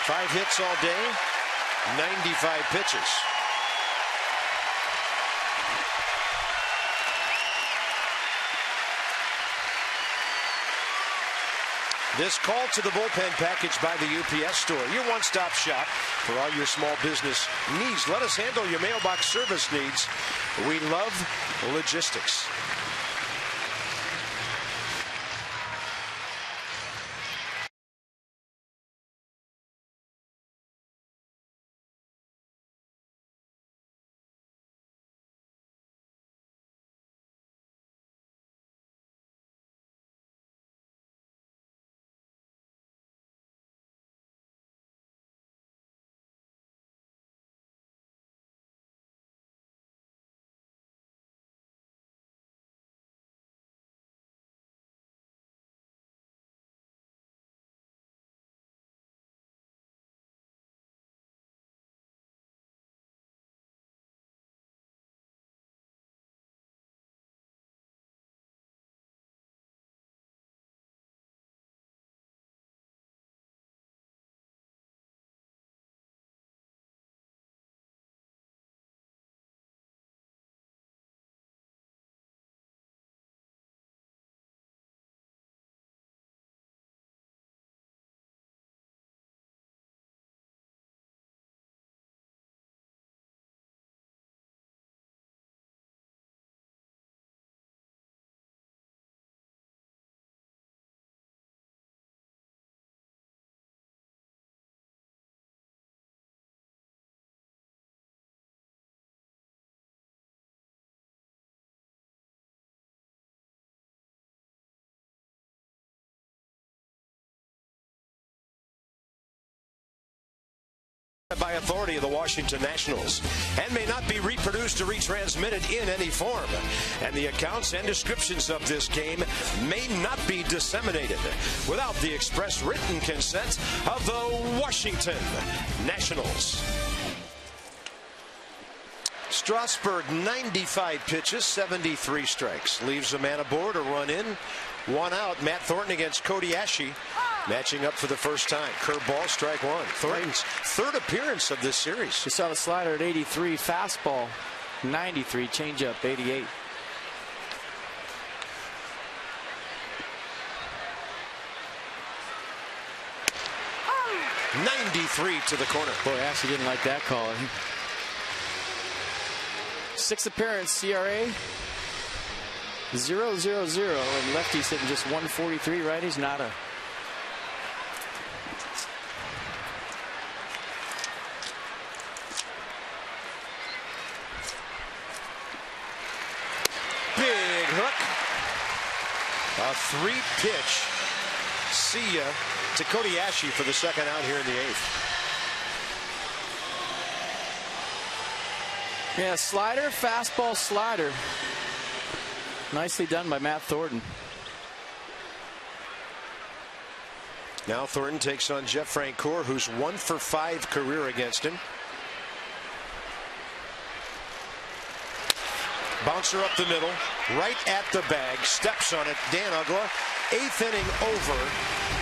5 hits all day, 95 pitches. This call to the bullpen package by the UPS store, your one-stop shop for all your small business needs. Let us handle your mailbox service needs. We love logistics. By authority of the Washington Nationals and may not be reproduced or retransmitted in any form, and the accounts and descriptions of this game may not be disseminated without the express written consent of the Washington Nationals. Strasburg, 95 pitches, 73 strikes, leaves a man aboard, a run in, 1 out. Matt Thornton against Kobayashi, matching up for the first time. Curveball, strike 1. Thornton's third appearance of this series. You saw the slider at 83, fastball 93, changeup 88. .93 to the corner. Boy, Ashley didn't like that call. 6th appearance, CRA 0.00, and lefty's hitting just 143. Righty's nada. Big hook. A 3-pitch. See ya to Kobayashi for the second out here in the 8th. Yeah, slider, fastball, slider. Nicely done by Matt Thornton. Now Thornton takes on Jeff Francoeur, who's 1 for 5 career against him. Bouncer up the middle, right at the bag, steps on it. Dan Uggla, 8th inning over.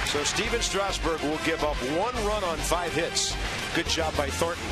So Steven Strasburg will give up 1 run on 5 hits. Good job by Thornton.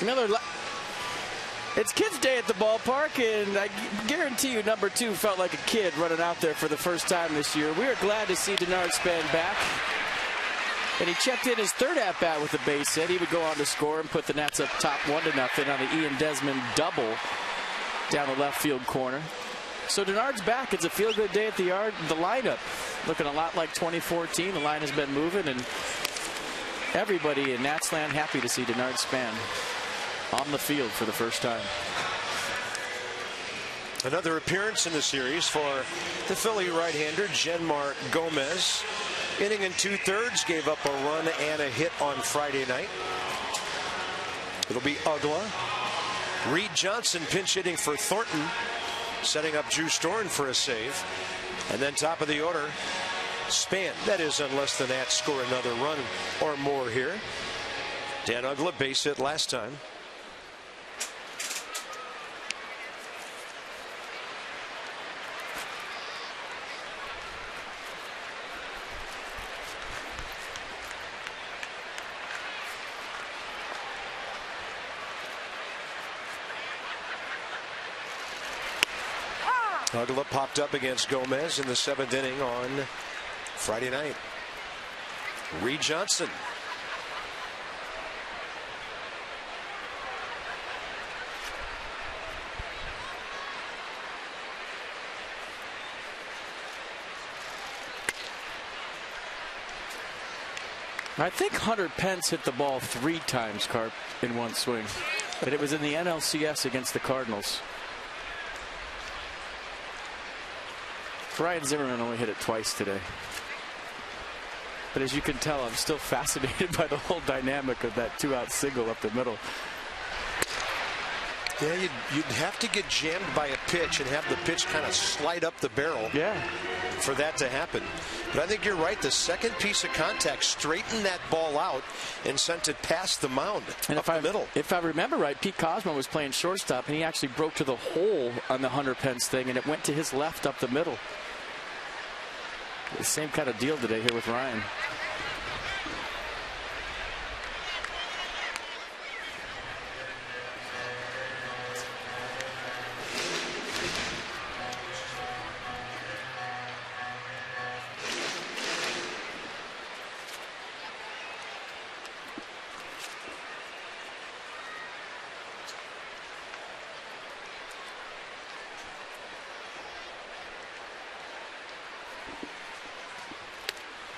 Miller, it's kids' day at the ballpark, and I guarantee you number 2 felt like a kid running out there for the first time this year. We are glad to see Denard Span back. And he checked in his 3rd at-bat with a base hit. He would go on to score and put the Nats up top 1-0 on the Ian Desmond double down the left field corner. So Denard's back. It's a feel-good day at the yard. The lineup looking a lot like 2014. The line has been moving, and everybody in Natsland happy to see Denard Span on the field for the first time. Another appearance in the series for the Philly right-hander Jenmar Gomez. Inning and 2/3, gave up a run and a hit on Friday night. It'll be Ugla. Reed Johnson pinch hitting for Thornton, setting up Drew Storen for a save. And then top of the order, Span. That is, unless the Nats score another run or more here. Dan Ugla, base hit last time. Ugla popped up against Gomez in the 7th inning on Friday night. Reed Johnson. I think Hunter Pence hit the ball 3 times, Carp, in one swing. But it was in the NLCS against the Cardinals. Ryan Zimmerman only hit it twice today. But as you can tell, I'm still fascinated by the whole dynamic of that 2-out single up the middle. Yeah, you'd have to get jammed by a pitch and have the pitch kind of slide up the barrel. Yeah. For that to happen. But I think you're right. The second piece of contact straightened that ball out and sent it past the mound and up the middle. If I remember right, Pete Cosmo was playing shortstop, and he actually broke to the hole on the Hunter Pence thing, and it went to his left up the middle. The same kind of deal today here with Ryan.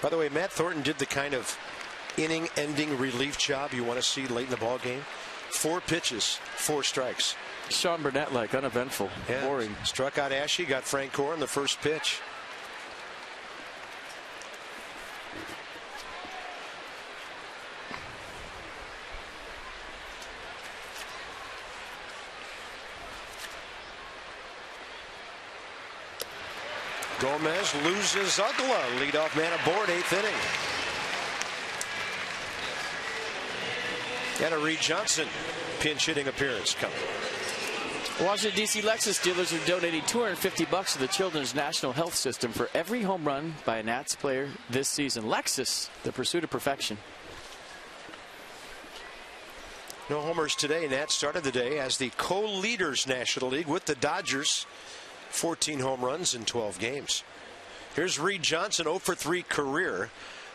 By the way, Matt Thornton did the kind of inning-ending relief job you want to see late in the ball game. 4 pitches, 4 strikes. Sean Burnett-like, uneventful, boring. Struck out Ashe, got Frank Gore on the first pitch. Gomez loses Ugla. Leadoff man aboard, 8th inning. And a Reed Johnson pinch hitting appearance coming. Washington, D.C. Lexus dealers are donating $250 to the Children's National Health System for every home run by a Nats player this season. Lexus, the pursuit of perfection. No homers today. Nats started the day as the co-leaders National League with the Dodgers. 14 home runs in 12 games. Here's Reed Johnson, 0 for 3 career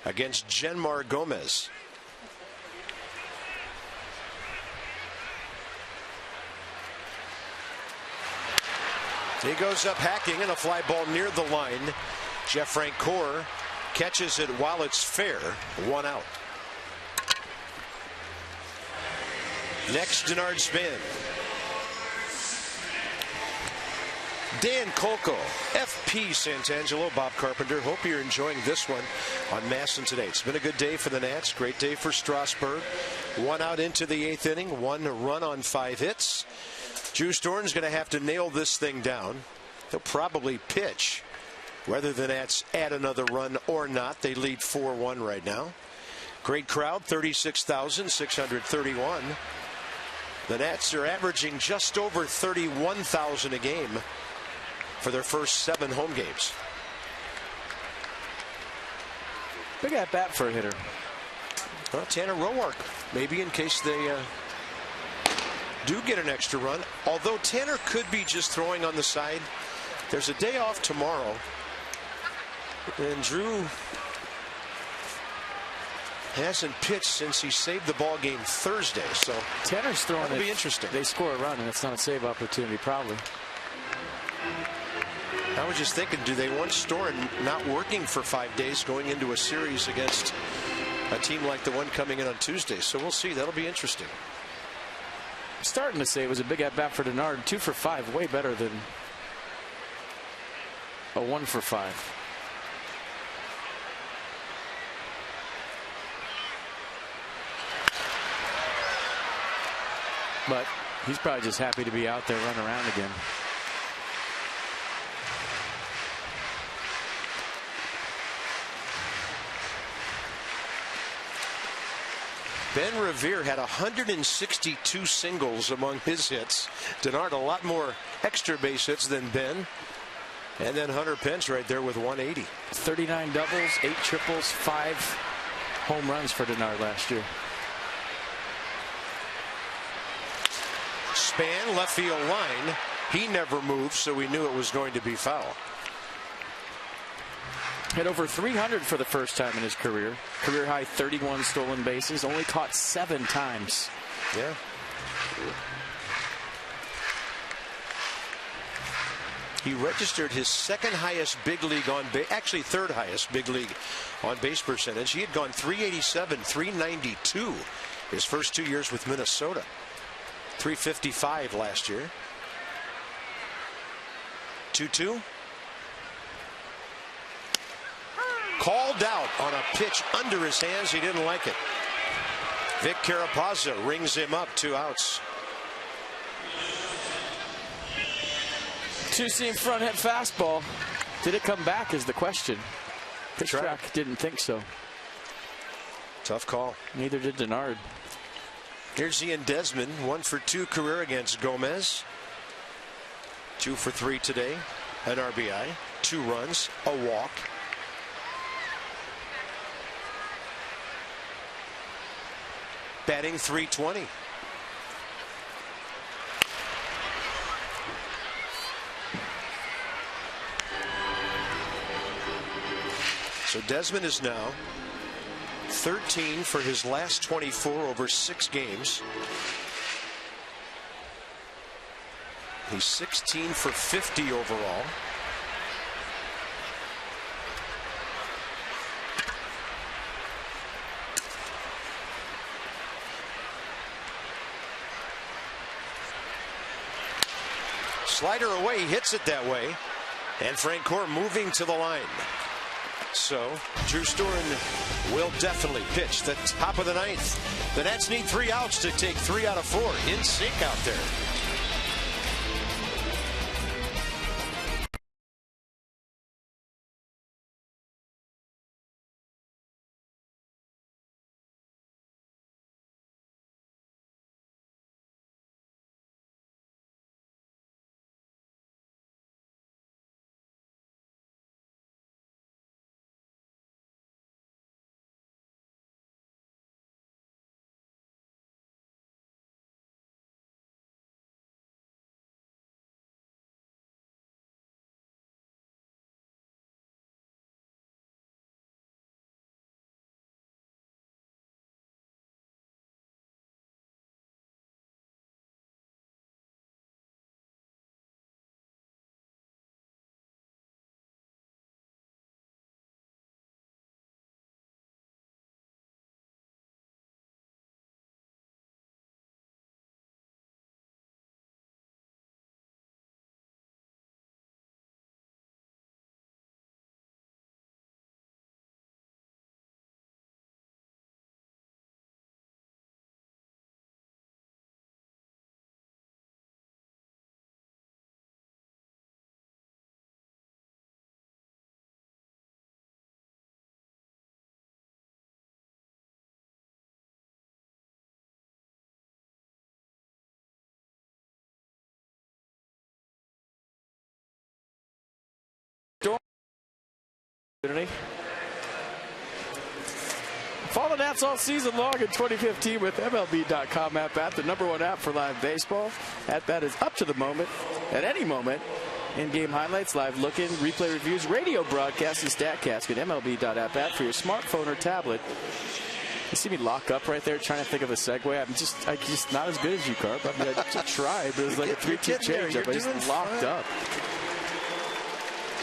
against Jenmar Gomez. He goes up hacking, and a fly ball near the line. Jeff Francoeur catches it while it's fair. 1 out. Next, Denard Span. Dan Colco, FP Santangelo, Bob Carpenter. Hope you're enjoying this one on Masson today. It's been a good day for the Nats. Great day for Strasburg. 1 out into the 8th inning. 1 run on 5 hits. Drew Storen's going to have to nail this thing down. He'll probably pitch. Whether the Nats add another run or not, they lead 4-1 right now. Great crowd, 36,631. The Nats are averaging just over 31,000 a game for their first 7 home games. Big at bat for a hitter. Well, Tanner Roark, maybe in case they do get an extra run, although Tanner could be just throwing on the side. There's a day off tomorrow, and Drew hasn't pitched since he saved the ball game Thursday. So Tanner's throwing. That'll be interesting. They score a run, and it's not a save opportunity, probably. I was just thinking, do they want Storen not working for 5 days going into a series against a team like the one coming in on Tuesday? So we'll see. That'll be interesting. I'm starting to say it was a big at bat for Denard. 2 for 5, way better than a 1 for 5. But he's probably just happy to be out there running around again. Ben Revere had 162 singles among his hits. Denard a lot more extra base hits than Ben. And then Hunter Pence right there with 180. 39 doubles, 8 triples, 5 home runs for Denard last year. Span left field line. He never moved, so we knew it was going to be foul. Hit over 300 for the first time in his career. Career high 31 stolen bases. Only caught 7 times. Yeah. He registered his second highest big league on base, actually third highest big league on base percentage. He had gone 387, 392 his first 2 years with Minnesota. 355 last year. 2-2. Called out on a pitch under his hands. He didn't like it. Vic Carapazza rings him up. 2 outs. Two-seam front hit fastball. Did it come back is the question. Pitch track didn't think so. Tough call. Neither did Denard. Here's Ian Desmond, 1 for 2 career against Gomez. 2 for 3 today. An RBI, 2 runs, a walk. Batting .320. So Desmond is now 13 for his last 24 over 6 games. He's 16 for 50 overall. Slider away, he hits it that way. And Frank Gore moving to the line. So Drew Storen will definitely pitch the top of the 9th. The Nats need 3 outs to take 3 out of 4. In sync out there. Follow the Nats all season long in 2015 with MLB.com app, the #1 app for live baseball. At Bat is up to the moment, at any moment. In-game highlights, live look-in, replay reviews, radio broadcasts, and StatCast at MLB.app for your smartphone or tablet. You see me lock up right there trying to think of a segue. I'm just not as good as you, Carp. I mean, I just tried, but it was like a 3-2 change-up. I just locked up.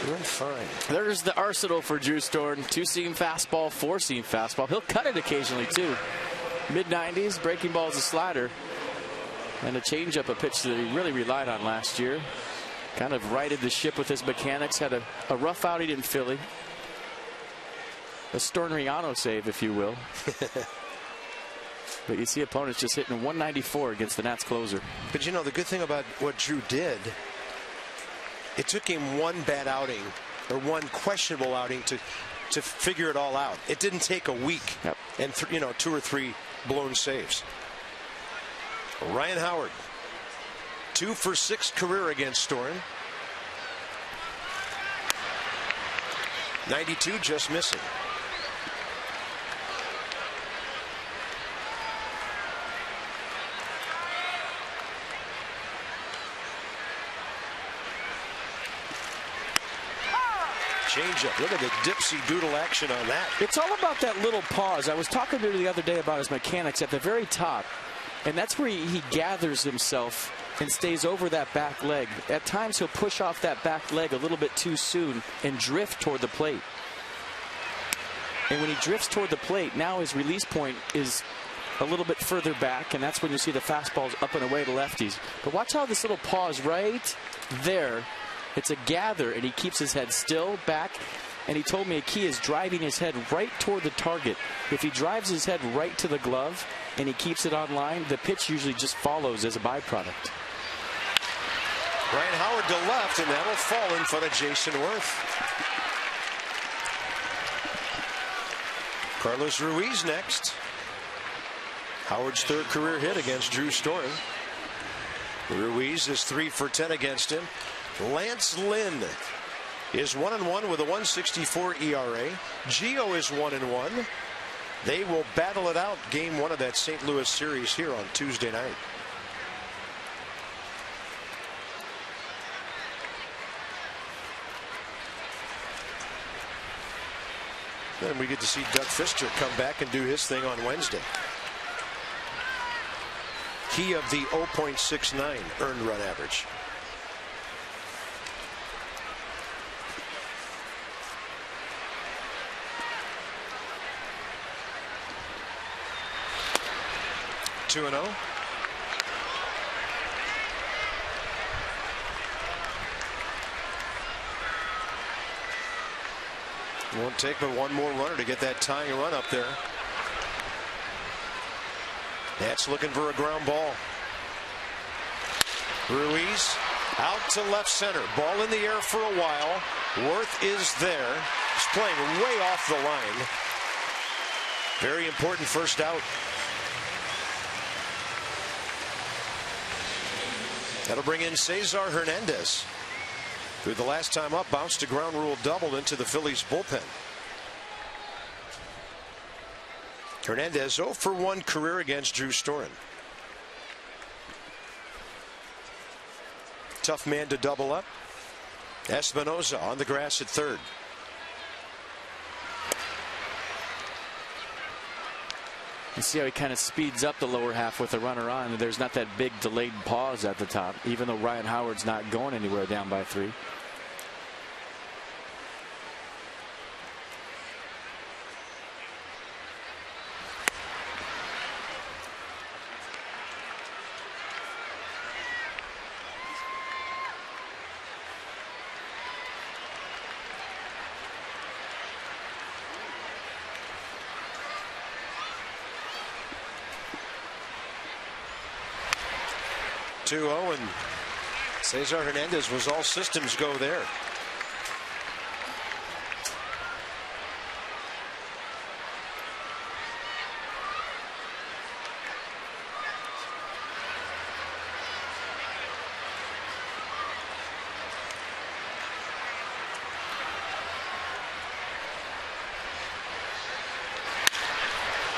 Doing fine. There's the arsenal for Drew Storen. 2-seam fastball, 4-seam fastball. He'll cut it occasionally, too. Mid-90s, breaking ball is a slider. And a changeup, a pitch that he really relied on last year. Kind of righted the ship with his mechanics. Had a rough outing in Philly. A Stornriano save, if you will. But you see opponents just hitting 194 against the Nats closer. But you know, the good thing about what Drew did, it took him one bad outing or one questionable outing to figure it all out. It didn't take a week and 2 or 3 blown saves. Ryan Howard, 2 for 6 career against Storen. 92 just missing. Changeup. Look at the dipsy doodle action on that. It's all about that little pause. I was talking to him the other day about his mechanics at the very top, and that's where he gathers himself and stays over that back leg. At times he'll push off that back leg a little bit too soon and drift toward the plate. And when he drifts toward the plate, now his release point is a little bit further back, and that's when you see the fastballs up and away to lefties. But watch how this little pause right there. It's a gather, and he keeps his head still back. And he told me a key is driving his head right toward the target. If he drives his head right to the glove and he keeps it on line, the pitch usually just follows as a byproduct. Ryan Howard to left, and that'll fall in front of Jason Worth. Carlos Ruiz next. Howard's 3rd career hit against Drew Storen. Ruiz is 3 for 10 against him. Lance Lynn is 1-1 with a 1.64 ERA. Gio is 1-1. They will battle it out game 1 of that St. Louis series here on Tuesday night. Then we get to see Doug Fister come back and do his thing on Wednesday. He of the 0.69 earned run average. Two and 0. Won't take but one more runner to get that tying run up there. That's looking for a ground ball. Ruiz out to left center. Ball in the air for a while. Worth is there. He's playing way off the line. Very important first out. That'll bring in Cesar Hernandez, who the last time up bounced a ground rule double into the Phillies bullpen. Hernandez 0 for 1 career against Drew Storen. Tough man to double up. Espinosa on the grass at 3rd. You see how he kind of speeds up the lower half with the runner on. There's not that big delayed pause at the top, even though Ryan Howard's not going anywhere down by 3. (2-0) and Cesar Hernandez was all systems go there.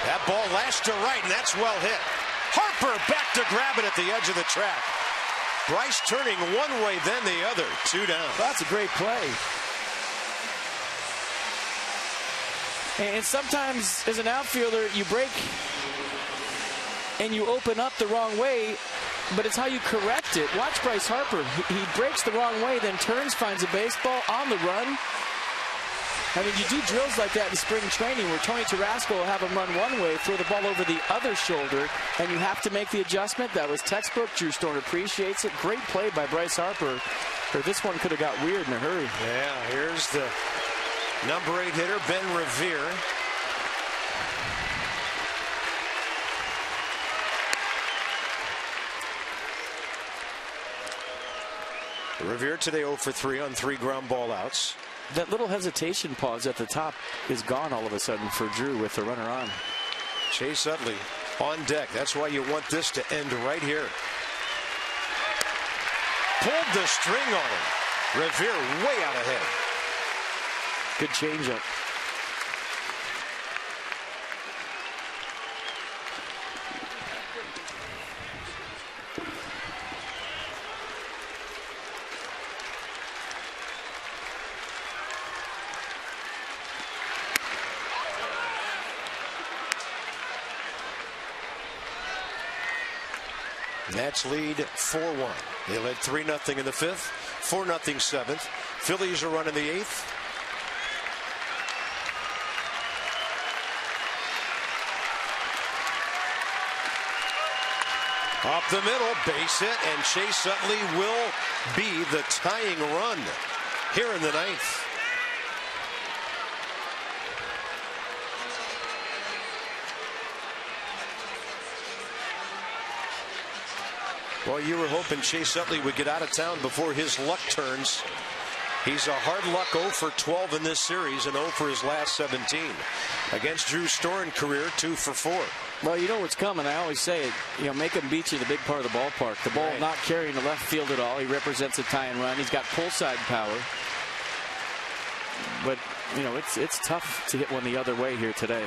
That ball lashed to right, and that's well hit. Harper back to grab it at the edge of the track. Bryce turning one way, then the other. 2 down. That's a great play. And sometimes, as an outfielder, you break and you open up the wrong way, but it's how you correct it. Watch Bryce Harper. He breaks the wrong way, then turns, finds a baseball on the run. I mean, you do drills like that in spring training where Tony Tarasco will have him run one way, throw the ball over the other shoulder, and you have to make the adjustment. That was textbook. Drew Storm appreciates it. Great play by Bryce Harper. Or this one could have got weird in a hurry. Yeah, here's the number 8 hitter, Ben Revere. Revere today 0 for 3 on 3 ground ball outs. That little hesitation pause at the top is gone all of a sudden for Drew with the runner on. Chase Utley on deck. That's why you want this to end right here. Pulled the string on him. Revere way out ahead. Good changeup. Nats lead 4-1. They led 3-0 in the 5th, 4-0 7th. Phillies are running the 8th. Up the middle, base hit, and Chase Utley will be the tying run here in the 9th. Well, you were hoping Chase Utley would get out of town before his luck turns. He's a hard luck 0 for 12 in this series and 0 for his last 17. Against Drew Storen, career 2 for 4. Well, you know what's coming. I always say it. You know, make him beat you the big part of the ballpark. The ball right. Not carrying the left field at all. He represents a tie and run. He's got pull side power. But, you know, it's tough to hit one the other way here today.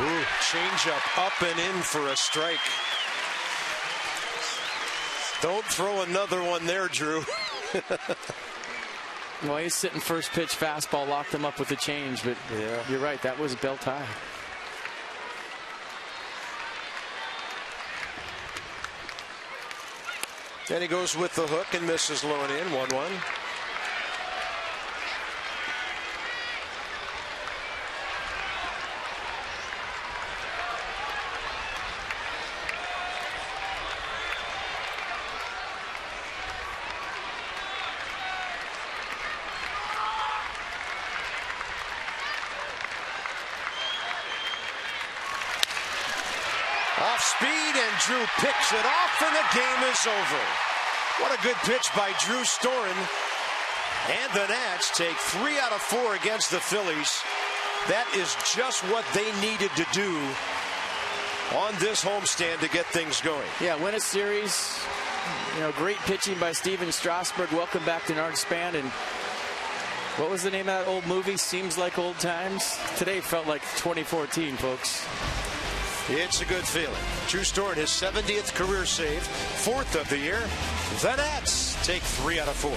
Ooh, change up and in for a strike. Don't throw another one there, Drew. Well, he's sitting first pitch fastball, locked him up with the change, but yeah, you're right, that was belt high. Then he goes with the hook and misses low and in. 1-1. Off speed, and Drew picks it off, and the game is over. What a good pitch by Drew Storen. And the Nats take 3 out of 4 against the Phillies. That is just what they needed to do on this homestand to get things going. Yeah, win a series. You know, great pitching by Steven Strasburg. Welcome back to Nard Span. And what was the name of that old movie? Seems Like Old Times. Today felt like 2014, folks. It's a good feeling. Drew Storen, his 70th career save, 4th of the year. The Nats take 3 out of 4.